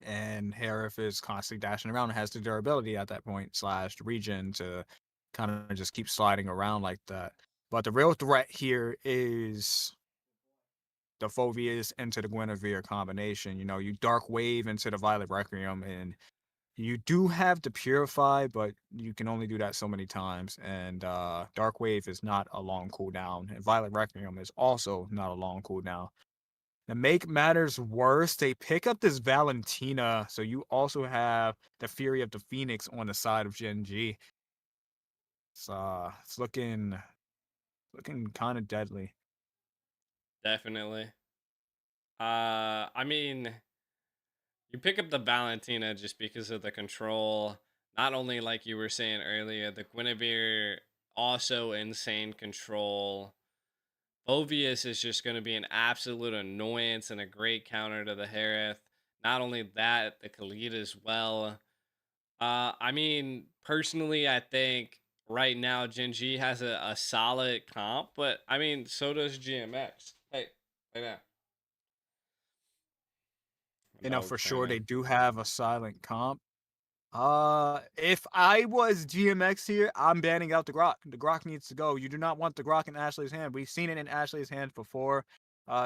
and Harith is constantly dashing around and has the durability at that point / regen to kind of just keep sliding around like that. But the real threat here is the Phoveus into the Guinevere combination. You know, you Dark Wave into the Violet Requiem, and you do have to Purify, but you can only do that so many times. And Dark Wave is not a long cooldown, and Violet Requiem is also not a long cooldown. To make matters worse, they pick up this Valentina, so you also have the Fury of the Phoenix on the side of Gen G. It's looking kind of deadly. Definitely. I mean, you pick up the Valentina just because of the control. Not only like you were saying earlier, the Guinevere also insane control. Phoveus is just going to be an absolute annoyance and a great counter to the Harith. Not only that, the Khalid as well. I mean, personally, I think right now Gen G has a solid comp, but I mean, so does GMX. Hey, now. You know, for sure they do have a silent comp. If I was GMX here, I'm banning out the Grok. The Grok needs to go. You do not want the Grok in Ashley's hand. We've seen it in Ashley's hands before.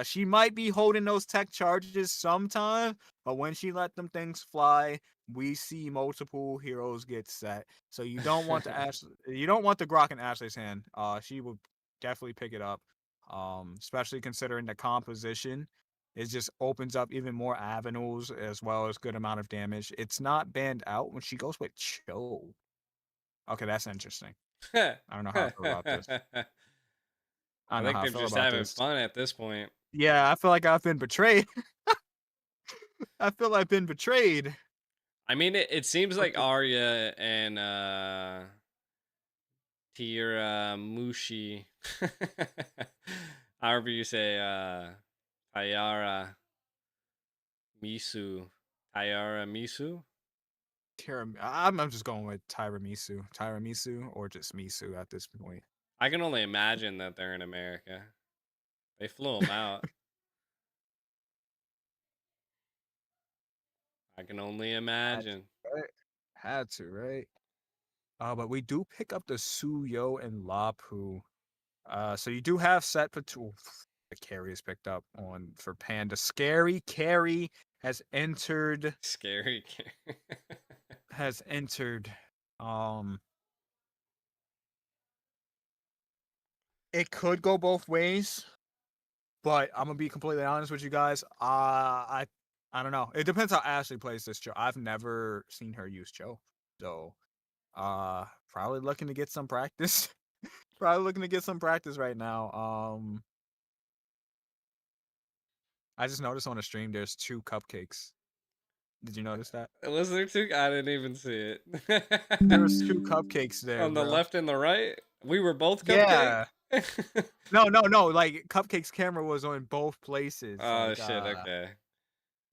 She might be holding those tech charges sometime, but when she let them things fly, we see multiple heroes get set. So you don't want you don't want the Grok in Ashley's hand. She will definitely pick it up. Especially considering the composition. It just opens up even more avenues as well as good amount of damage. It's not banned out when she goes with Cho. Okay, that's interesting. I don't know how I feel about this. I think they're just having fun at this point. Yeah, I feel like I've been betrayed. I feel I've been betrayed. I mean, it seems like Arya and Tira Mushi. However you say Tayara Misu. Tayara Misu? I'm just going with tiramisu, or just misu at this point. I can only imagine that they're in America. They flew them out. I can only imagine. Had to, right? But we do pick up the Suyo and Lapu. So you do have set for two. The carry is picked up on for Panda. Scary Carry has entered. Scary. Has entered. It could go both ways, but I'm gonna be completely honest with you guys. I don't know. It depends how Ashley plays this Cho. I've never seen her use Cho, so probably looking to get some practice. Probably looking to get some practice right now. I just noticed on the stream there's 2 cupcakes. Did you notice that? Was there 2? I didn't even see it. There's 2 cupcakes there on the bro. left and the right. We were both cupcake. Yeah. No. Like Cupcake's camera was on both places. Oh like, shit. Okay.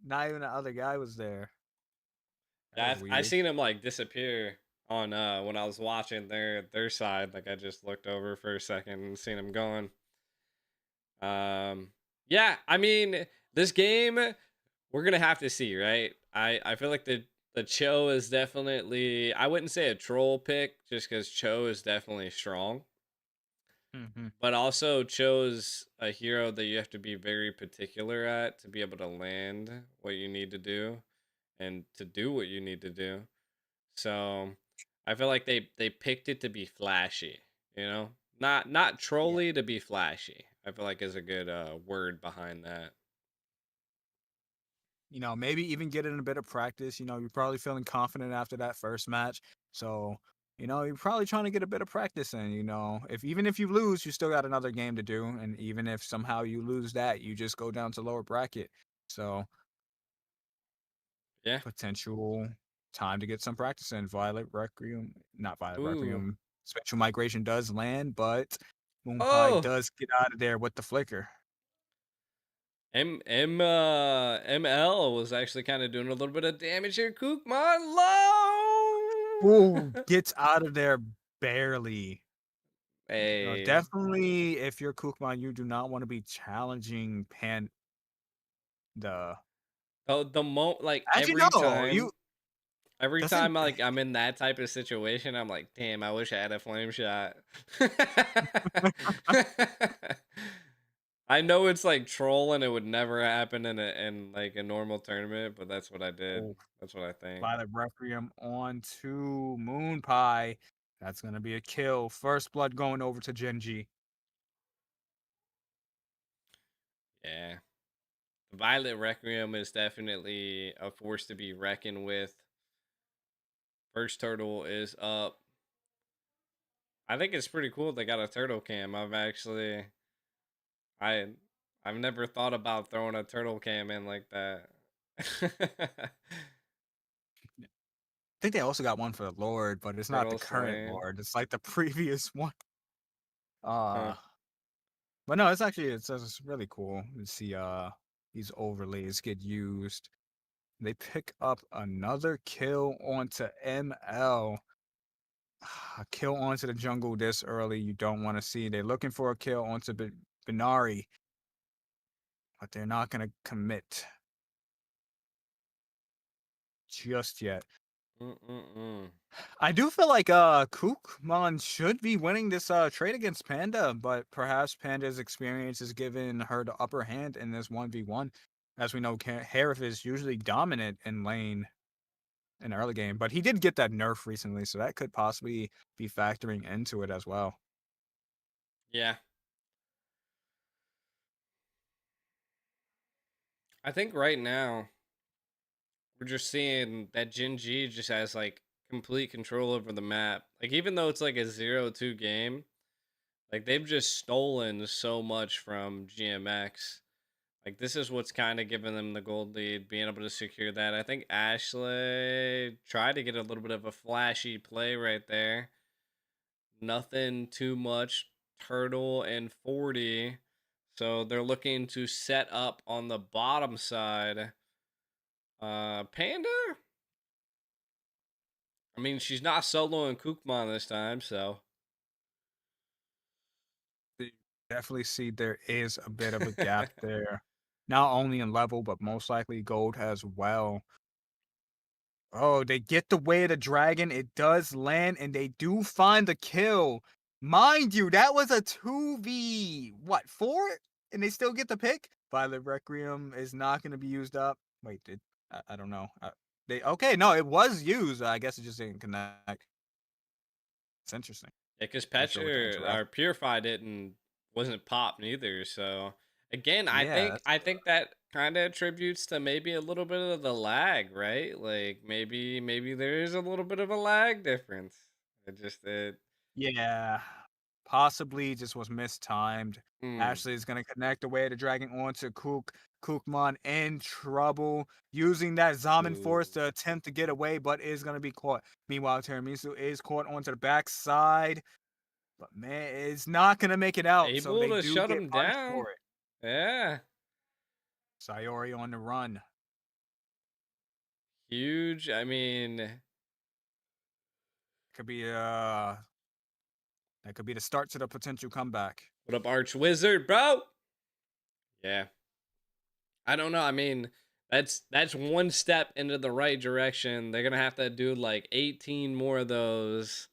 Not even the other guy was there. Yeah, I seen him like disappear on when I was watching their side. Like I just looked over for a second and seen him going. Yeah, I mean this game we're gonna have to see, right? I feel like the Cho is definitely, I wouldn't say a troll pick just because Cho is definitely strong. But also Cho's a hero that you have to be very particular at to be able to land what you need to do and to do what you need to do. So I feel like they picked it to be flashy, you know, not trolly, to be flashy. I feel like is a good word behind that. You know, maybe even get in a bit of practice. You know, you're probably feeling confident after that first match. So, you know, you're probably trying to get a bit of practice in, you know. Even if you lose, you still got another game to do. And even if somehow you lose that, you just go down to lower bracket. So, yeah, potential time to get some practice in. Not Violet Ooh. Requiem. Spectral Migration does land, but Moonpie does get out of there with the flicker. ML was actually kind of doing a little bit of damage here. Kookman low. Ooh, gets out of there barely. Hey. You know, definitely, if you're Kookman, you do not want to be challenging like As every time like I'm in that type of situation, I'm like, damn, I wish I had a flame shot. I know it's like troll and it would never happen in like a normal tournament, but that's what I did. Oh, that's what I think. Violet Requiem on to Moonpie. That's gonna be a kill. First blood going over to Genji. Yeah. Violet Requiem is definitely a force to be reckoned with. First turtle is up. I think it's pretty cool they got a turtle cam. I've never thought about throwing a turtle cam in like that. I think they also got one for the Lord, but it's not the current Lord. It's like the previous one. But no, it's really cool to see these overlays get used. They pick up another kill onto ML. A kill onto the jungle this early, you don't want to see. They're looking for a kill onto Binari, but they're not going to commit just yet. I do feel like Kookman should be winning this trade against Panda, but perhaps Panda's experience has given her the upper hand in this 1v1. As we know, Harif is usually dominant in lane in early game, but he did get that nerf recently, so that could possibly be factoring into it as well. Yeah. I think right now we're just seeing that Genji just has like complete control over the map. Like even though it's like a 0-2 game, like they've just stolen so much from GMX. Like this is what's kind of giving them the gold lead, being able to secure that. I think Ashley tried to get a little bit of a flashy play right there. nothing too much. Turtle and 40. So they're looking to set up on the bottom side. Panda? I mean, she's not soloing Kookmon this time, so. You definitely see there is a bit of a gap there. Not only in level, but most likely gold as well. Oh, they get the way of the dragon. It does land, and they do find the kill. Mind you, that was a 2v4? And they still get the pick? Violet Requiem is not going to be used up. Wait, I don't know. No, it was used. I guess it just didn't connect. It's interesting. Yeah, because Petra or Purify wasn't popped neither. So again, I think that kind of attributes to maybe a little bit of the lag, right? Like maybe there is a little bit of a lag difference. Yeah, possibly just was mistimed. Ashley is gonna connect the way of the dragon onto Kookmon in trouble, using that Zaman force to attempt to get away, but is gonna be caught. Meanwhile, Tiramisu is caught onto the backside, but man, it's not gonna make it out. Able so they to do shut get him punished down. for it. Yeah. Sayori on the run. Huge. I mean, could be that could be the start to the potential comeback. What up, Arch Wizard, bro? Yeah. I don't know. I mean, that's one step into the right direction. They're gonna have to do like 18 more of those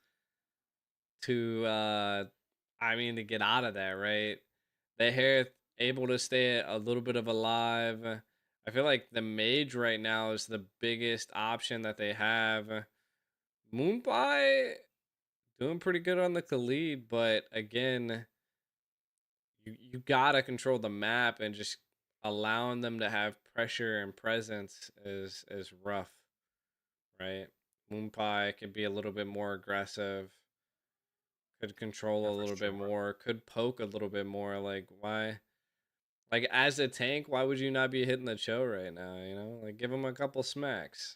to to get out of there, right? They're able to stay a little bit of alive. I feel like the mage right now is the biggest option that they have. Moonpie doing pretty good on the Khalid, but again, you gotta control the map, and just allowing them to have pressure and presence is rough, right? Moonpie could be a little bit more aggressive, could control a little bit more, could poke a little bit more. Like, why? Like, as a tank, why would you not be hitting the Cho right now? You know, like, give him a couple smacks.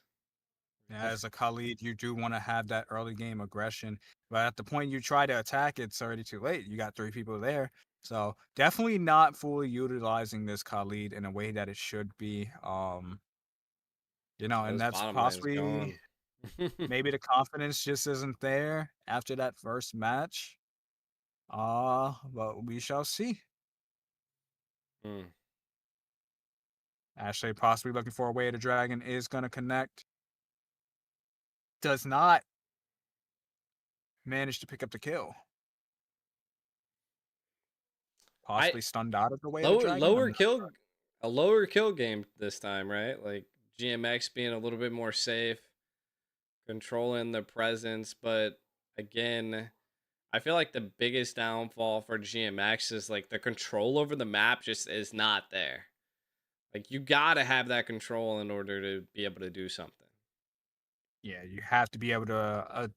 Yeah, as a Khalid, you do want to have that early game aggression, but at the point you try to attack, it's already too late. You got 3 people there, so definitely not fully utilizing this Khalid in a way that it should be. And that's possibly maybe the confidence just isn't there after that first match. But we shall see. Ashley possibly looking for a way the dragon is gonna connect. Does not manage to pick up the kill. Possibly stunned out of the way of the dragon. A lower kill game this time, right? Like GMX being a little bit more safe, controlling the presence, but again, I feel like the biggest downfall for GMX is like the control over the map just is not there. Like, you gotta have that control in order to be able to do something. Yeah, you have to be able to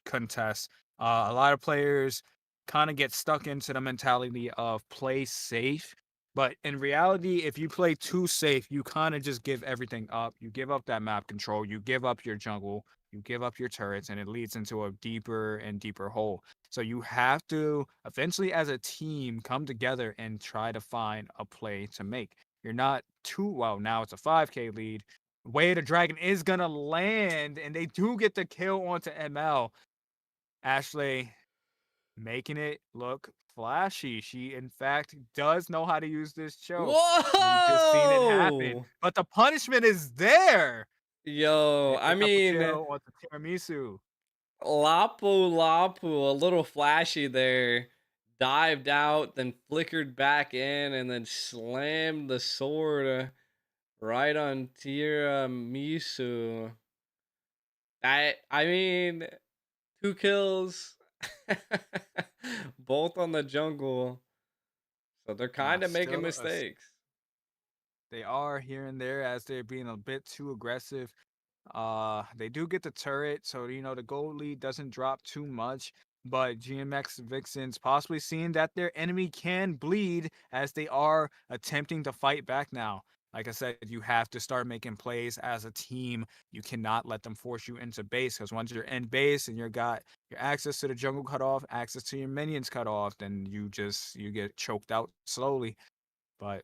contest. A lot of players kind of get stuck into the mentality of play safe. But in reality, if you play too safe, you kind of just give everything up. You give up that map control. You give up your jungle. You give up your turrets, and it leads into a deeper and deeper hole. So you have to eventually, as a team, come together and try to find a play to make. You're not too well. Now it's a 5K lead. Way the dragon is gonna land, and they do get the kill onto ML. Ashley making it look flashy. She, in fact, does know how to use this Cho. Whoa! We've just seen it happen. But the punishment is there. Yo, I mean, onto Tiramisu. Lapu, a little flashy there. Dived out, then flickered back in, and then slammed the sword right on Tiramisu. I mean, 2 kills. Both on the jungle. So they're kind of making mistakes. They are here and there as they're being a bit too aggressive. They do get the turret, so the gold lead doesn't drop too much. But GMX Vixens possibly seeing that their enemy can bleed as they are attempting to fight back now. Like I said, you have to start making plays as a team. You cannot let them force you into base, because once you're in base and you got your access to the jungle cut off, access to your minions cut off, then you get choked out slowly. But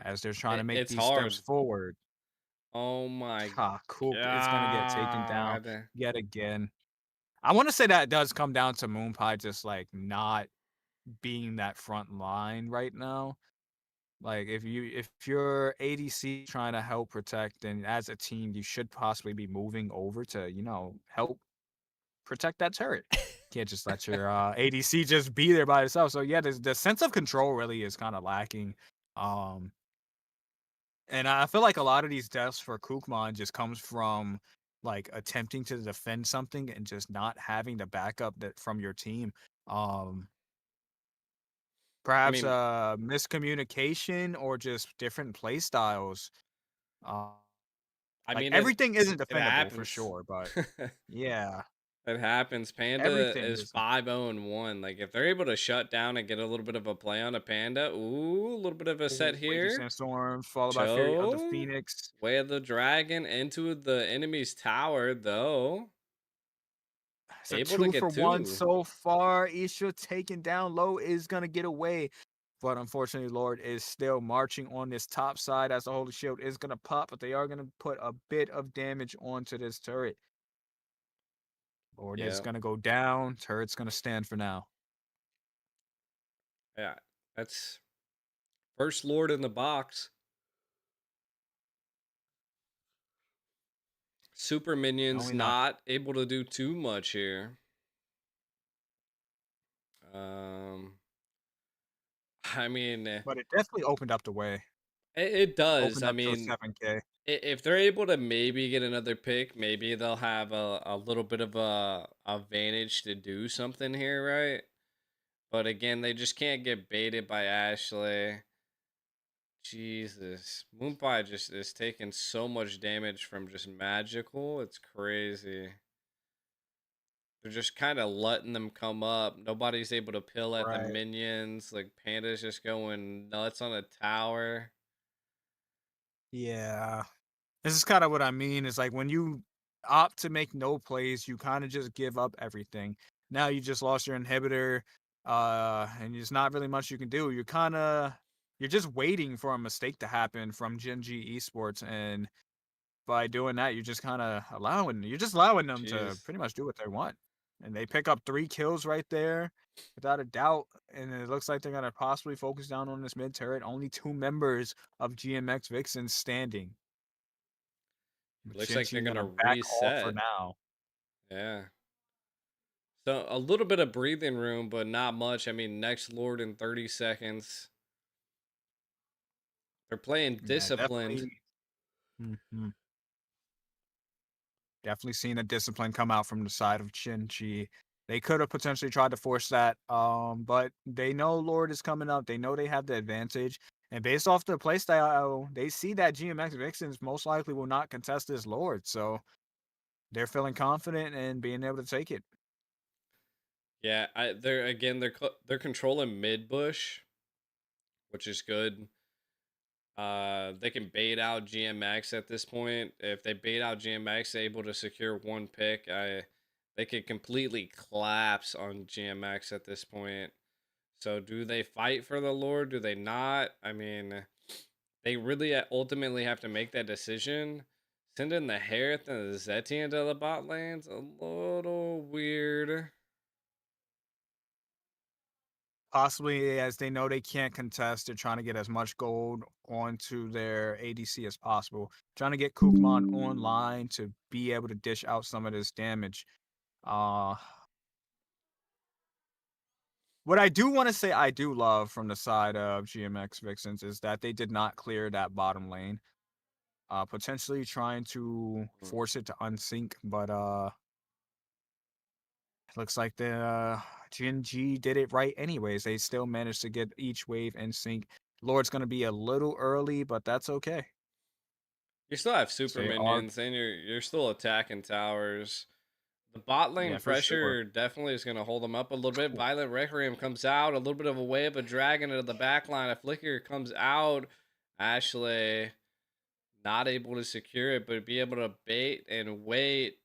as they're trying to make It's these hard. steps forward, Oh my Coop is gonna get taken down God. yet again. I want to say that does come down to Moonpie just like not being that front line right now. Like if you're ADC trying to help protect, then as a team you should possibly be moving over to, help protect that turret. Can't just let your ADC just be there by itself. So yeah, the sense of control really is kind of lacking. And I feel like a lot of these deaths for Kukman just comes from like attempting to defend something and just not having the backup that from your team. Perhaps miscommunication or just different play styles. I mean, everything isn't it defendable for happens. sure, but yeah. It happens. Panda Everything is 5-0-1. Like if they're able to shut down and get a little bit of a play on a Panda, ooh, a little bit of a set here. Sandstorm followed by Fury of the Phoenix. Way of the Dragon into the enemy's tower, though. So able 2 to get for 1 so far. Isha taken down low is gonna get away, but unfortunately, Lord is still marching on this top side as the Holy Shield is gonna pop, but they are gonna put a bit of damage onto this turret. Lord is gonna go down. Turret's gonna stand for now. Yeah, that's first Lord in the box. Super minions not able to do too much here. I mean, but it definitely opened up the way. It does. I mean, 7K. If they're able to maybe get another pick, maybe they'll have a little bit of a advantage to do something here, right? But again, they just can't get baited by Ashley. Jesus. Moonpie just is taking so much damage from just magical. It's crazy. They're just kind of letting them come up. Nobody's able to pill at the minions. Like, Panda's just going nuts on a tower. Yeah. This is kind of what I mean. Is like when you opt to make no plays, you kind of just give up everything. Now you just lost your inhibitor, and there's not really much you can do. You're just waiting for a mistake to happen from Gen G Esports, and by doing that, you're just kind of allowing them to pretty much do what they want. And they pick up 3 kills right there, without a doubt. And it looks like they're gonna possibly focus down on this mid turret. Only 2 members of GMX Vixen standing. Looks like they're gonna reset for now. Yeah. So a little bit of breathing room, but not much. I mean, next Lord in 30 seconds. They're playing disciplined. Definitely seen a discipline come out from the side of Shinji. They could have potentially tried to force that, but they know Lord is coming up. They know they have the advantage. And based off the playstyle, they see that GMX Vixens most likely will not contest this Lord. So they're feeling confident in being able to take it. Yeah, they're controlling mid bush, which is good. They can bait out GMX at this point. If they bait out GMX, they're able to secure 1 pick. They could completely collapse on GMX at this point. So do they fight for the Lord? Do they not? I mean, they really ultimately have to make that decision. Sending the Harith and the Zeti into the bot lane's a little weird. Possibly, as they know they can't contest, they're trying to get as much gold onto their ADC as possible. Trying to get Kukman online to be able to dish out some of this damage. What I do want to say I do love from the side of GMX Vixens is that they did not clear that bottom lane. Potentially trying to force it to unsync, but looks like the Gen G did it right anyways. They still managed to get each wave in sync. Lord's going to be a little early, but that's okay. You still have super minions, and you're still attacking towers. The bot lane pressure definitely is going to hold them up a little bit. Violet Requiem comes out. A little bit of a wave of dragon into the back line. A flicker comes out. Ashley not able to secure it, but be able to bait and wait.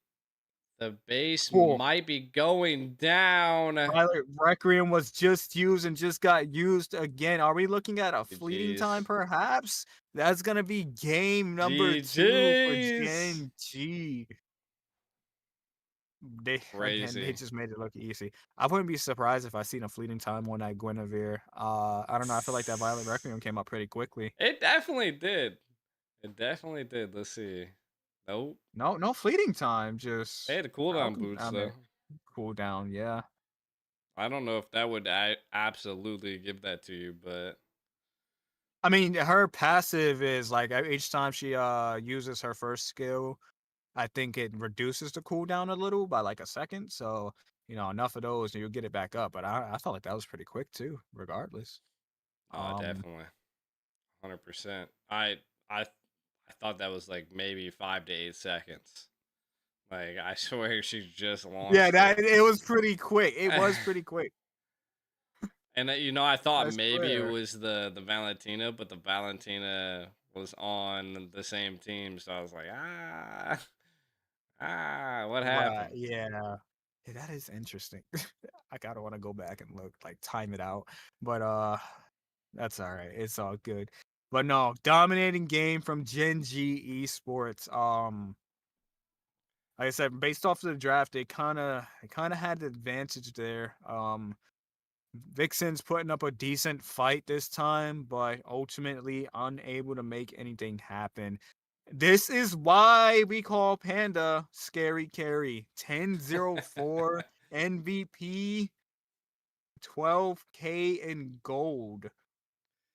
The base Cool. might be going down. Violet Requiem was just used and just got used again. Are we looking at a fleeting GGs. time, perhaps? That's going to be game number 2 for GGs. Gen G. They Crazy. just made it look easy. I wouldn't be surprised if I seen a fleeting time one at Guinevere. I don't know. I feel like that Violet Requiem came up pretty quickly. It definitely did. It definitely did. Let's see. Nope. No fleeting time. Just they had a cooldown boost though. Cooldown, yeah. I don't know if that would absolutely give that to you, but I mean, her passive is like each time she uses her first skill, I think it reduces the cooldown a little by like a second. So, you know, enough of those and you'll get it back up. But I felt like that was pretty quick too, regardless. definitely. 100%. I thought that was like maybe 5 to 8 seconds. Like, I swear she just launched. Yeah, it was pretty quick. It was pretty quick. And you know, I thought maybe it was the Valentina, but the Valentina was on the same team, so I was like, what happened? Yeah, that is interesting. I gotta want to go back and look, like time it out, but that's all right. It's all good. But no, dominating game from Gen G Esports. Like I said, based off of the draft, they kind of had the advantage there. Vixen's putting up a decent fight this time, but ultimately unable to make anything happen. This is why we call Panda Scary Carry. 10-0-4 MVP, 12K in gold.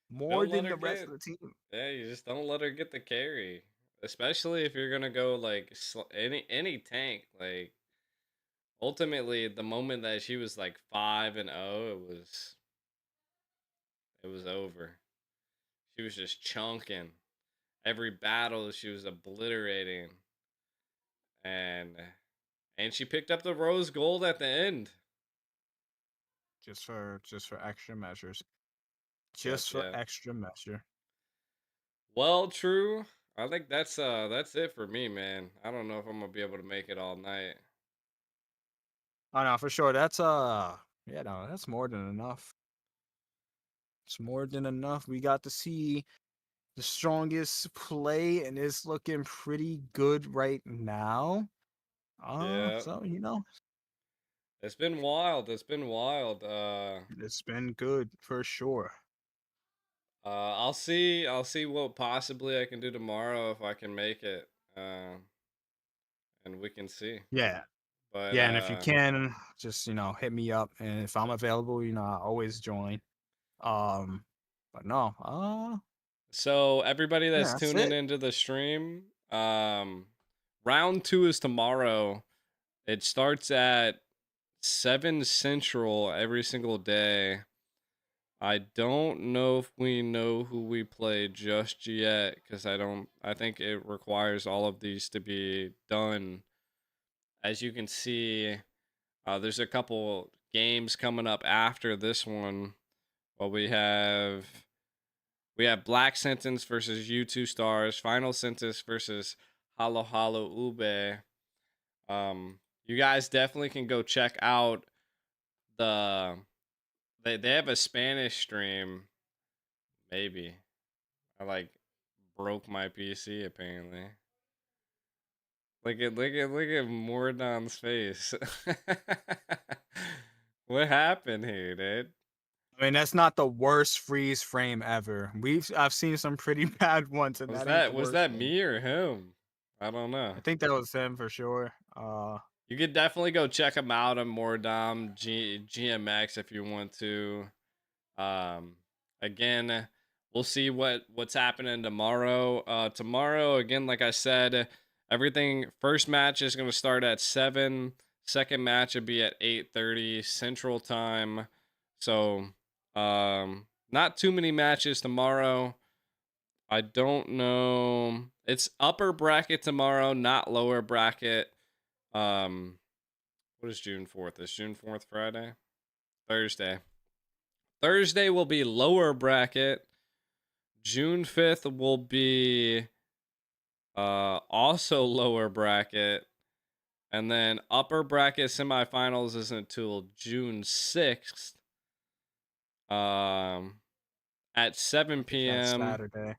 More than the rest of the team. Yeah, you just don't let her get the carry. Especially if you're gonna go like any tank. Like, ultimately, the moment that she was like 5-0, it was over. She was just chunking. Every battle she was obliterating, and she picked up the rose gold at the end. Just for extra measures. Extra measure. Well, true. I think that's it for me, man. I don't know if I'm gonna be able to make it all night. Oh no, for sure. That's that's more than enough. It's more than enough. We got to see the strongest play, and it's looking pretty good right now. Yeah. So you know, it's been wild. It's been wild. It's been good for sure. I'll see what possibly I can do tomorrow if I can make it. And we can see. Yeah. But yeah, and if you can, just hit me up, and if I'm available, I always join. But no, so everybody that's that's tuning it. into the stream, round 2 is tomorrow. It starts at 7 Central every single day. I don't know if we know who we play just yet, because I think it requires all of these to be done. As you can see, there's a couple games coming up after this one. Well, we have Black Sentence versus U2 Stars, Final Sentence versus Halo Halo Ube. You guys definitely can go check out they have a Spanish stream. Maybe I broke my PC apparently. Look at Mordon's face. What happened here, dude? I mean, that's not the worst freeze frame ever. I've seen some pretty bad ones, and was that me or him? I don't know. I think that was him for sure. You could definitely go check him out on Mordom GMX if you want to. Again, we'll see what's happening tomorrow. Tomorrow, again, like I said, everything. First match is going to start at 7. Second match would be at 8:30 Central Time. So, not too many matches tomorrow. I don't know. It's upper bracket tomorrow, not lower bracket. What is June 4th? Is June 4th Friday? Thursday. Thursday will be lower bracket. June 5th will be Also lower bracket. And then upper bracket semifinals isn't until June 6th. At 7 p.m. Saturday.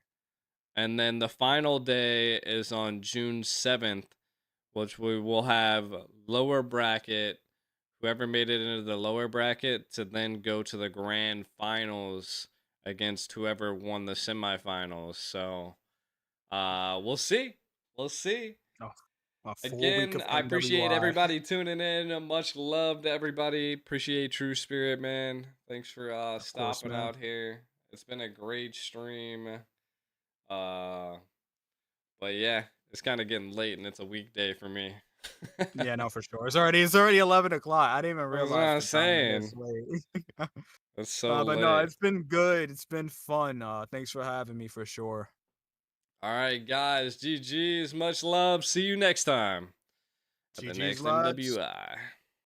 And then the final day is on June 7th, which we will have lower bracket. Whoever made it into the lower bracket to then go to the grand finals against whoever won the semifinals. So we'll see. We'll see. A full week Again, of I appreciate MWI. everybody tuning in. Much love to everybody. Appreciate True Spirit, man. Thanks for stopping out here. It's been a great stream. But yeah, it's kind of getting late and it's a weekday for me. Yeah, no, for sure. It's already 11 o'clock. I didn't even That's realize what I'm the time saying. late. It's so but late. no, it's been good. It's been fun. Thanks for having me for sure. All right, guys. GG's. Much love. See you next time. At the next lads. MWI.